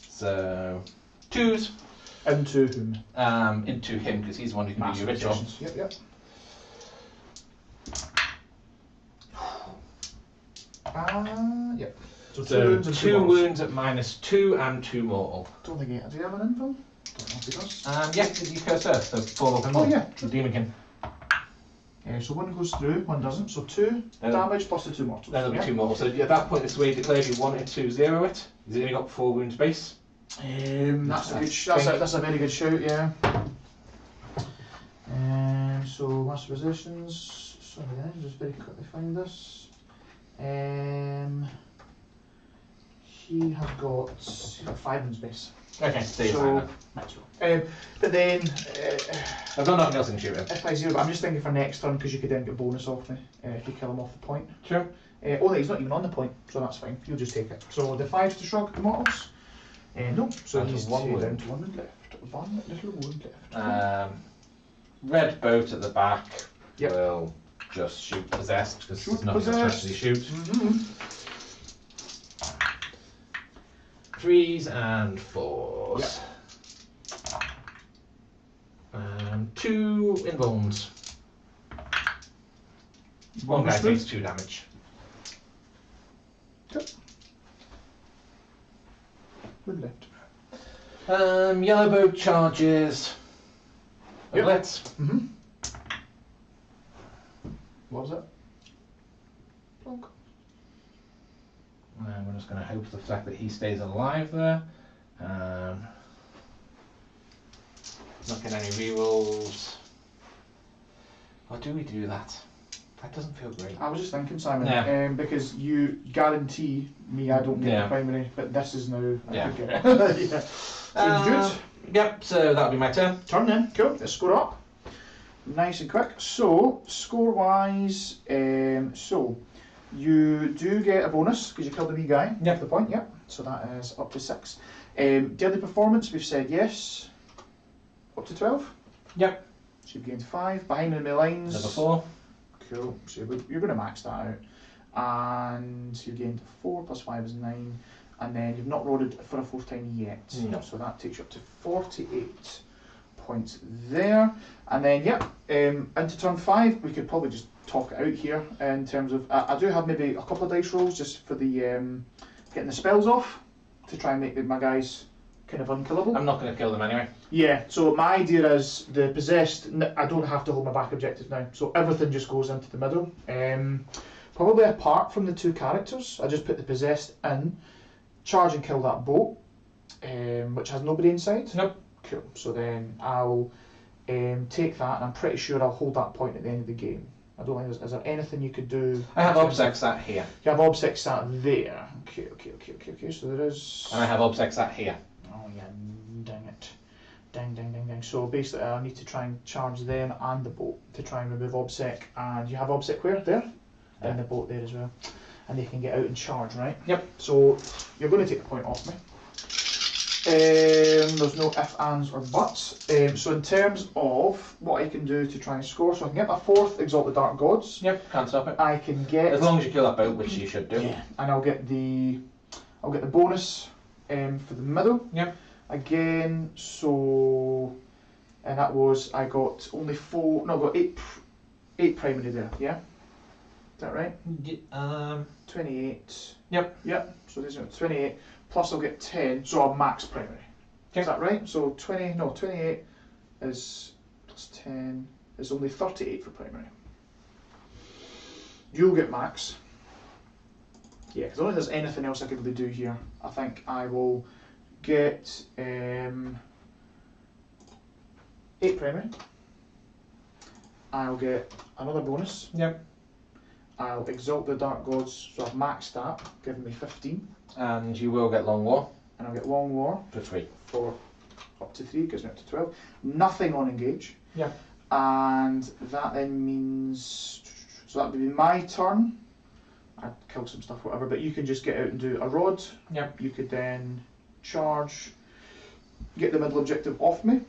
So 2s Into whom? into him because he's the one who can do your ritual. Yep, yep. Yep. So 2 So wounds and 2 mortals. wounds at -2 and 2 mortal. Don't think he does he have an info? Don't know if he does. Yeah, because you curse earth, so 4 up and Oh, 1. yeah. The demonkin. So 1 goes through, 1 doesn't. So 2 Then- damage plus the 2 mortals. Then there'll be yeah? 2 mortal. So at that point, it's the way you declared you wanted to 0 it. He's only got 4 wounds base. That's a good. That's a very good shout. Yeah. So master positions. Sorry, guys, just very quickly find this. He has got 5 in space. Okay, stay So fine. that's well. But then I've got nothing else in shoot him. if I 0, but I'm just thinking for next turn because you could then get bonus off me if you kill him off the point. Sure. Oh, he's not even on the point, so that's fine. You'll just take it. So the 5 to shrug the mortals. No, so Down to he's one down wound. to 1 wound left. 1 little wound left. Red boat at the back. will just shoot possessed because Shoot there's nothing else to actually shoot. Mm-hmm. 3s and 4s. 2 invulns. One guy takes 2 damage. Good. Good left. Yellowbow charges. Yep. Blitz. Mm-hmm. What was it? And we're just going to hope for the fact that he stays alive there. Not getting any rerolls. Or do we do that? That doesn't feel great. I was just thinking, Simon, Yeah. because you guarantee me I don't get Yeah. the primary, but this is now I Yeah. could get it. Yeah. Seems good. Yep, so that'll be my turn. Turn then, cool. Let's score up. Nice and quick. So, score wise, so you do get a bonus because you killed the wee guy. Yep. The point, yep. So that is up to 6. Daily performance, we've said yes. Up to 12. Yep. So you've gained 5. Behind enemy lines. Number 4. Cool. So you're going to max that out. And you gained 4 plus 5 is 9. And then you've not rolled it for a 4th time yet. No. So that takes you up to 48 points there. And then, yep, into turn 5, we could probably just talk it out here in terms of, I do have maybe a couple of dice rolls just for the getting the spells off to try and make my guys kind of unkillable. I'm not going to kill them anyway. Yeah, so my idea is the possessed, I don't have to hold my back objective now, so everything just goes into the middle. Probably apart from the 2 characters, I just put the possessed in, charge and kill that boat, which has nobody inside. Nope. Cool, so then I'll take that, and I'm pretty sure I'll hold that point at the end of the game. I don't think is there anything you could do? I have obsec sat here. You have obsec sat there. Okay, so there is... And I have obsec sat here. Oh yeah, dang it. Dang. So basically I need to try and charge them and the boat to try and remove obsec. And you have obsec where? There? Yeah. And the boat there as well. And they can get out and charge, right? Yep. So you're going to take a point off me. There's no ifs, ands or buts. So in terms of what I can do to try and score, so I can get my 4th Exalt the Dark Gods. Yep, can't stop it. I can get... As long as you kill that boat, which you should do. Yeah, and I'll get the bonus for the middle. Yep. Again, so... And that was, I got only 4... No, I got 8 primary there, yeah? Is that right? 28. Yep. Yep, so there's 28. Plus I'll get 10, so I'll max primary. Okay. Is that right? So 28 is plus 10 is only 38 for primary. You'll get max. Yeah, because I don't think there's anything else I can really do here. I think I will get 8 primary. I'll get another bonus. Yep. I'll exalt the Dark Gods, so I've maxed that, giving me 15. And you will get Long War. And I'll get Long War. For 3. For up to 3, gives me up to 12. Nothing on engage. Yeah. And that then means, so that would be my turn. I'd kill some stuff, whatever, but you can just get out and do a rod. Yep. You could then charge, get the middle objective off me.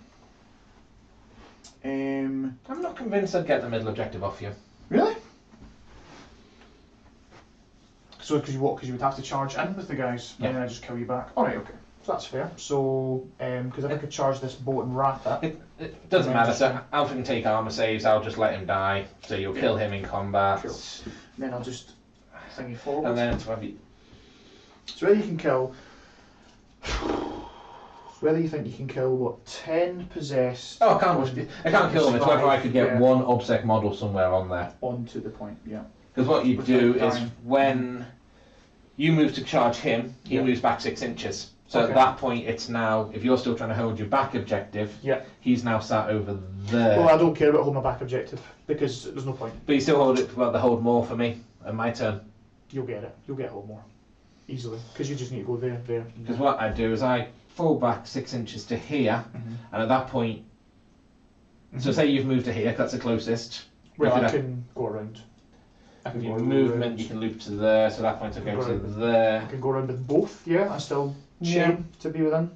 I'm not convinced I'd get the middle objective off you. Really? So, because you would have to charge in with the guys, and then I just kill you back. Alright, okay. So that's fair. So, because if I could charge this boat and wrap it. It doesn't matter, so Alpha can take armor saves, I'll just let him die, so you'll kill him in combat. Cool. Then I'll just thingy forward. And then it's whether you... So whether you can kill... Whether you think you can kill, what, 10 possessed... Oh, I can't kill him, it's whether I could get one obsec model somewhere on there. Onto the point, yeah. Because what you do is when you move to charge him, he moves back 6 inches. So at that point, it's now, if you're still trying to hold your back objective, he's now sat over there. Well, I don't care about holding my back objective, because there's no point. But you still hold it, well, the hold more for me, and my turn. You'll get it. You'll get hold more. Easily. Because you just need to go there. Because what I do is I fall back 6 inches to here, and at that point, so say you've moved to here, 'cause that's the closest. Well, I can go around. With your movement, you can loop to there, so at that point I go to there. I can go around with both, I still chain to be within.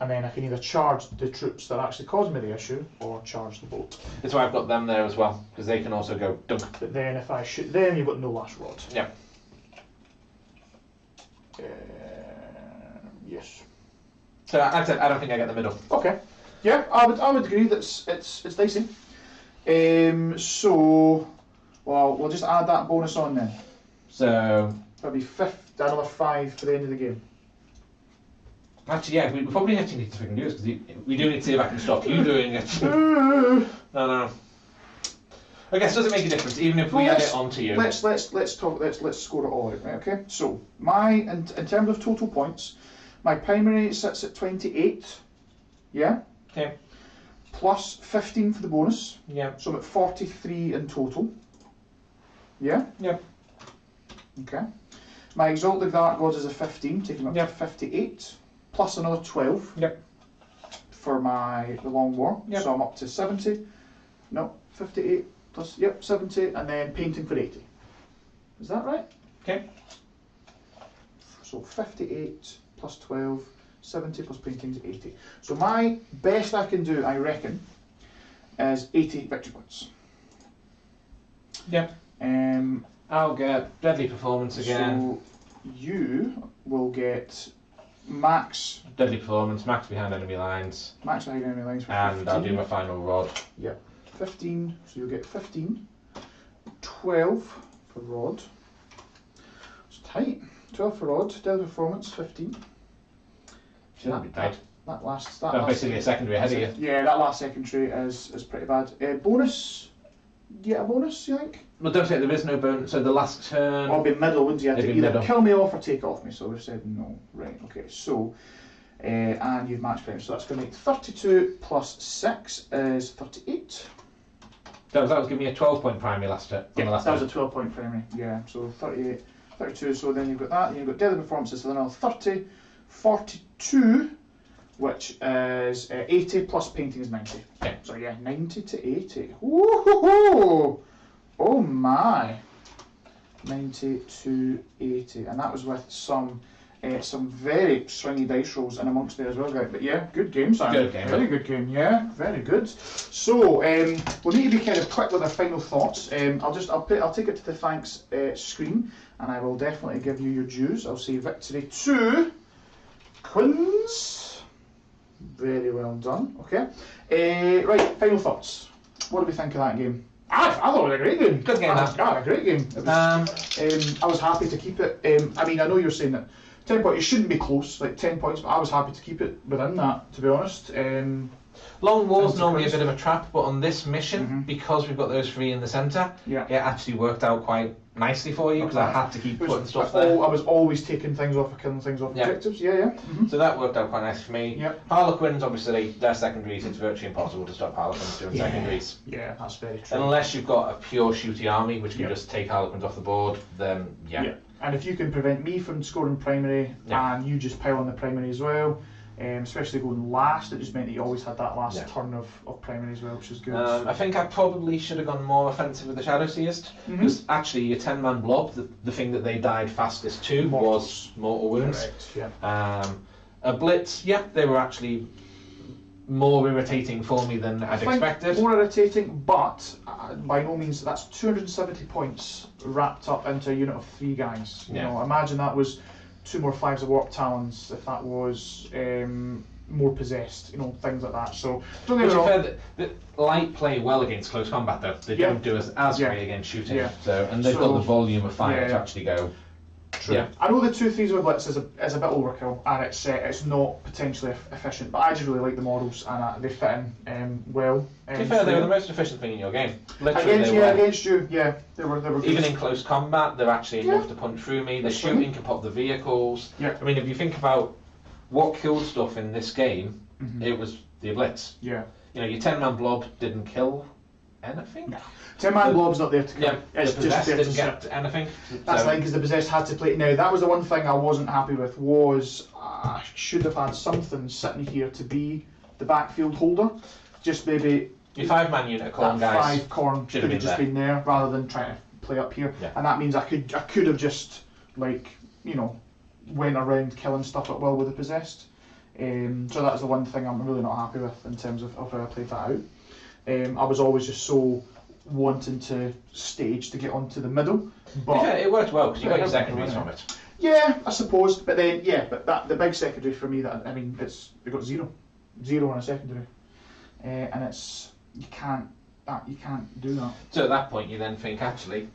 and then I can either charge the troops that actually cause me the issue, or charge the boat. That's why I've got them there as well, because they can also go dunk. But then if I shoot them, you've got no last rod. Yeah. Yes. So I said I don't think I get the middle. Okay. Yeah, I would agree that it's dicey. So, well, we'll just add that bonus on then. So That'll be another 5 for the end of the game. actually, yeah, we probably actually need to freaking do this because we do need to see if I can stop you doing it. No. I guess does it make a difference even if we add it onto you? Let's score it all out, right? Okay. So in terms of total points, my primary sits at 28. Yeah. Okay. Plus 15 for the bonus. Yeah. So I'm at 43 in total. Yeah. Yep. Okay. My Exalted Dark Gods is a 15, taking me up to 58, plus another 12. Yep. For the Long War. Yep. So I'm up to 70. No, 58 plus 70, and then painting for 80. Is that right? Okay. So 58 plus 12, 70 plus painting's 80. So my best I can do, I reckon, is 80 victory points. Yep. I'll get Deadly Performance again. So you will get max Deadly Performance, max behind enemy lines. Max behind enemy lines for and 15. I'll do my final rod. Yep. 15, so you'll get 15. 12 for rod. It's tight. 12 for rod, Deadly Performance, 15. Shouldn't be tight. That That's last basically a secondary ahead of you. Yeah, that last secondary is pretty bad. Bonus? Do you get a bonus, you think? Well, don't say there is no bonus. So the last turn. Or be middle, wouldn't you? Have to It'd be either middle. kill me off or take off me. So we've said no. Right, okay. So, and you've matched prime. So that's going to make 32 plus 6 is 38. That was giving me a 12-point primary last turn. Yeah, last that was a turn. 12-point primary. Yeah, so 38, 32. So then you've got that. Then you've got Deadly Performances. So then another 30, 42, which is 80 plus painting is 90. Okay. So yeah, 90 to 80. Woo-hoo-hoo! Oh my! 90 to 80, and that was with some very swingy dice rolls in amongst there as well, guys. But yeah, good game, Simon. Good game. Very good game. Yeah, very good. So we'll need to be kind of quick with our final thoughts. I'll take it to the thanks screen, and I will definitely give you your dues. I'll say victory to Quins. Very well done. Okay. Right. Final thoughts. What do we think of that game? I thought it was a great game. Good game, A great game. It was, I was happy to keep it. I mean, I know you're saying that 10 points, it shouldn't be close, like 10 points, but I was happy to keep it within that, to be honest. Long War's normally a bit of a trap, but on this mission, because we've got those three in the centre, Yeah. it actually worked out quite nicely for you because I had to keep putting stuff there. I was always taking things off or killing things off objectives. Yeah. So that worked out quite nice for me. Yep. Harlequins, obviously, they're secondaries. It's virtually impossible to stop Harlequins doing secondaries. Yeah, that's very true. Unless you've got a pure shooty army, which can just take Harlequins off the board, then yeah. And if you can prevent me from scoring primary, and you just pile on the primary as well, especially going last, it just meant that you always had that last turn of primary as well, which is good. I think I probably should have gone more offensive with the Shadow Seers, because actually your 10-man blob, the thing that they died fastest to was mortal wounds. Correct, yeah. A blitz, they were actually more irritating for me than I'd expected. More irritating, but by no means, that's 270 points wrapped up into a unit of 3 guys. You know, imagine that was 2 more 5s of Warp Talons, if that was more possessed, things like that. So, don't get me wrong. Fair, the light play well against close combat though. They don't do as great against shooting. Yeah. So, and they've got the volume of fire to actually go. True. Yeah. I know the 2-3s with Blitz is a bit overkill, and it's not potentially efficient, but I just really like the models, and they fit in well. To be fair, they were the most efficient thing in your game. Literally, against you, they were good. Even in close combat, they're actually enough to punch through me. The shooting can pop the vehicles. Yeah. I mean, if you think about what killed stuff in this game, it was the Blitz. Yeah. Your 10-man blob didn't kill anything. No. 10-man blob's not there to kill. Yeah, it's the just possessed there to didn't get anything. That's fine, because the possessed had to play. Now, that was the one thing I wasn't happy with, was I should have had something sitting here to be the backfield holder. Just maybe your 5-man unit of corn that guys 5 corn should have just been there rather than trying to play up here. Yeah. And that means I could have just went around killing stuff at will with the possessed. So that's the one thing I'm really not happy with in terms of how I played that out. I was always just so wanting to stage to get onto the middle. But yeah, it worked well because you got your secondaries from it. Yeah, I suppose. But then, but the big secondary for me, that we got 0 on a secondary, and you can't do that. So at that point, you then think, actually,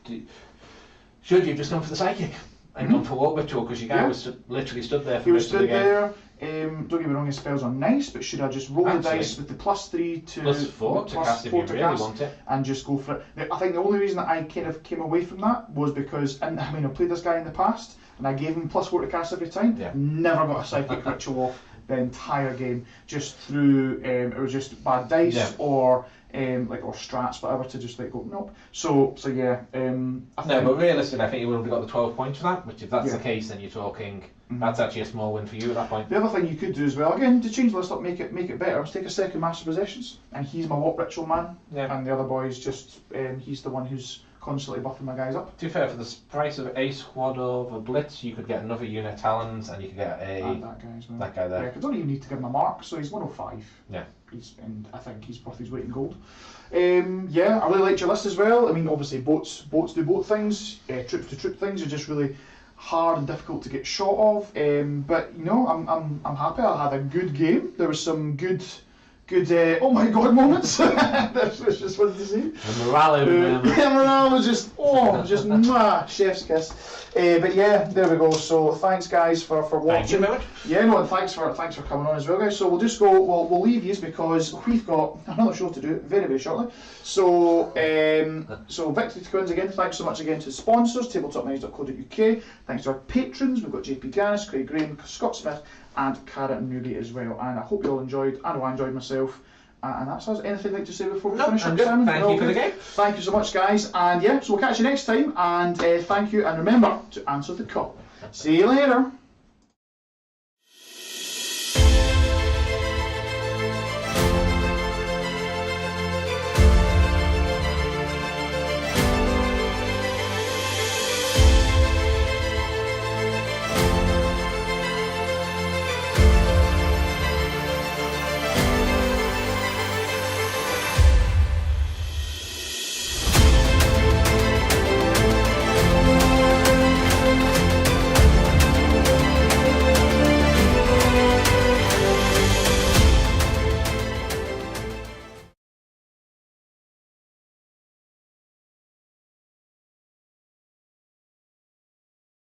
should you have just gone for the psychic and gone for Warp Ritual, because your guy was literally stood there for most of the game. There. Don't get me wrong, his spells are nice, but should I just roll the dice with the +3 to +4 to cast if you really want it, and just go for it? I think the only reason that I kind of came away from that was because, and I mean, I played this guy in the past, and I gave him +4 to cast every time. Yeah. Never got a psychic ritual off the entire game, just through it was just bad dice or strats, whatever, to just go nope. So yeah. I think, but realistically, I think you would have got the 12 points for that. Which, if that's the case, then you're talking. That's actually a small win for you at that point. The other thing you could do as well, again, to change the list up, make it better, is take a second Master Possessions, and he's my Warp Ritual man, and the other boy's just he's the one who's constantly buffing my guys up. To be fair, for the price of a squad of a Blitz, you could get another unit Talons, and you could get that guy there. Yeah, I don't even need to give him a mark, so he's 105. Yeah. And I think he's worth his weight in gold. I really liked your list as well. I mean, obviously boats do boat things. Troops to troop things are just really hard and difficult to get shot of. But I'm happy. I had a good game. There was some good oh my god moments. That's just wanted to see. The morale was just chef's kiss. But yeah, there we go. So thanks guys for watching. Thank you very much. Yeah, no, and thanks for coming on as well, guys. So we'll just go. We'll leave you because we've got another show to do very, very shortly. So victory to Quins again. Thanks so much again to the sponsors, tabletopknives.co.uk. Thanks to our patrons. We've got JP Gannis, Craig Graham, Scott Smith, and Cara Newby as well. And I hope you all enjoyed. I know I enjoyed myself. And that's us. Anything you'd like to say before we finish up, Simon? Thank you for the game. Thank you so much, guys. And so we'll catch you next time. And thank you. And remember to answer the call. See you later.